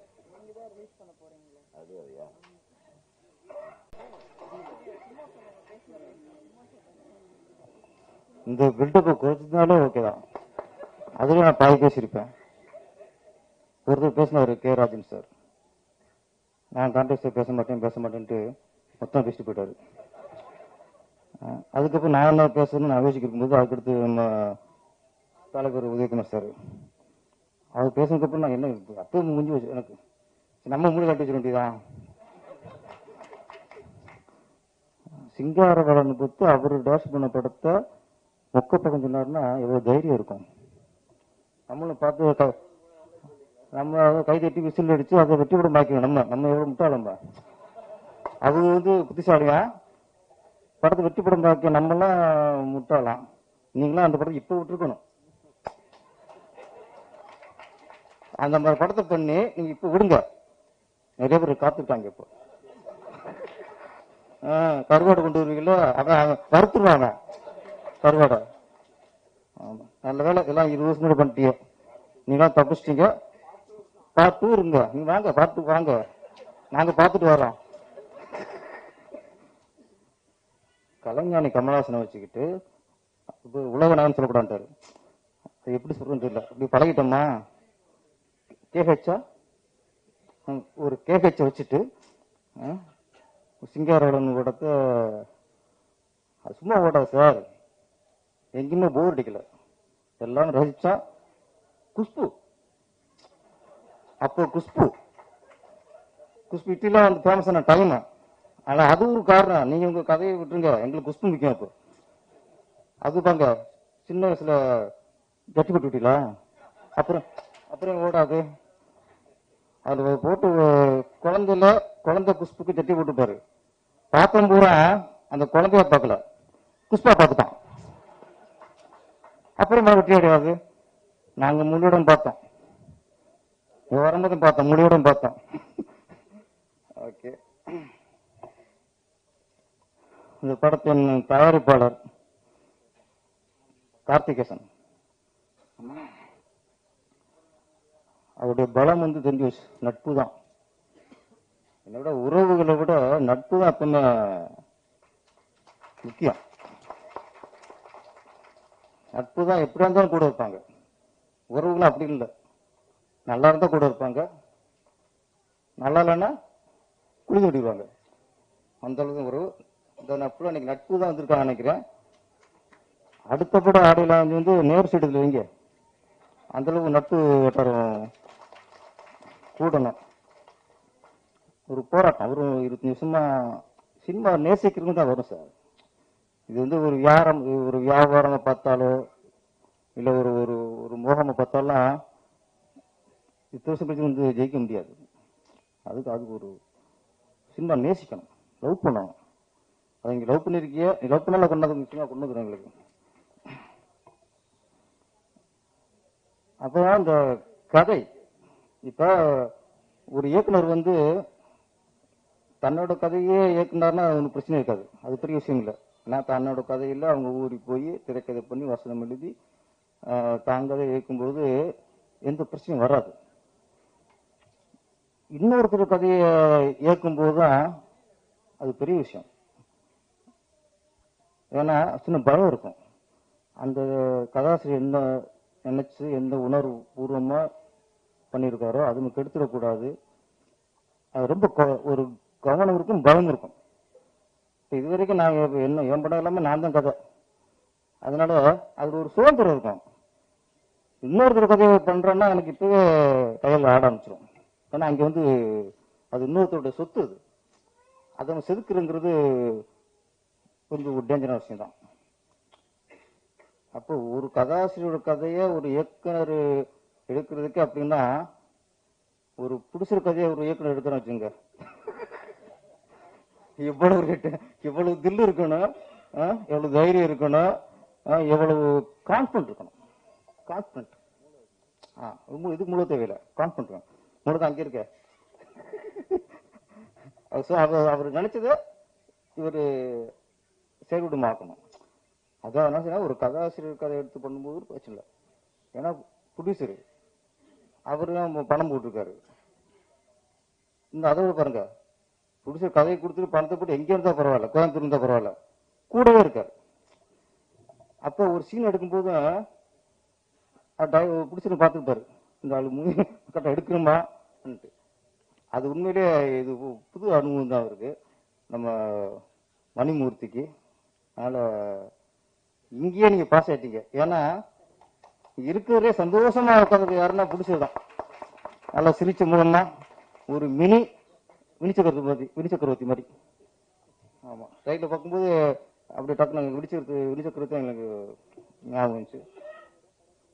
இந்த பில்டப்பை குறைச்சிருந்தாலும் ஓகே தான். அதுல நான் பாதி பேசியிருப்பேன். ஒருத்தர் பேசினாரு கே ராஜன் சார், நான் கான்டெஸ்ட் பேச மாட்டேன்ட்டு மொத்தம் பேசிட்டு போயிட்டாரு. அதுக்கப்புறம் நான் என்ன பேசணும்னு நான் யோசிக்க இருக்கும்போது அதுக்கடுத்து நம்ம தலைவர் உதயகுமார் சார் அவர் பேசினதுக்கப்புறம் நான் என்ன அப்போ முடிஞ்சு வச்சு எனக்கு நம்ம மூடி கட்டி வச்சுக்க வேண்டியதான். சிங்காரவரன் பொறுத்து அவர் டேஷ் பண்ண படத்தை மொக்க பக்கம் சொன்னாருன்னா எவ்வளவு தைரியம் இருக்கும். நம்மளும் பார்த்து நம்ம கை தட்டி விசில் அடிச்சு அதை வெற்றி படம் பாக்கணும். நம்ம எவ்வளவு முட்டாளம்பா. அது புத்திசாலியா படத்தை வெற்றி படம் பாக்க நம்மளாம் முட்டாளாம். நீங்களாம் அந்த படத்தை இப்போ விட்டுருக்கணும். அந்த மாதிரி படத்தை பண்ணி நீங்க இப்போ விடுங்க. நிறைய பேர் காத்துட்டாங்க. இப்போ கருவாடை கொண்டு வருவீங்களோ அதான் வறுத்துருவாங்க கருவாடை. ஆமா, நல்ல வேலை எல்லாம் 20 வருஷம் கூட பண்ணிட்டீங்க. நீங்களாம் தப்பிச்சிட்டீங்க. பார்ட் 2 இருங்க. நீங்க வாங்க, பார்ட் 2 வாங்க, நாங்க பார்த்துட்டு வரோம். கலைஞானி கமலஹாசனை வச்சுக்கிட்டு உலக நாகன்னு சொல்லக்கூடாது. அது எப்படி சொல்றேன்னு தெரியல. இப்படி பழகிட்டோமா? கேஹெச்சா ஒரு கேஹெச்சை வச்சுட்டு சிங்காரோட ஓடத்தை அது சும்மா ஓடாது சார். எங்கேயுமே போர் அடிக்கல. எல்லாம் ரசிச்சா. குஷ்பு அப்போ குஷ்பு இட்லிலாம் வந்து ஃபேமஸான டைம். ஆனா அது ஒரு காரணம். நீங்க உங்க கதையை விட்டுருங்க, எங்களுக்கு குஷ்பு முக்கியம். அப்போ அது பாங்க சின்ன வயசுல கட்டி போட்டு விட்டீங்களா? அப்புறம் ஓடாது. அது போட்டு குழந்தை குஷ்புக்கு ஜட்டி போட்டுப்பாரு. பார்த்தோம் பூரா அந்த குழந்தைய பார்க்கல, குஷ்பா பார்த்துட்டான். அப்புறமா வெட்டி அடையாது. நாங்க முள்ளிடம் பார்த்தோம், வரும்போதும் பார்த்தோம், முள்ளிடம் பார்த்தோம். ஓகே, இந்த படத்தின் தயாரிப்பாளர் கார்த்திகேசன். அவருடைய பலம் வந்து தெரிஞ்சு வச்சு நட்பு தான். என்னோட உறவுகளை விட நட்பு தான் எப்பவுமே முக்கியம். நட்பு தான் எப்படியா இருந்தாலும் கூட இருப்பாங்க. உறவுகளும் அப்படி இல்லை. நல்லா இருந்தா கூட இருப்பாங்க, நல்லா இல்லைன்னா குளிக்க விடுவாங்க. அந்த அளவுக்கு உறவு. இந்த நட்பு இன்னைக்கு நட்பு தான் வந்திருக்காங்க நினைக்கிறேன். அடுத்தப்பட ஆடையில வந்து நேர் சைடுல வைங்க. அந்த அளவுக்கு நட்பு வட்டாரம் கூடணும். ஒரு போராட்டம். ஒரு 20 நிமிஷமா சினிமா நேசிக்கிறவங்க தான் வரும் சார். இது வந்து ஒரு வியாபாரமா பார்த்தாலோ இல்ல ஒரு ஒரு ஒரு மோகமா பார்த்தாலும் 10 வருஷம் கழிச்சு வந்து ஜெயிக்க முடியாது. அதுக்கு ஒரு சினிமா நேசிக்கணும், லவ் பண்ணணும். அதை இங்க லவ் பண்ணிருக்கிய, லவ் பண்ணால கொண்டாந்து முக்கியமா கொண்டு வந்துடும் எங்களுக்கு. அப்பதான் இந்த கதை. இப்ப ஒரு இயக்குனர் வந்து தன்னோட கதையே இயக்குனார்னா ஒன்றும் பிரச்சனை இருக்காது. அது பெரிய விஷயம் இல்லை. ஏன்னா தன்னோட கதையில அவங்க ஊறி போய் திரைக்கதை பண்ணி வசனம் எழுதி தாங்கதை இயக்கும்போது எந்த பிரச்சனையும் வராது. இன்னொருத்தர் கதையை இயக்கும்போது தான் அது பெரிய விஷயம். ஏன்னா சின்ன பயம் இருக்கும். அந்த கதாசிரியர் என்ன நினைச்சு எந்த உணர்வு பூர்வமா பண்ணியிருக்காரோ அது நமக்கு எடுத்துடக்கூடாது. அது ரொம்ப ஒரு கவனம் இருக்கும், பயம் இருக்கும். இது வரைக்கும் நான் என்ன என் படம் எல்லாமே நான் தான் கதை. அதனால அது ஒரு சுதந்திரம் இருக்கும். இன்னொருத்தர் கதையை பண்றேன்னா எனக்கு இப்பவே கையில் ஆட ஆரம்பிச்சிடும். ஏன்னா அங்கே வந்து அது இன்னொருத்தருடைய சொத்து. அதை செதுக்குறங்கிறது கொஞ்சம் ஒரு டேஞ்சரான விஷயம் தான். அப்போ ஒரு கதாசிரியரோட கதையை ஒரு இயக்குனர் எடுக்கிறதுக்கு அப்படின்னா ஒரு புடிச்சிற கதையை ஒரு இயக்குனர் எடுக்கிறோம் வச்சுங்க, எவ்வளவு தில்லு இருக்கணும், எவ்வளவு தைரியம் இருக்கணும், எவ்வளவு கான்ஃபிடன்ட் இருக்கணும். கான்ஃபிடன்ட் இதுக்கு முழு தேவையில்லை. கான்ஃபிடன்ட் முழுக்க அங்கே இருக்க. அவர் நினைச்சதை இவர் செயல்படுமாக்கணும். அதான் என்ன செய்யணும், ஒரு கதாசிரியர் கதை எடுத்து பண்ணும்போது பிரச்சனை இல்லை. ஏன்னா ப்ரொடியூசரு அவரு தான் பணம் போட்டிருக்காரு. இந்த அதோட பாருங்க, ப்ரொடியூசர் கதையை கொடுத்துட்டு பணத்தை போட்டு எங்கே இருந்தா பரவாயில்ல, கோயம்புத்தூர் இருந்தா பரவாயில்ல, கூடவே இருக்காரு. அப்போ ஒரு சீன் எடுக்கும்போது ப்ரொடியூசர் பார்த்துருப்பாரு, இந்த ஆளு கரெக்டாக எடுக்கணுமா. அது உண்மையிலே இது புது அனுபவம் தான் அவருக்கு, நம்ம மணிமூர்த்திக்கு. அதனால இங்கேயே நீங்க பாஸ் ஆயிட்டீங்க. ஏன்னா இருக்கிறதே சந்தோஷமா உட்காந்து யாருன்னா பிடிச்சதுதான். நல்லா சிரிச்ச மூலமா ஒரு வினிச்சக்கரவர்த்தி மாதிரி. ஆமா, ரைட்ல பார்க்கும்போது அப்படி டக்குனு வினிச்சக்கரவர்த்தி எங்களுக்கு ஞாபகம் வந்துச்சு.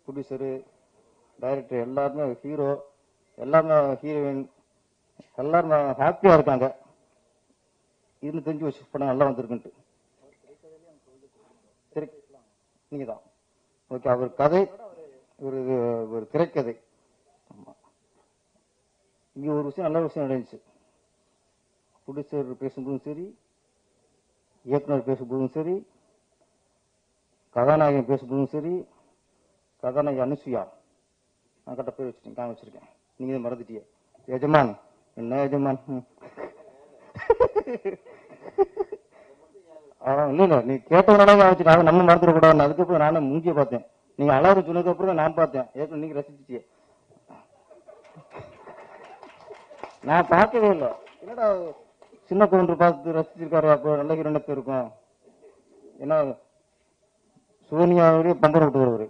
ப்ரொடியூசரு, டைரக்டர் எல்லாருமே ஹீரோ, எல்லாருமே ஹீரோயின், எல்லாருமே ஹாப்பியா இருக்காங்க. இதுன்னு தெரிஞ்சு வச்சு படம் நல்லா வந்திருக்குன்ட்டு. சரி, நீங்க தான் ஓகே, அவர் கதை ஒரு ஒரு திரைக்கதை. இங்க ஒரு விஷயம், நல்ல விஷயம் நடந்துச்சு. ப்ரொடியூசர் பேசும்போதும் சரி, இயக்குனர் பேசும்போதும் சரி, கதாநாயகன் பேசும்போதும் சரி, கதாநாயகி அனுசுயா, நான் கட்ட பேர் வச்சுட்டேன், காமிச்சிருக்கேன், நீங்க மறந்துட்டிய. எஜமான் என்ன எஜமான்? இல்ல நீ கேட்டவனால வச்சு நம்ம மறந்துடக்கூடாது. அதுக்கப்புறம் நானும் மூஞ்சிய பார்த்தேன். நீங்க அழகு சொன்னதுக்கு அப்புறம் தான் நான் பார்த்தேன். ஏற்கனவே நீங்க ரசிச்சிட்டிய, நான் பார்க்கவே இல்லை. என்னடா சின்ன கவுண்டர் பார்த்து ரசிச்சிருக்காரு, அப்போ நல்ல ஹீரோனத்து இருக்கும். ஏன்னா சோனியாவே பம்பர் விட்டு வருவாரு.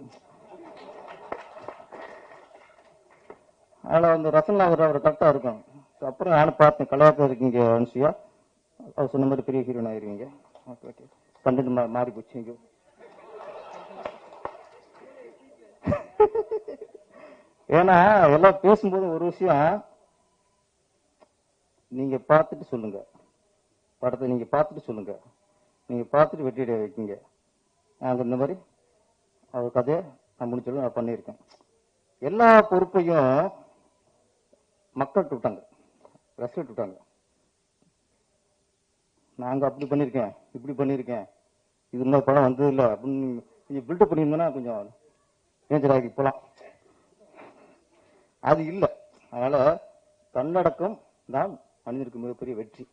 அதில் அந்த ரசனா அவர் கரெக்டாக இருக்கும். அப்புறம் நானும் பார்த்தேன், கலாச்சாரம் இருக்கீங்க அனுசியா, அவர் சொன்ன மாதிரி பெரிய ஹீரோன் ஆயிருவீங்க. ஓகே ஓகே, கண்டென்ட் மாறி போச்சு. இங்கே ஏன்னா எல்லாம் பேசும்போது ஒரு விஷயம் நீங்க பார்த்துட்டு சொல்லுங்க, படத்தை நீங்க பார்த்துட்டு சொல்லுங்க, நீங்க பார்த்துட்டு வெற்றியடைய வைக்கீங்க. நாங்கள் இந்த மாதிரி அவர் கதையை நான் முடிச்சாலும் நான் பண்ணியிருக்கேன். எல்லா பொறுப்பையும் மக்கள் விட்டாங்க, ரசிகர் விட்டாங்க. நாங்க அப்படி பண்ணியிருக்கேன், இப்படி பண்ணியிருக்கேன், இது இன்னொரு படம் வந்தது இல்லை அப்படின்னு கொஞ்சம் பில்டப் பண்ணியிருந்தோன்னா கொஞ்சம் மேஜராகி போகலாம். அது இல்லை. அதனால தன்னடக்கம் தான் மனிதனுக்கு மிகப்பெரிய வெற்றி.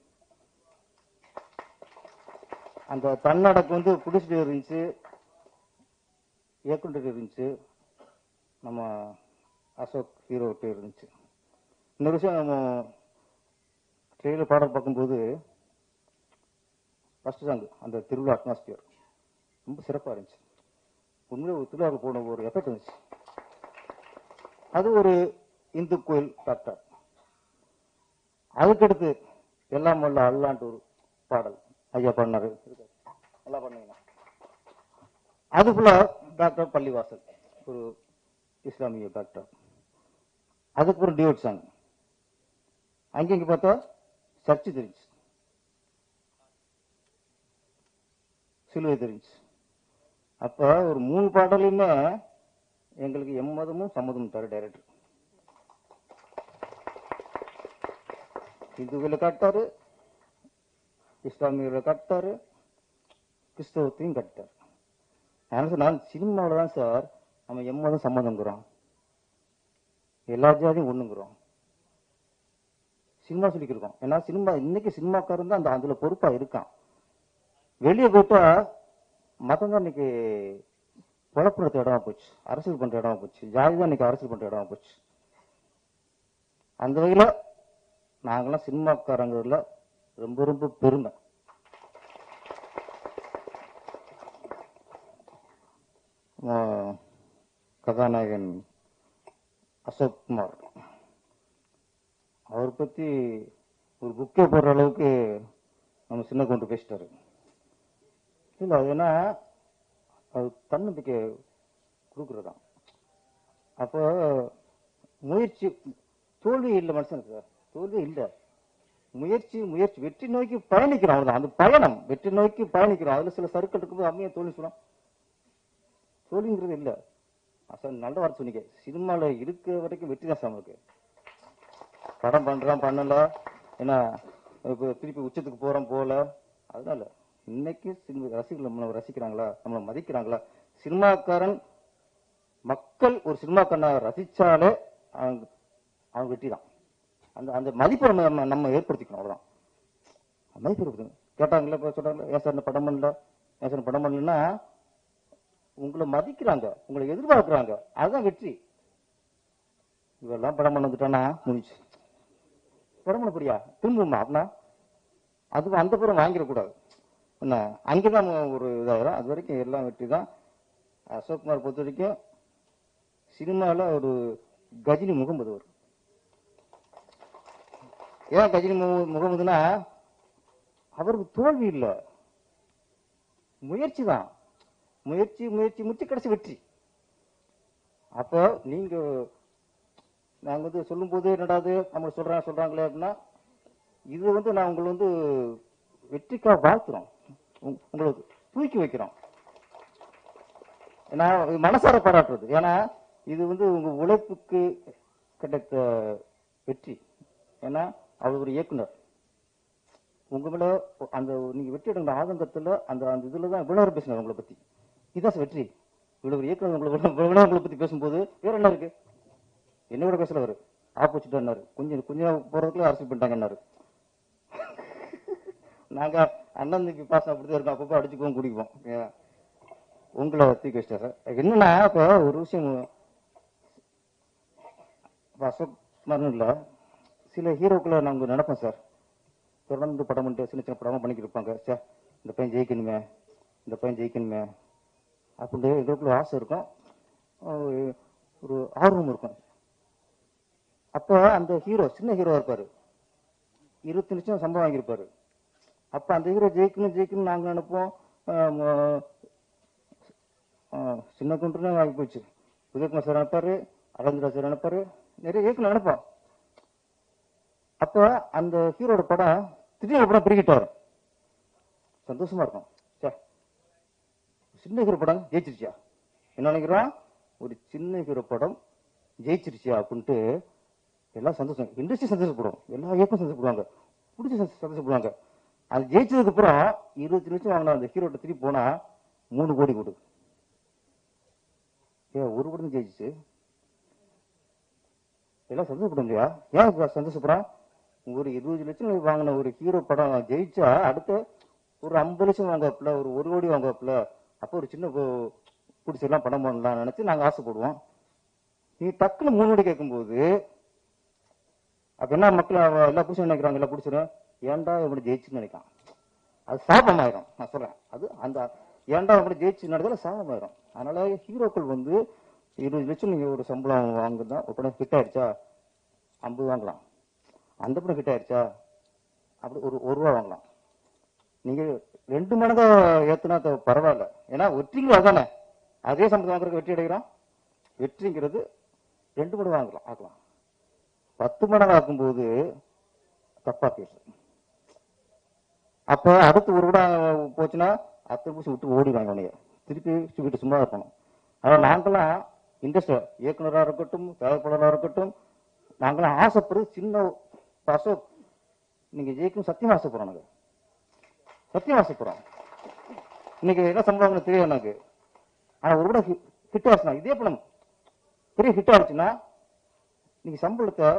அந்த தன்னடக்கம் வந்து புடிச்சிட்டு இருந்துச்சு, இயக்குனர் இருந்துச்சு, நம்ம அசோக் ஹீரோ இருந்துச்சு. இன்னொரு விஷயம், நம்ம ட்ரெயிலர் பாடல் பார்க்கும்போது ஃபர்ஸ்ட் சாங் அந்த திருவிழா அட்மாஸ்பியர் ரொம்ப சிறப்பாக இருந்துச்சு. உண்மையிலே ஒரு திருவிழாவுக்கு போன ஒரு எஃபெக்ட் இருந்துச்சு. அது ஒரு இந்து கோயில் டாக்டர். அதுக்கடுத்து எல்லாம் வல்ல அல்லான்ட்டு ஒரு பாடல் ஐயா பண்ணாரு, நல்லா பண்ணீங்கன்னா. அதுக்குள்ள டாக்டர் பள்ளிவாசல், ஒரு இஸ்லாமிய டாக்டர். அதுக்கு ஒரு டியூட் சாங். அங்கே பார்த்தா சர்ச்சு தெரிஞ்சு, சிலுவை தெரிஞ்சு. அப்ப ஒரு 3 பாடலையுமே எங்களுக்கு எம்மதமும் சம்மதமும் தர டைரக்டர். இந்துக்களை காட்டாரு, இஸ்லாமியர்களை காட்டாரு, கிறிஸ்தவத்தையும் காட்டாரு. நான் சினிமாவில் தான் சார் நம்ம எம்மதம் சம்மதங்கிறோம், எல்லா ஜாதியும் ஒண்ணுங்கிறோம், சினிமா சொல்லிக்கிருக்கோம். ஏன்னா சினிமா இன்னைக்கு சினிமாக்காரன் தான் அந்த அதுல பொறுப்பா இருக்கான். வெளியே போயிட்டா மதம் தான் இன்னைக்கு குழப்பப்படுத்த இடமா போச்சு, அரசியல் பண்ற இடமா போச்சு, ஜாதி தான் இன்னைக்கு அரசியல் பண்ற இடமா போச்சு. அந்த வகையில நாங்கெல்லாம் சினிமாக்காரங்கள்ல ரொம்ப ரொம்ப பெருமை. கதாநாயகன் அசோக் குமார், அவரை பத்தி ஒரு புக்கே போடுற அளவுக்கு நம்ம சின்ன கொண்டு பேசிட்டாரு. இல்லை அது என்ன, அது தன்னம்பிக்கை கொடுக்குறதான். அப்போ முயற்சி, தோல்வி இல்லை மனுஷனுக்கு சார், தோல்வி இல்லை, முயற்சி முயற்சி, வெற்றி நோக்கி பயணிக்கிறோம். அவ்வளவுதான் அந்த பயணம், வெற்றி நோக்கி பயணிக்கிறோம். அதுல சில சறுக்கள் இருக்கும்போது அம்மையா தோல்வி சொல்லலாம், தோல்விங்கிறது இல்லை. அசல் நல்ல வார்த்தை சொன்னீங்க, சினிமால இருக்க வரைக்கும் வெற்றி தான் சார் இருக்கு. படம் பண்றான் பண்ணல, ஏன்னா திருப்பி உச்சத்துக்கு போறோம் போல, அதனால இன்னைக்கு ரசிகர்கள் நம்மளை ரசிக்கிறாங்களா, நம்மளை மதிக்கிறாங்களா? சினிமாக்காரன் மக்கள் ஒரு சினிமாக்காரனை ரசிச்சாலே அவங்க வெற்றி தான். அந்த அந்த மதிப்பை நம்ம ஏற்படுத்திக்கணும், அவ்வளவுதான். மதிப்பு இருக்குது. கேட்டாங்களா, இப்ப சொல்றாங்க, ஏன் சார் இந்த படம் பண்ணல, ஏன் சார் படம் பண்ணலன்னா உங்களை மதிக்கிறாங்க, உங்களை எதிர்பார்க்கிறாங்க, அதுதான் வெற்றி. இவெல்லாம் படம் பண்ண வந்துட்டானா முடிஞ்சு, படம் பண்ண புரியா திரும்புமா அப்படின்னா அது அந்த புறம் வாங்கிடக்கூடாது. என்ன அங்கேதான் ஒரு இதாகிறோம். அது வரைக்கும் எல்லாம் வெற்றி தான். அசோக்குமார் பொறுத்த வரைக்கும் சினிமாவில் ஒரு கஜினி முகமது வரும். ஏன் கஜினி முகமதுனா அவருக்கு தோல்வி இல்லை, முயற்சி தான். முயற்சி முயற்சி முயற்சி கடைசி வெற்றி. அப்போ நீங்க நாங்க வந்து சொல்லும் போது என்னடாது நம்ம சொல்றாங்களே அப்படின்னா, இது வந்து நான் உங்களை வந்து வெற்றிக்காக வாழ்த்துறோம், உங்களுக்கு தூக்கி வைக்கிறோம். ஏன்னா மனசார பாராட்டுறது. ஏன்னா இது வந்து உங்க உழைப்புக்கு கிடைத்த வெற்றி. ஏன்னா அவர் ஒரு இயக்குனர், உங்க மேல அந்த நீங்க வெற்றி அடைந்த ஆதங்கத்துல அந்த அந்த இதுலதான் இவ்வளவு நேரம் பேசினார் உங்களை பத்தி. இதுதான் வெற்றி. இவ்வளவு ஒரு இயக்குனர் உங்களை பத்தி பேசும்போது வேற என்ன இருக்கு? என்ன விட பேசல அவரு ஆப்போசிட்டாரு. கொஞ்சம் போறதுக்குள்ள அரசியல் பண்ணிட்டாங்கன்னாரு. நாங்க அண்ணன் தம்பி பாசம் அப்படிதான் இருக்கோம், அப்பப்போ அடிச்சுக்குவோம் குடிக்குவோம். உங்களை தூக்கி வச்சிட்டாரு. என்னன்னா இப்ப ஒரு விஷயம் அசோக் மரணம் இல்ல, சில ஹீரோக்களை நாங்க நினைப்போம் சார், தொடர்ந்து படம் பண்ணிட்டு சின்ன சின்ன படமா பண்ணிக்கிட்டு இருப்பாங்க. சார் இந்த பையன் ஜெயிக்கணுமே, இந்த பையன் ஜெயிக்கணுமே அப்படின்னு எங்களுக்குள்ள ஆசை இருக்கும், ஒரு ஆர்வம் இருக்கும். அப்ப அந்த ஹீரோ சின்ன ஹீரோவா இருப்பாரு, 20 லட்சம் சம்பளம் வாங்கியிருப்பாரு. அப்ப அந்த ஹீரோ ஜெயிக்கணும் நாங்க நினைப்போம். சின்ன குன்று வாங்கி போச்சு. உதயகுமார் சார் நினைப்பாரு, அரவிந்தரா சார் நினைப்பாரு, நிறைய இயக்குனர் நினைப்போம். அப்ப அந்த ஹீரோட படம் திடீர்னு படம் பிரிக்கிட்டு வரும், சந்தோஷமா இருக்கும். சார் சின்ன ஹீரோ படம் ஜெயிச்சிருச்சியா, என்ன நினைக்கிறோம், ஒரு சின்ன ஹீரோ படம் ஜெயிச்சிருச்சியா அப்படின்ட்டு எல்லாம் சந்தோஷம். இண்டஸ்ட்ரி சந்தோஷப்படுவோம், எல்லா இயக்கம் சந்தோஷப்படுவாங்க, பிடிச்சி சந்தோஷப்படுவாங்க. அது ஜெயிச்சதுக்கு அப்புறம் 20 லட்சம் வாங்கினா அந்த ஹீரோட்ட திருப்பி போனா 3 கோடி கொடு. ஒரு படம் ஜெயிச்சு எல்லாம் சந்தோஷப்படும் இல்லையா? ஏன் சந்தோஷப்படுறான்? ஒரு 20 லட்சம் வாங்கின ஒரு ஹீரோ படம் ஜெயிச்சா அடுத்து ஒரு 50 லட்சம் வாங்கப்புல, ஒரு 1 கோடி வாங்கப்புல, அப்போ ஒரு சின்ன பிடிச்செல்லாம் படம் பண்ணலாம் நினைச்சு நாங்க ஆசைப்படுவோம். நீ டக்குன்னு 3 கோடி கேட்கும்போது அப்ப என்ன மக்கள் எல்லாம் பிடிச்சி நினைக்கிறாங்க, எல்லாம் பிடிச்சிடும் ஏன்டா இப்படி ஜெயிச்சுன்னு நினைக்கான். அது சாபமாயிரும். நான் சொல்றேன், அது அந்த ஏன்டா இப்படி ஜெயிச்சு நடந்தாலும் சாபமாயிரும். அதனால ஹீரோக்கள் வந்து 20 லட்சம் நீங்க ஒரு சம்பளம் வாங்குதான், ஒரு படம் ஹிட் ஆயிடுச்சா 50 வாங்கலாம், அந்த படம் ஹிட் ஆயிடுச்சா அப்படி ஒரு ரூபா வாங்கலாம். நீங்க 2 மடங்கா ஏத்துனா பரவாயில்ல. ஏன்னா வெற்றிங்கிறது அதானே, அதே சம்பளம் வாங்குறதுக்கு வெற்றி அடைகிறோம். வெற்றிங்கிறது 2 மடங்கு வாங்கலாம், ஆக்கலாம். 10 மடங்கு ஆக்கும்போது தப்பா பேசு. அப்ப அடுத்து ஒரு விட போச்சுன்னா அத்தை பூசி விட்டு ஓடிடுவாங்க, உனைய திருப்பி வீட்டு சும்மா இருக்கணும். ஆனா நாங்களாம் இண்டஸ்ட்ரி இயக்குனராக இருக்கட்டும், தயாரிப்பாளராக இருக்கட்டும், நாங்களாம் ஆசைப்படுறது சின்ன அசோக் நீங்க ஜெயிக்கும் சத்தியமா ஆசைப்படுறோம். நாங்க சத்தியம் ஆசைப்படுறோம். இன்னைக்கு என்ன சம்பளம் தெரியும் எனக்கு. ஆனா ஒரு விட ஹிட் ஆச்சுன்னா, இதே படம் பெரிய ஹிட் ஆச்சுன்னா நீங்க சம்பளத்தை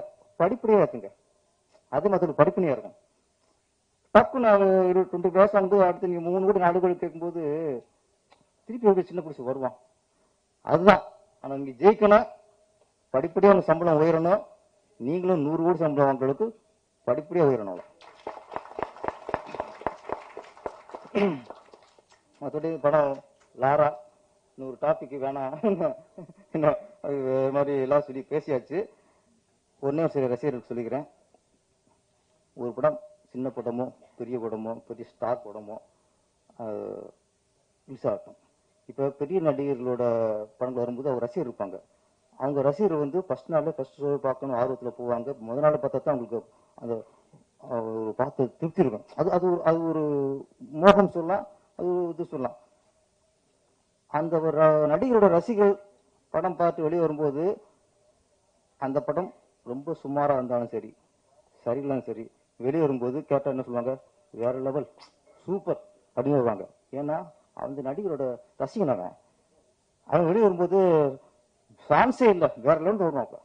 படிப்படியா இருக்குங்க, அது மற்ற படிப்படியா இருக்கும். டக்கு நான் 20 பேச வந்து அடுத்து நீங்க 3 கோடி 4 கோடி கேட்கும்போது திருப்பி சின்ன பிடிச்சி வருவான். அதுதான். ஆனா நீங்க ஜெயிக்கணும், படிப்படியா உங்க சம்பளம் உயரணும். நீங்களும் 100 கோடி சம்பளம் வாங்குறதுக்கு படிப்படியா உயரணும். மற்றபடி படம் லாரா 100 டாபிக் வேணாம், அது மாதிரி எல்லாம் சொல்லி பேசியாச்சு. ஒன்னே சில ரசிகர்களுக்கு சொல்லிக்கிறேன், ஒரு படம் சின்ன படமோ பெரிய படமோ பெரிய ஸ்டார் படமோ ரிலீஸ் ஆகட்டும். இப்போ பெரிய நடிகர்களோட படங்கள் வரும்போது அவங்க ரசிகர் இருப்பாங்க. அவங்க ரசிகர் வந்து ஃபர்ஸ்ட் நாள் ஃபர்ஸ்ட் ஷோ பார்க்கணும் ஆர்வத்தில் போவாங்க. முதல் நாள் பார்த்தா தான் அவங்களுக்கு அந்த பார்த்து திருப்தி இருக்கும். அது ஒரு மோகம் சொல்லலாம், அது இது சொல்லலாம். அந்த ஒரு நடிகரோட ரசிகர்கள் படம் பார்த்து வெளியே வரும்போது அந்த படம் ரொம்ப சுமாராக இருந்தாலும் சரி, சரியில்லைன்னு சரி, வெளியே வரும்போது கேட்டா என்ன சொல்லுவாங்க, வேற லெவல் சூப்பர் அப்படின்னு வருவாங்க. ஏன்னா அந்த நடிகரோட ரசிகன் அவன் வெளியே வரும்போது ஃபேன்ஸே இல்லை, வேற லெவல் வருவாங்க.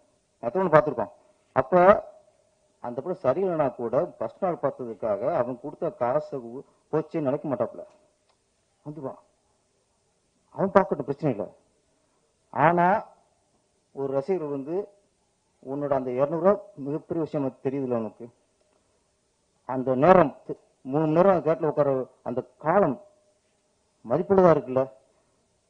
மற்றவங்க பார்த்துருக்கோம். அப்ப அந்த படம் சரியில்லைனா கூட ஃபர்ஸ்ட் நாள் பார்த்ததுக்காக அவன் கொடுத்த காசை போச்சே நினைக்க மாட்டாப்புல, வந்துடுவான். அவன் பார்க்கட்டும், பிரச்சனை இல்லை. ஆனா ஒரு ரசிகர் வந்து உன்னோட அந்த 200 ரூபா மிகப்பெரிய விஷயம் தெரியுதுல்ல உனக்கு, அந்த நேரம் 3 மணி நேரம் கேட்டில் உட்கார அந்த காலம் மதிப்புள்ளதா இருக்குல்ல.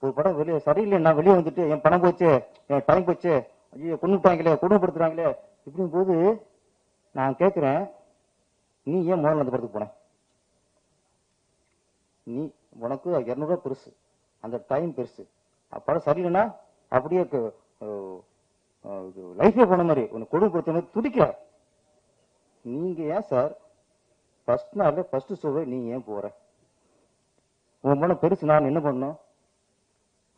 ஒரு படம் வெளியே சரியில்லை, நான் வெளியே வந்துட்டு என் பணம் போச்சு, என் டைம் போச்சு, ஐயோ கொண்டுட்டாங்களே, கொடுமைப்படுத்துறாங்களே, இப்படிங்கும் போது நான் கேட்கிறேன், நீ ஏன் முதல்ல அந்த படத்துக்கு போன? நீ உனக்கு 200 ரூபா பெருசு, அந்த டைம் பெருசு. படம் சரியில்லைன்னா அப்படியே லைஃபே போன மாதிரி உனக்கு கொடுமைப்படுத்த மாதிரி துடிக்கிற. நீங்க ஏன் சார் ஃபர்ஸ்ட் நாள் ஃபர்ஸ்ட் ஷோவை நீ ஏன் போற? உன் படம் பெருசு, நான் என்ன பண்ணணும்?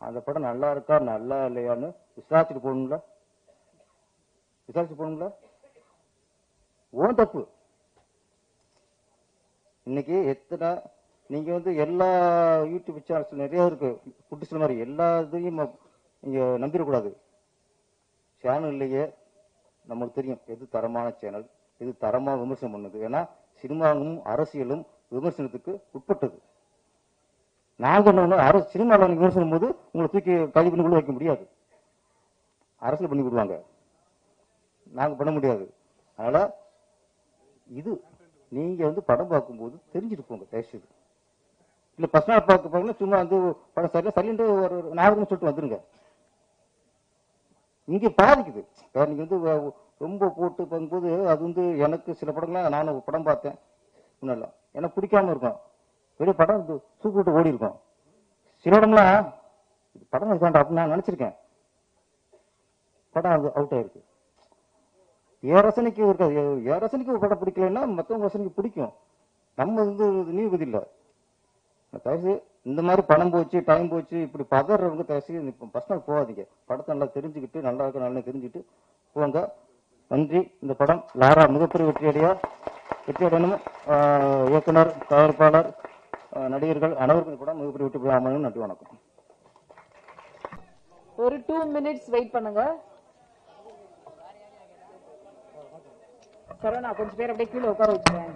அந்த படம் நல்லா இருக்கா நல்லா இல்லையான்னு விசாரிச்சுட்டு போகணுங்களா? விசாரிச்சு போகணுங்களா? ஓன் தப்பு. இன்னைக்கு எத்தனை நீங்க வந்து எல்லா யூடியூப் சேனல்ஸ் நிறைய இருக்கு, புட்டு சில மாதிரி எல்லா இதையும் நீங்க நம்பிடக்கூடாது. சேனல்லையே நம்மளுக்கு தெரியும் எது தரமான சேனல், எது தரமா விமர்சனம் பண்ணுது. ஏன்னா சினிமாவும் அரசியலும் விமர்சனத்துக்கு உட்பட்டது. நாங்க என்ன சினிமாவில் விமர்சனம் போது உங்களை தூக்கி கைது பண்ணி கூட வைக்க முடியாது, அரசியல் பண்ணி விடுவாங்க, நாங்க பண்ண முடியாது. அதனால இது நீங்க வந்து படம் பார்க்கும்போது தெரிஞ்சுட்டு போங்க தயவுசெய்து. இல்ல பர்சனல் பார்க்க போங்க, சும்மா வந்து படம் சரியில்லை சரியில்லை ஒரு நாகரிகம் சொல்லிட்டு வந்துருங்க. இங்க பாதிக்குது. நீங்க வந்து ரொம்ப போட்டு பார்க்கும்போது அது வந்து எனக்கு சில படங்கள்லாம் நானும் படம் பார்த்தேன் முன்னெல்லாம் எனக்கு பிடிக்காம இருக்கும், பெரிய படம் சூப்பர் ஓடி இருக்கும். சில இடம்லாம் படம் இருக்காண்டா அப்படின்னு நான் நினைச்சிருக்கேன், படம் அது அவுட் ஆயிருக்கு. என் ரசனைக்கு இருக்காது. என் ரசனைக்கு ஒரு படம் பிடிக்கலன்னா மற்றவங்க ரசனைக்கு பிடிக்கும். நம்ம வந்து நீதிபதி இல்லை. தயவுசு இந்த மாதிரி பணம் போச்சு டைம் போச்சு இப்படி பதறவங்க தயவுசு இப்போ பர்சனல் போகாதீங்க. படத்தை நல்லா தெரிஞ்சுக்கிட்டு நல்லா இருக்க நல்லா தெரிஞ்சுக்கிட்டு போங்க. நன்றி. இந்த படம் லாரா மிகப்பெரிய வெற்றியடையணும். இயக்குனர், தயாரிப்பாளர், நடிகர்கள் அனைவருக்கும் இந்த படம் மிகப்பெரிய வெற்றி அமையணும். நன்றி, வணக்கம். ஒரு 2 minutes வெயிட் பண்ணுங்க. சரவணா கொஞ்சம் பேர் அப்படியே கீழே உட்கார வச்சுருவேன்.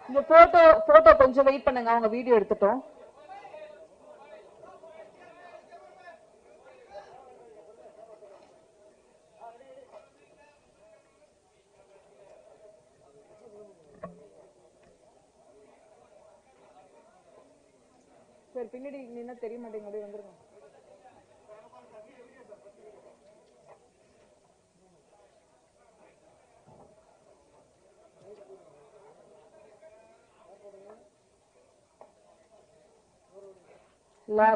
இந்த போட்டோ கொஞ்சம் வெயிட் பண்ணுங்க, அவங்க வீடியோ எடுத்துட்டோம். சரி பின்னாடி நின்னா தெரிய மாட்டேங்குது, வந்துருங்க. La